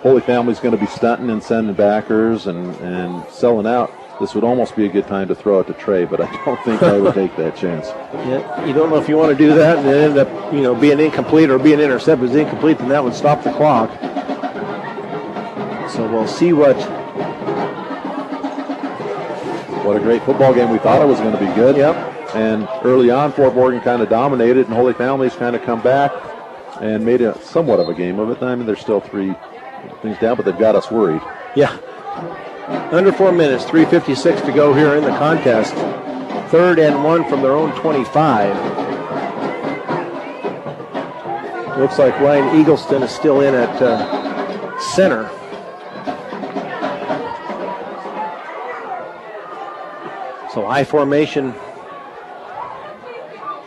Holy Family's going to be stunting and sending backers and selling out. This would almost be a good time to throw it to Trey, but I don't think I would take that chance. Yeah, you don't know if you want to do that and it end up, being incomplete or being intercepted. If it's incomplete, then that would stop the clock. So we'll see what. What a great football game. We thought it was going to be good. Yep. And early on, Fort Morgan kind of dominated, and Holy Family's kind of come back and made it somewhat of a game of it. I mean, there's still 3 things down, but they've got us worried. Yeah. Under 4 minutes, 3:56 to go here in the contest. 3rd and 1 from their own 25. Looks like Ryan Eagleston is still in at center. So I formation.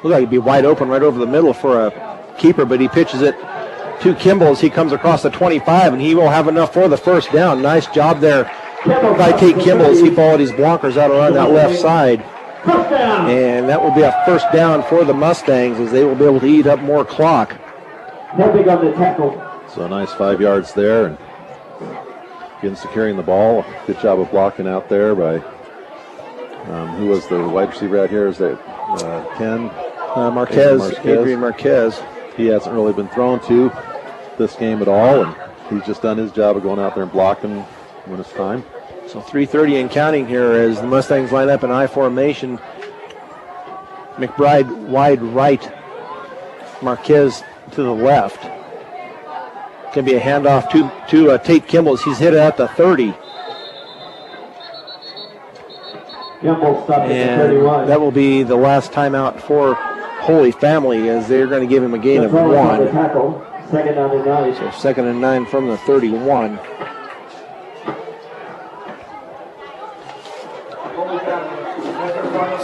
Looks like he'd be wide open right over the middle for a keeper, but he pitches it to Kimball as he comes across the 25, and he will have enough for the first down. Nice job there by Tate Kimball as he followed his blockers out around that left side. Touchdown. And that will be a first down for the Mustangs as they will be able to eat up more clock. Helping on the tackle. So a nice 5 yards there, and again securing the ball. Good job of blocking out there by who was the wide receiver out here? Is that Ken? Marquez, Adrian Marquez. He hasn't really been thrown to this game at all, and he's just done his job of going out there and blocking when it's time. So 3:30 and counting here as the Mustangs line up in I formation. McBride wide right, Marquez to the left. Can be a handoff to Tate Kimball as he's hit it at the 30. Kimball stopped at the And 31. that will be the last timeout for Holy Family as they're going to give him a gain of That's all on the 1. tackle. 2nd down and 9. So 2nd and 9 from the 31.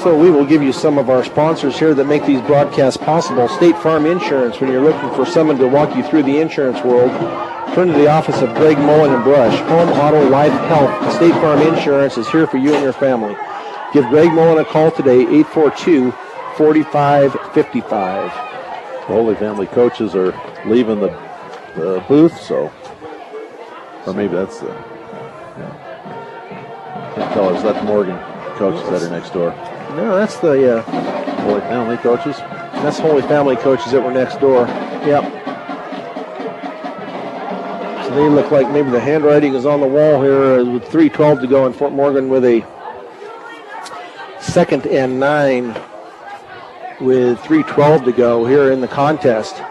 So we will give you some of our sponsors here that make these broadcasts possible. State Farm Insurance, when you're looking for someone to walk you through the insurance world, turn to the office of Greg Mullen and Brush. Home, auto, life, health. State Farm Insurance is here for you and your family. Give Greg Mullen a call today, 842-4555. The Holy Family coaches are leaving the the booth, so. Or maybe that's the. Can't tell us that's Morgan coaches that are next door. No, that's the Holy Family coaches. that's Holy Family coaches that were next door. Yep. So they look like maybe the handwriting is on the wall here with 3:12 to go, in Fort Morgan with a 2nd and 9 with 3:12 to go here in the contest.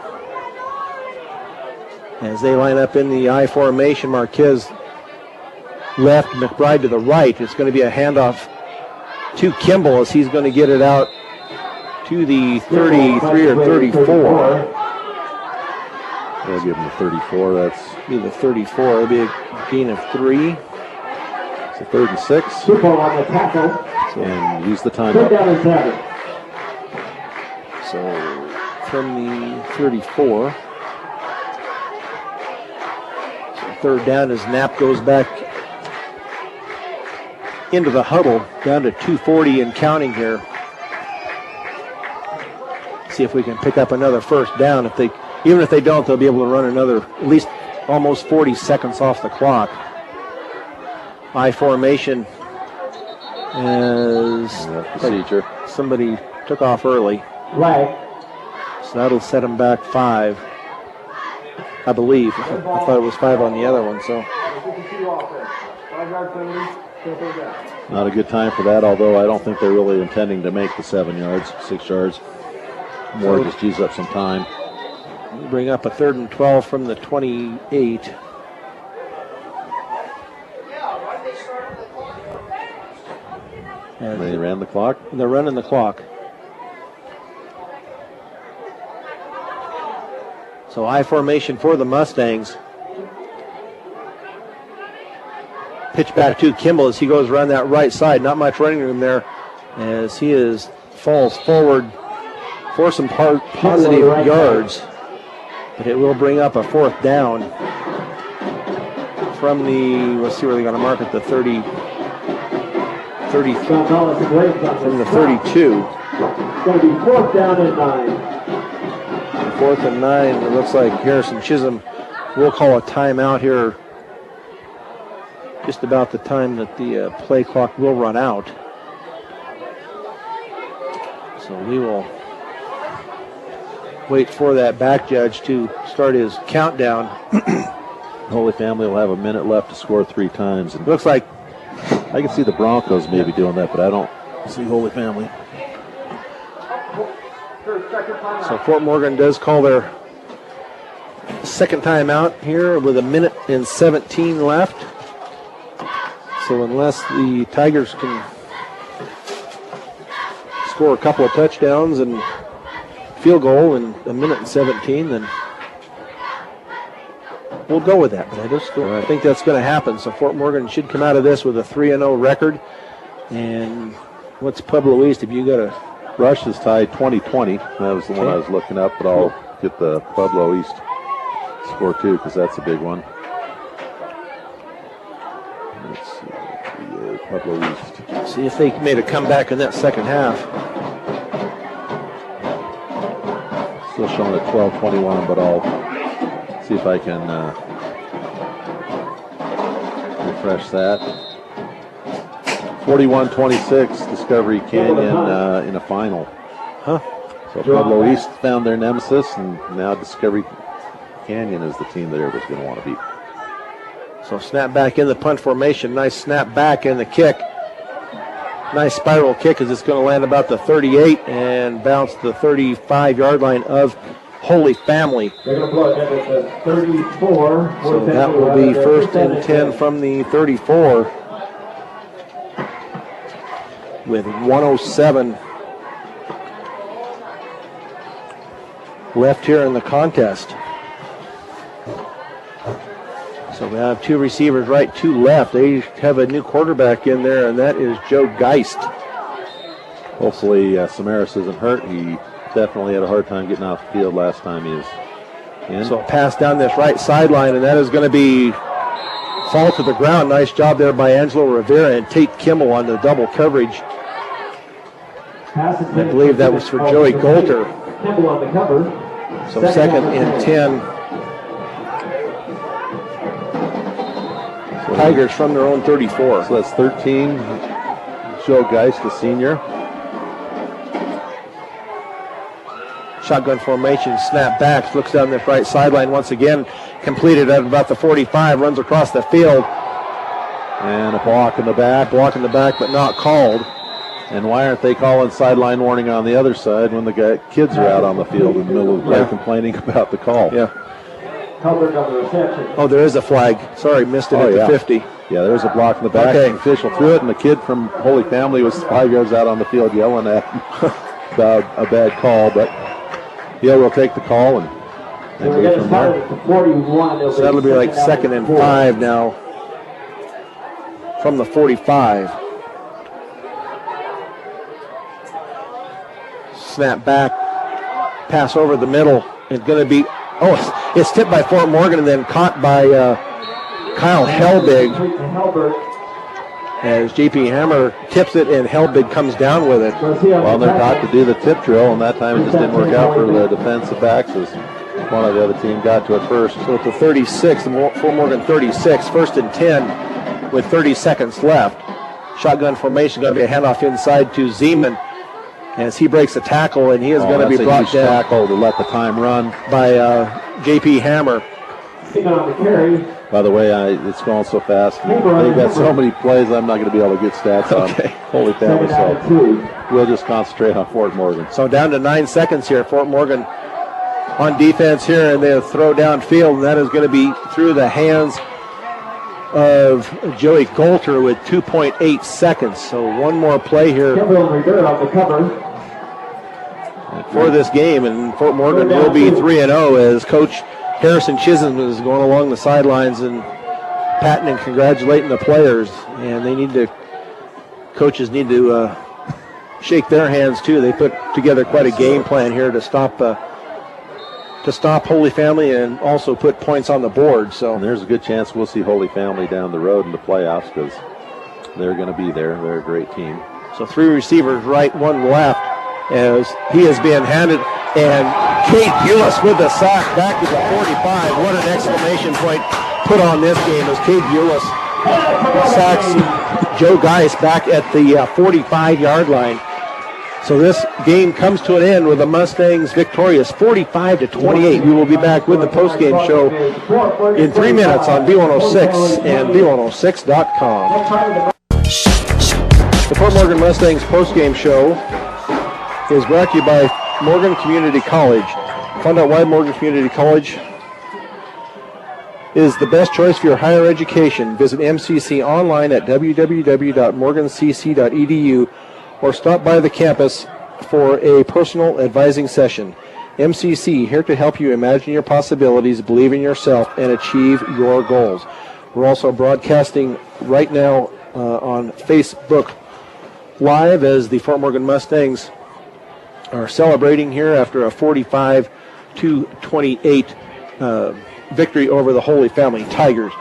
As they line up in the I formation, Marquez left, McBride to the right. It's going to be a handoff to Kimball as he's going to get it out to the 33 or 34. They'll give him the 34. That's Be the 34. It'll be a gain of 3. it's a 3rd and 6. Football on the tackle. And use the time Third up. down and 7. So from the 34. So 3rd down as Knapp goes back into the huddle, down to 2:40 and counting here. See if we can pick up another 1st down. Even if they don't, they'll be able to run another at least almost 40 seconds off the clock. I formation as Procedure. somebody took off early, Flag. so that'll set them back 5, I believe. I thought it was 5 on the other one, so 52 offense. 5-yard penalty. Third down. Not a good time for that, although I don't think they're really intending to make the 7 yards, 6 yards. More So- just use up some time. bring up a 3rd and 12 from the 28. As They ran the clock. they're running the clock. So I formation for the Mustangs. Pitch back to Kimball as he goes around that right side. Not much running room there as he falls forward for some positive yards. But it will bring up a 4th down from the, let's see where they're going to mark it, the 30, John Collins breaks on from the this. 32. It's going to be 4th down and 9. 4th and 9. It looks like Harrison Chisholm will call a timeout here just about the time that the play clock will run out. So we will wait for that back judge to start his countdown. Holy Family will have a minute left to score 3 times. And Looks like I can see the Broncos maybe doing that, but I don't see Holy Family. so. Fort Morgan does call their 2nd timeout here with a minute and 17 left. So unless the Tigers can score a couple of touchdowns and field goal in a minute and 17, then we'll go with that. But I just don't think that's going to happen. So Fort Morgan should come out of this with a 3-0 record. And what's Pueblo East? If you got a Rush is tied 20-20. That was the one I was looking up, but I'll get the Pueblo East score too because that's a big one. Let's see. The Pueblo East. see if they made a comeback in that 2nd half. Still showing at 12-21, but I'll see if I can refresh that. 41-26, Discovery Canyon in a final. Huh? So Pueblo East found their nemesis, and now Discovery Canyon is the team that everybody's going to want to beat. So snap back in the punt formation. Nice snap back in the kick. Nice spiral kick as it's going to land about the 38 and bounce the 35-yard line of Holy Family. They're going to blow it at the 34. So that will be 1st and 10 from the 34 with 1:07 left here in the contest. So we have 2 receivers right, 2 left. They have a new quarterback in there, and that is Joe Geist. Hopefully Samaras isn't hurt. He definitely had a hard time getting off the field last time he was in. So pass down this right sideline, and that is going to be fall to the ground. Nice job there by Angelo Rivera and Tate Kimball on the double coverage. I believe that was for Joey Golter. Kimball on the cover. So 2nd and 10 Tigers from their own 34. So that's 13. Joe Geist, the senior. Shotgun formation, snap back, looks down the right sideline once again, completed at about the 45, runs across the field. And a block in the back. Block in the back, but not called. And why aren't they calling sideline warning on the other side when the kids are out on the field in the middle of the play complaining about the call? Yeah. Coverage of the reception. Oh, there is a flag. Sorry, missed it at the 50. Yeah, there's a block in the back. Okay. The official threw it, and the kid from Holy Family was 5 yards out on the field yelling at him about a bad call. But Hill will take the call and We're move going to from start there. at the 41. So that'll be like second and 5 now from the 45. Snap back, pass over the middle. It's going to be, it's tipped by Fort Morgan and then caught by Kyle Helbig as JP Hammer tips it and Helbig comes down with it. Well, they're taught to do the tip drill, and that time it just didn't work out for the defensive backs as one of the other team got to it first. So it's a 36, the Fort Morgan 36, first and 10 with 30 seconds left. Shotgun formation, going to be a handoff inside to Zeman as he breaks the tackle, and he is going to be brought huge down tackle to let the time run by JP Hammer. By the way, it's going so fast. They've got so many plays, I'm not going to be able to get stats on Holy Family, so we'll just concentrate on Fort Morgan. So down to 9 seconds here. Fort Morgan on defense here, and they'll throw downfield, and that is going to be through the hands of Joey Coulter with 2.8 seconds. So one more play here for this game, and Fort Morgan will be 3-0 as Coach Harrison Chisholm is going along the sidelines and patting and congratulating the players. And coaches need to shake their hands too. They put together quite a game plan here to stop Holy Family and also put points on the board. So and there's a good chance we'll see Holy Family down the road in the playoffs because they're going to be there. They're a great team. So 3 receivers right, 1 left as he is being handed. And Cade Bulis with the sack back to the 45. What an exclamation point put on this game as Cade Bulis sacks Joe Geist back at the 45-yard line. So this game comes to an end with the Mustangs victorious 45-28. We will be back with the postgame show in 3 minutes on B106 and B106.com. The Fort Morgan Mustangs postgame show is brought to you by Morgan Community College. Find out why Morgan Community College is the best choice for your higher education. Visit MCC online at www.morgancc.edu or stop by the campus for a personal advising session. MCC, here to help you imagine your possibilities, believe in yourself, and achieve your goals. We're also broadcasting right now on Facebook Live as the Fort Morgan Mustangs are celebrating here after a 45-28 victory over the Holy Family Tigers.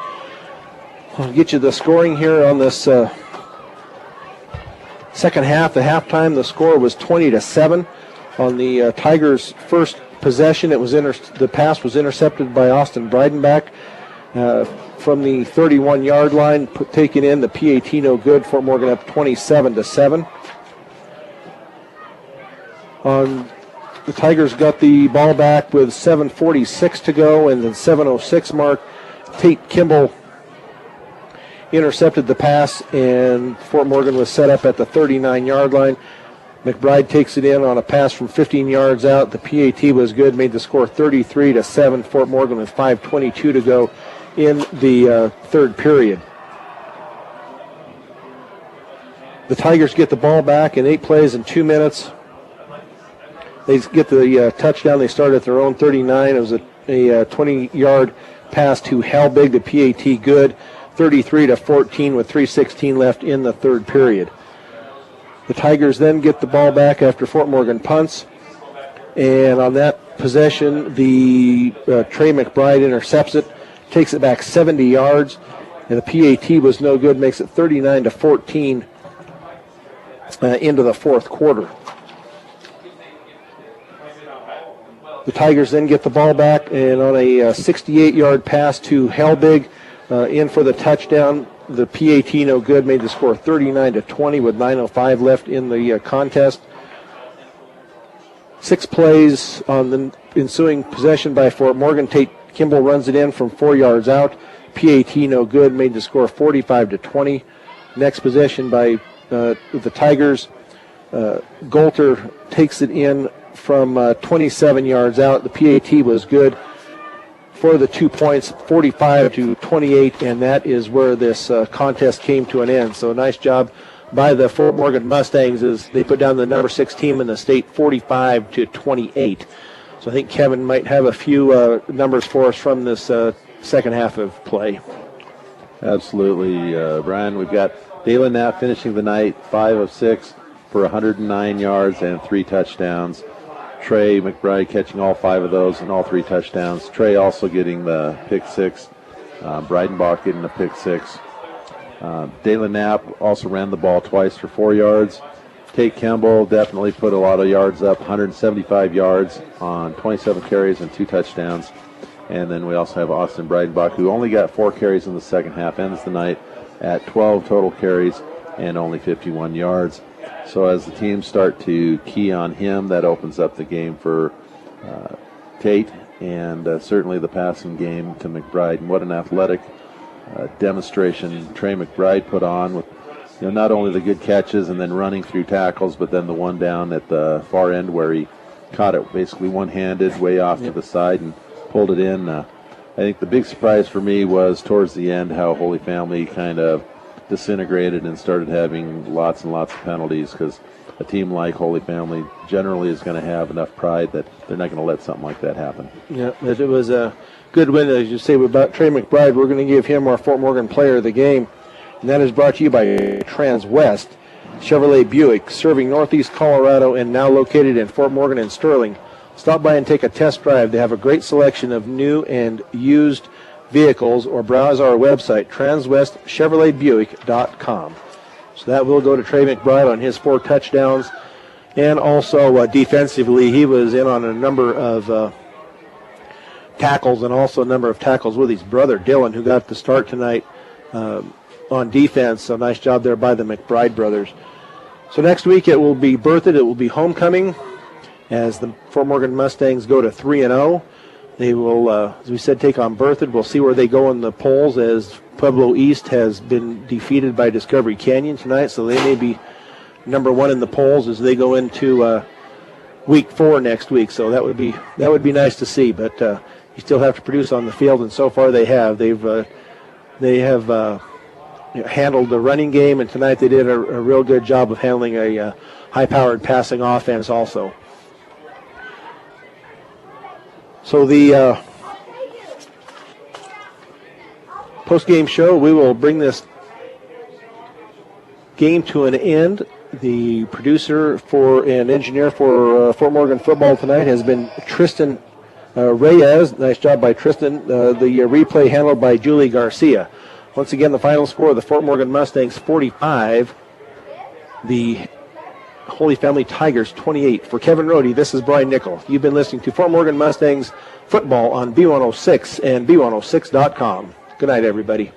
I'll get you the scoring here on this second half. The halftime, the score was 20-7 on the Tigers' first possession. It was the pass was intercepted by Austin Breidenbach from the 31-yard line, taken in. The PAT no good. Fort Morgan up 27-7. The Tigers got the ball back with 7:46 to go, and the 7:06 mark, Tate Kimball intercepted the pass, and Fort Morgan was set up at the 39-yard line. McBride takes it in on a pass from 15 yards out. The PAT was good, made the score 33-7. Fort Morgan with 5:22 to go in the third period. The Tigers get the ball back in 8 plays in 2 minutes. They get the touchdown. They start at their own 39. It was a 20-yard pass to Helbig. The PAT good, 33-14 with 3:16 left in the third period. The Tigers then get the ball back after Fort Morgan punts, and on that possession, the Trey McBride intercepts it, takes it back 70 yards, and the PAT was no good, makes it 39-14 into the fourth quarter. The Tigers then get the ball back, and on a 68-yard pass to Helbig, in for the touchdown. The PAT no good, made the score 39-20 with 9:05 left in the contest. 6 plays on the ensuing possession by Fort Morgan. Tate Kimball runs it in from 4 yards out. PAT no good, made the score 45-20. Next possession by the Tigers. Golter takes it in from 27 yards out. The PAT was good for the 2 points, 45-28, and that is where this contest came to an end. So nice job by the Fort Morgan Mustangs as they put down the number 6 team in the state, 45-28. So I think Kevin might have a few numbers for us from this second half of play. Absolutely, Brian. We've got Dalen Knapp finishing the night 5 of 6 for 109 yards and 3 touchdowns. Trey McBride catching all 5 of those and all 3 touchdowns. Trey also getting the pick 6. Breidenbach getting the pick 6. Dalen Knapp also ran the ball twice for 4 yards. Tate Kimball definitely put a lot of yards up, 175 yards on 27 carries and 2 touchdowns. And then we also have Austin Breidenbach, who only got 4 carries in the second half, ends the night at 12 total carries and only 51 yards. So as the teams start to key on him, that opens up the game for Tate and certainly the passing game to McBride. And what an athletic demonstration Trey McBride put on with not only the good catches and then running through tackles, but then the one down at the far end where he caught it basically one-handed way off to the side and pulled it in. I think the big surprise for me was towards the end how Holy Family kind of disintegrated and started having lots and lots of penalties, because a team like Holy Family generally is going to have enough pride that they're not going to let something like that happen. Yeah, it was a good win, as you say, about Trey McBride. We're going to give him our Fort Morgan Player of the Game, and that is brought to you by Transwest Chevrolet Buick, serving Northeast Colorado and now located in Fort Morgan and Sterling. Stop by and take a test drive. They have a great selection of new and used vehicles, or browse our website, transwestchevroletbuick.com. So that will go to Trey McBride on his 4 touchdowns. And also defensively, he was in on a number of tackles, and also a number of tackles with his brother Dylan, who got the start tonight on defense. So nice job there by the McBride brothers. So next week it will be Berthoud. It will be homecoming as the Fort Morgan Mustangs go to 3-0. They will, as we said, take on Berthoud. We'll see where they go in the polls, as Pueblo East has been defeated by Discovery Canyon tonight, so they may be number 1 in the polls as they go into week 4 next week. So that would be nice to see. But you still have to produce on the field, and so far they have. They have handled the running game, and tonight they did a real good job of handling a high-powered passing offense also. So the post-game show, we will bring this game to an end. The producer for and engineer for Fort Morgan football tonight has been Tristan Reyes. Nice job by Tristan. The replay handled by Julie Garcia. Once again, the final score of the Fort Morgan Mustangs 45. The Holy Family Tigers 28. For Kevin Rohde, this is Brian Nickel. You've been listening to Fort Morgan Mustangs football on B106 and B106.com. Good night, everybody.